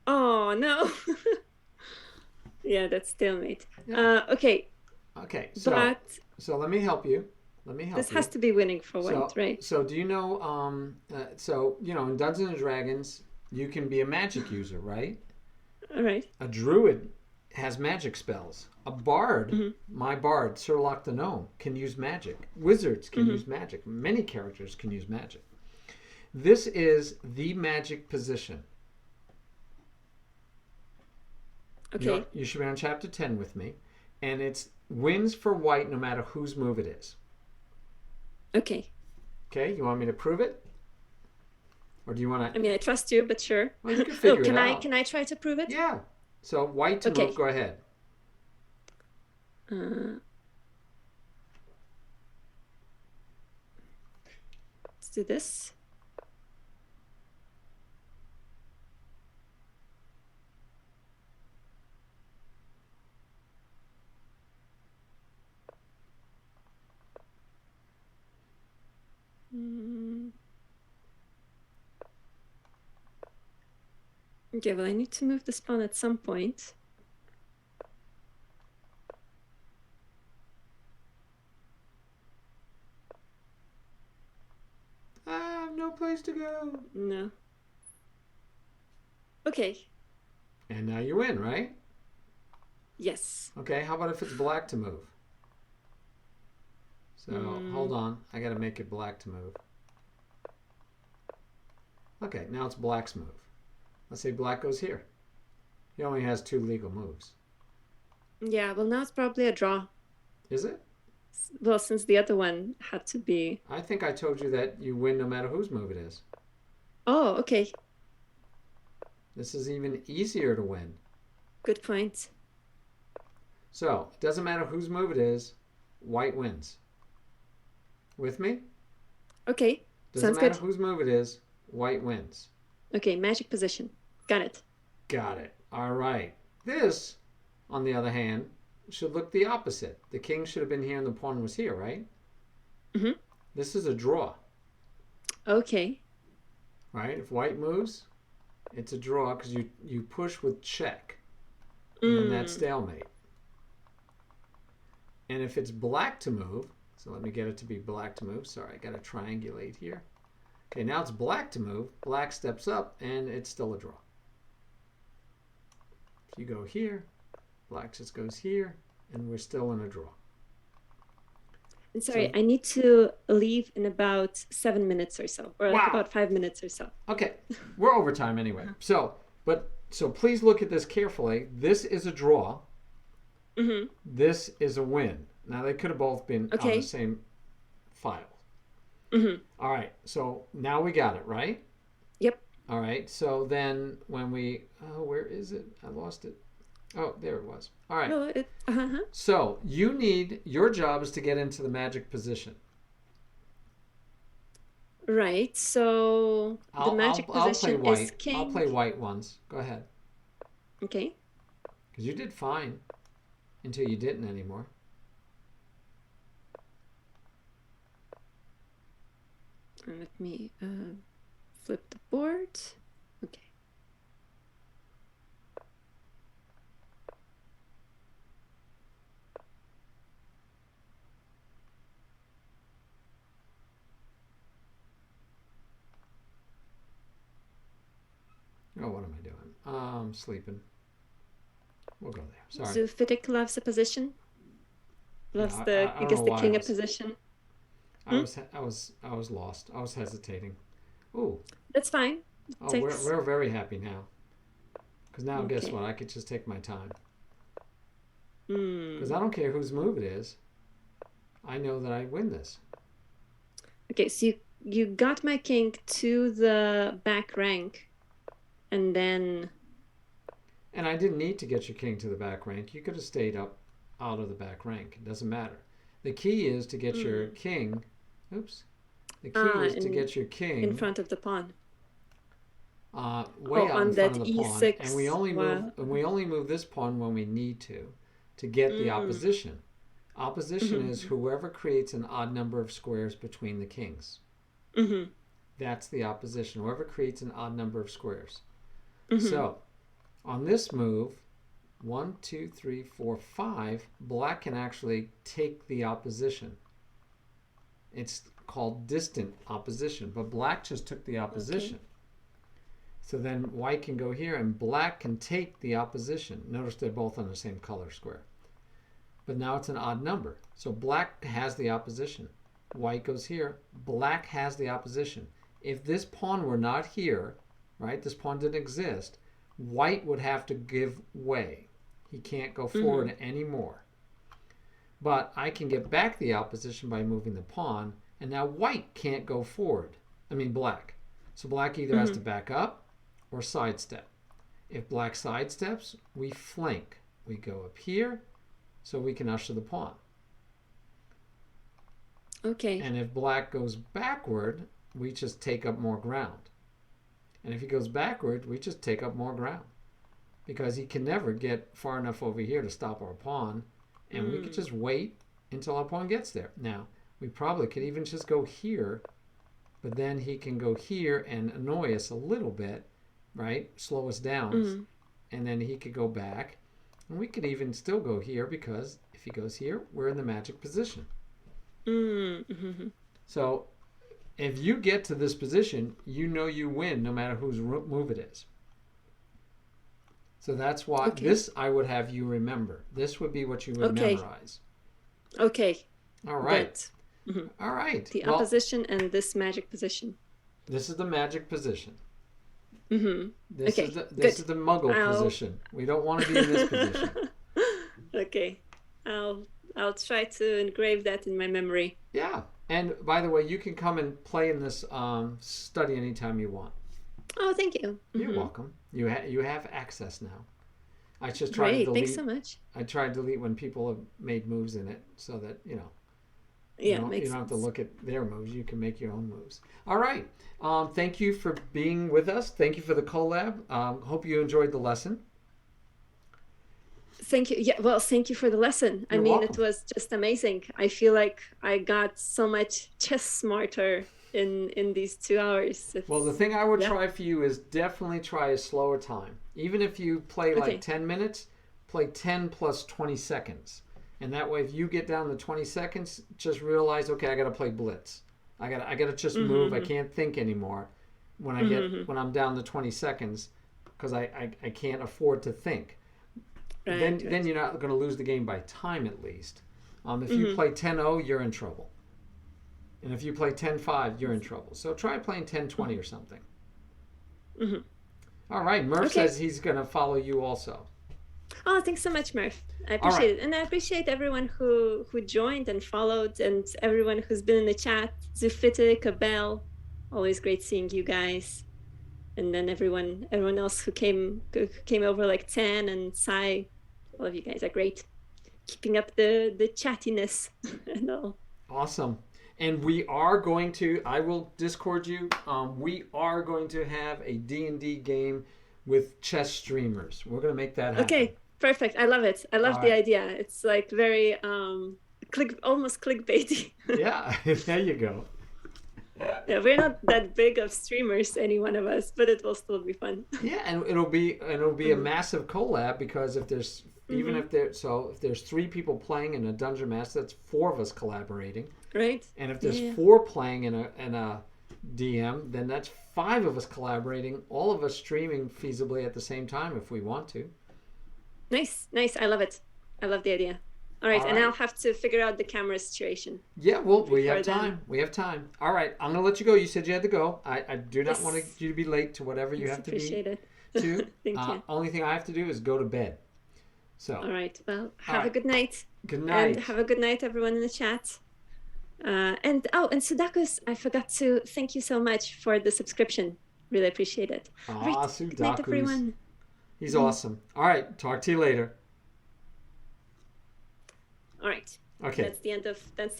Oh, no. Yeah, that's stalemate. Yeah. Okay, Okay, but so let me help you. this has to be winning for white, So, right? so do you know? So you know, in Dungeons and Dragons, you can be a magic user, right? All right. A druid has magic spells. A bard, Mhm. my bard, Sir Loch the Gnome, can use magic. Wizards can use magic. Many characters can use magic. This is the magic position. Okay. You should be on chapter 10 with me. And it's wins for white no matter whose move it is. Okay. Okay, you want me to prove it? Or do you want to... I mean, I trust you, but sure. Well, you can figure it out. Can I try to prove it? Yeah. So white to Okay. move, go ahead. Let's do this. Okay, well, I need to move this pawn at some point. I have no place to go. No. Okay. And now you win, right? Yes. Okay, how about if it's black to move? So, hold on. I got to make it black to move. Okay, now it's black's move. Let's say black goes here. He only has 2 legal moves. Yeah, well, now it's probably a draw. Is it? Well, since the other one had to be... I think I told you that you win no matter whose move it is. Oh, okay. This is even easier to win. Good point. So, it doesn't matter whose move it is, white wins. With me? Okay, Doesn't sounds matter good. whose move it is, white wins. Okay, magic position. Got it. Got it. All right. This, on the other hand, should look the opposite. The king should have been here and the pawn was here, right? Mm-hmm. This is a draw. Okay. Right? If white moves, it's a draw because you push with check. And then that's stalemate. And if it's black to move, so let me get it to be black to move. Sorry, I got to triangulate here. Okay, now it's black to move. Black steps up, and it's still a draw. If you go here, black just goes here, and we're still in a draw. And sorry, So- I need to leave in about 7 minutes or so, or like Wow. about 5 minutes or so. Okay, we're overtime anyway. So please look at this carefully. This is a draw. Mm-hmm. This is a win. Now they could have both been on Okay. the same file. Mm-hmm. All right, so now we got it, right? Yep. All right, so then when we, oh, where is it? I lost it. Oh, there it was. All right. No, So your job is to get into the magic position. Right, so the magic I'll play position white. is king. I'll play white ones. Go ahead. Okay. Because you did fine until you didn't anymore. And let me flip the board. Okay. Oh, what am I doing? I'm sleeping. We'll go there. Sorry. Zoophytic loves a position. Loves Yeah, the I I don't guess know the why king I a was- position. I was lost. I was hesitating. Ooh. That's fine. Oh, Takes- we're very happy now. Because now, guess Okay. what? I could just take my time. Hmm. Because I don't care whose move it is. I know that I win this. Okay, so you got my king to the back rank, and then And I didn't need to get your king to the back rank. You could have stayed up out of the back rank. It doesn't matter. The key is to get your king. Oops. The key is to get your king in front of the pawn. Way out on in front that of the pawn. E6. And we only move this pawn when we need to get the opposition. Opposition is whoever creates an odd number of squares between the kings. That's the opposition. Whoever creates an odd number of squares. So on this move, 1, 2, 3, 4, 5, black can actually take the opposition. It's called distant opposition, but black just took the opposition. Okay. So then white can go here and black can take the opposition. Notice they're both on the same color square. But now it's an odd number. So black has the opposition. White goes here. Black has the opposition. If this pawn were not here, right, this pawn didn't exist, white would have to give way. He can't go forward anymore. But I can get back the opposition by moving the pawn, and now white can't go forward. I mean black. So black either has to back up or sidestep. If black sidesteps, we flank. We go up here so we can usher the pawn. Okay. And if black goes backward, we just take up more ground. And if he goes backward, we just take up more ground. Because he can never get far enough over here to stop our pawn. And we could just wait until our pawn gets there. Now, we probably could even just go here, but then he can go here and annoy us a little bit, right? Slow us down. And then he could go back. And we could even still go here because if he goes here, we're in the magic position. So if you get to this position, you know you win no matter whose move it is. So that's why this I would have you remember. This would be what you would memorize. Okay. All right. All right. The opposition and this magic position. This is the magic position. This is the muggle position. We don't want to be in this position. Okay. I'll try to engrave that in my memory. Yeah. And by the way, you can come and play in this study anytime you want. Oh, thank you. You're welcome. You have access now. I just tried to delete. Thanks so much. I tried to delete when people have made moves in it so that, you know. Yeah, you don't have to look at their moves. You can make your own moves. All right. Thank you for being with us. Thank you for the collab. Hope you enjoyed the lesson. Thank you. Yeah, well, thank you for the lesson. You're welcome. It was just amazing. I feel like I got so much chess smarter in these 2 hours. Well, the thing I would try for you is definitely try a slower time. Even if you play like 10 minutes, play 10 plus 20 seconds. And that way, if you get down to 20 seconds, just realize, okay, I got to play blitz. I got to just move. I can't think anymore when I'm down to 20 seconds because I can't afford to think. Then you're not going to lose the game by time at least. If you play 10-0, you're in trouble. And if you play 10-5, you're in trouble. So try playing 10-20 or something. All right. Murph says he's going to follow you also. Oh, thanks so much, Murph. I appreciate it. And I appreciate everyone who joined and followed and everyone who's been in the chat. Zufite, Kabel, always great seeing you guys. And then everyone else who came over like Tan and Sai. All of you guys are great. Keeping up the chattiness and all. Awesome. And we are going to, I will Discord you, we are going to have a D&D game with chess streamers. We're going to make that happen. Okay, perfect. I love it. I love the idea. It's like very almost clickbaity. Yeah, there you go. Yeah, we're not that big of streamers, any one of us, but it will still be fun. Yeah, and it'll be a massive collab because if there's if there's 3 people playing in a dungeon master, that's 4 of us collaborating. Right. And if there's 4 playing in a DM, then that's 5 of us collaborating, all of us streaming feasibly at the same time if we want to. Nice. I love it. I love the idea. All right, and I'll have to figure out the camera situation. Yeah, well, we have time. We have time. All right, I'm going to let you go. You said you had to go. I do not want you to be late to whatever you have to be. Appreciate it. Thank you. Only thing I have to do is go to bed. So. All right, well, have a good night. Good night. And have a good night, everyone in the chat. And Sudakus, I forgot to thank you so much for the subscription. Really appreciate it. Right. Good night, everyone. He's awesome. All right. Talk to you later. All right. Okay. That's the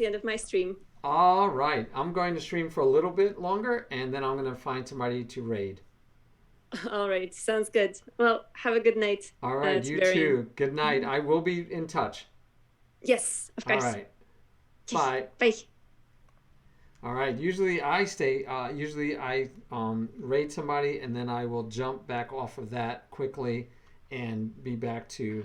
end of my stream. All right. I'm going to stream for a little bit longer, and then I'm going to find somebody to raid. All right. Sounds good. Well, have a good night. All right. You too. Good night. I will be in touch. Yes, of course. All right. Bye. Bye. All right. Usually I stay. Usually I raid somebody, and then I will jump back off of that quickly, and be back to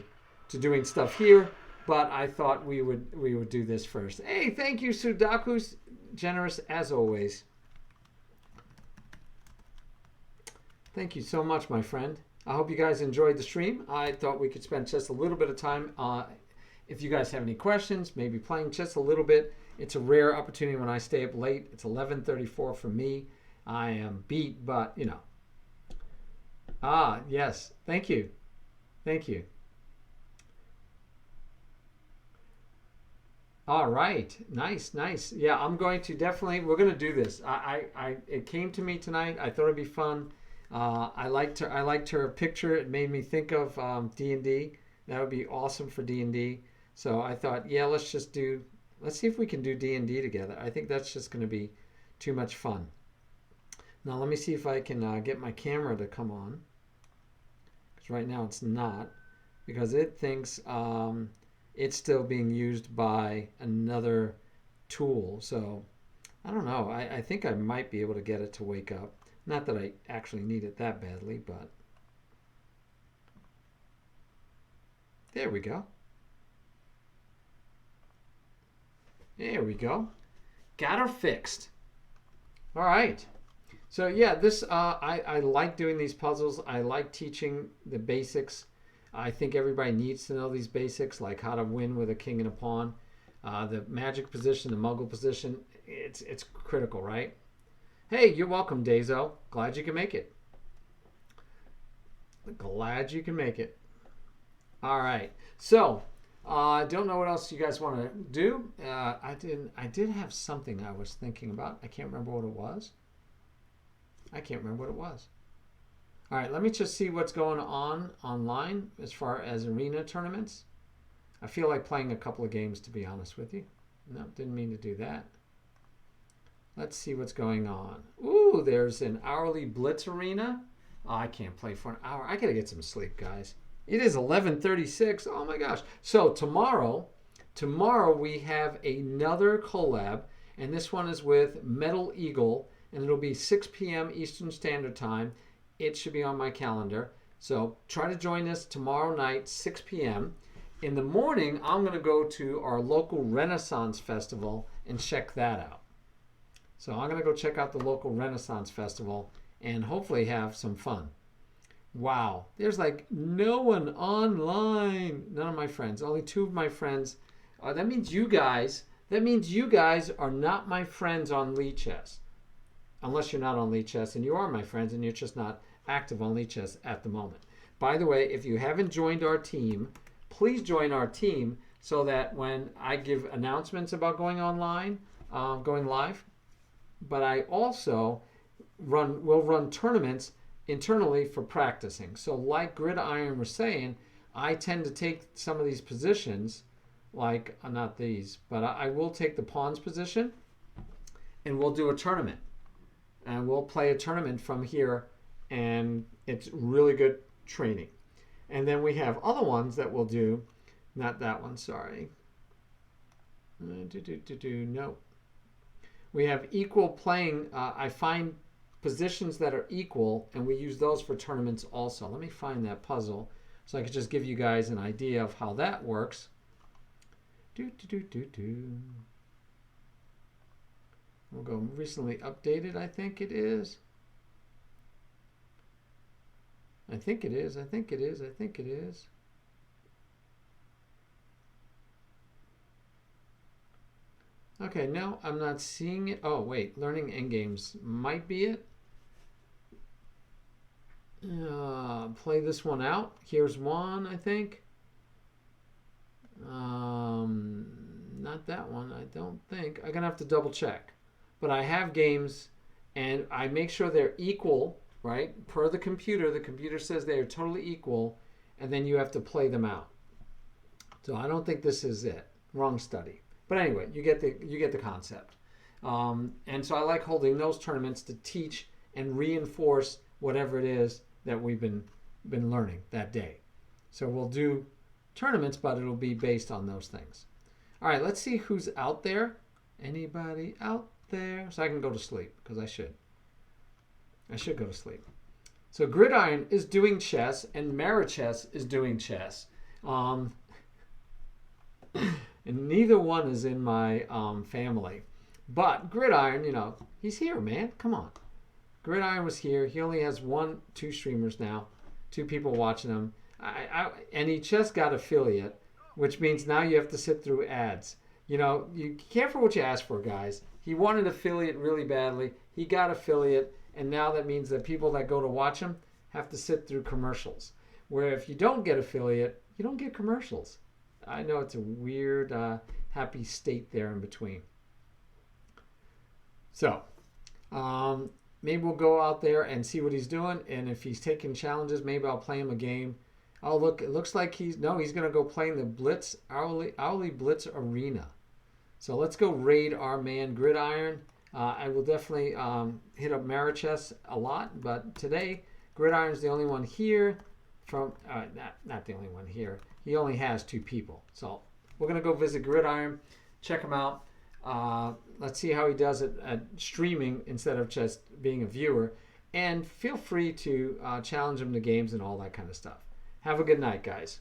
doing stuff here. But I thought we would do this first. Hey, thank you, Sudaku's generous as always. Thank you so much, my friend. I hope you guys enjoyed the stream. I thought we could spend just a little bit of time. If you guys have any questions, maybe playing just a little bit. It's a rare opportunity when I stay up late. It's 11:34 for me. I am beat, but you know. Yes. Thank you. Thank you. All right. Nice. Yeah, I'm going to we're going to do this. It came to me tonight. I thought it'd be fun. I liked her picture. It made me think of D&D. That would be awesome for D&D. So I thought, yeah, let's see if we can do D&D together. I think that's just going to be too much fun. Now let me see if I can get my camera to come on. Because right now it's not. Because it thinks it's still being used by another tool. So I don't know. I think I might be able to get it to wake up. Not that I actually need it that badly, but there we go. There we go. Got her fixed. All right. So yeah, this I like doing these puzzles. I like teaching the basics. I think everybody needs to know these basics, like how to win with a king and a pawn. The magic position, the muggle position, it's critical, right? Hey, you're welcome, Dazo. Glad you can make it. Glad you can make it. All right. So, I don't know what else you guys want to do. I did have something I was thinking about. I can't remember what it was. All right, let me just see what's going on online as far as arena tournaments. I feel like playing a couple of games, to be honest with you. No, didn't mean to do that. Let's see what's going on. Ooh, there's an hourly blitz arena. Oh, I can't play for an hour. I gotta get some sleep, guys. It is 11:36. Oh my gosh. So tomorrow we have another collab, and this one is with Metal Eagle, and it'll be 6 p.m. Eastern Standard Time. It should be on my calendar. So try to join us tomorrow night, 6 p.m. In the morning, I'm going to go to our local Renaissance Festival and check that out. So I'm going to go check out the local Renaissance Festival and hopefully have some fun. Wow, there's like no one online. None of my friends. Only 2 of my friends. That means you guys are not my friends on Lichess. Unless you're not on Lichess, and you are my friends and you're just not active on Lichess at the moment. By the way, if you haven't joined our team, please join our team so that when I give announcements about going online, going live, but I also will run tournaments internally for practicing. So like Gridiron was saying, I tend to take some of these positions, like not these, but I will take the pawns position and we'll do a tournament. And we'll play a tournament from here, and it's really good training. And then we have other ones that we'll do. Not that one, sorry. No. We have equal playing. I find positions that are equal, and we use those for tournaments also. Let me find that puzzle so I can just give you guys an idea of how that works. We'll go recently updated, I think it is. I think it is. Okay, no, I'm not seeing it. Oh, wait, learning endgames might be it. Play this one out. Here's one, I think. Not that one, I don't think. I'm going to have to double check. But I have games, and I make sure they're equal, right? Per the computer says they are totally equal, and then you have to play them out. So I don't think this is it. Wrong study. But anyway, you get the concept. And so I like holding those tournaments to teach and reinforce whatever it is that we've been learning that day. So we'll do tournaments, but it'll be based on those things. All right, let's see who's out there. Anybody out there? So I can go to sleep, because I should. I should go to sleep. So Gridiron is doing chess, and Marichess is doing chess. And neither one is in my family. But Gridiron, you know, he's here, man. Come on. Gridiron was here. He only has 2 streamers now. 2 people watching him. And he just got affiliate, which means now you have to sit through ads. You know, you careful what you ask for, guys. He wanted affiliate really badly. He got affiliate, and now that means that people that go to watch him have to sit through commercials. Where if you don't get affiliate, you don't get commercials. I know it's a weird, happy state there in between. So, maybe we'll go out there and see what he's doing, and if he's taking challenges, maybe I'll play him a game. Oh, look, it looks like he's going to go play in the Blitz, Hourly Blitz Arena. So let's go raid our man Gridiron. I will definitely hit up Marichess a lot, but today Gridiron's the only one here from, not the only one here. He only has 2 people. So we're going to go visit Gridiron, check him out. Let's see how he does it at streaming instead of just being a viewer. And feel free to challenge him to games and all that kind of stuff. Have a good night, guys.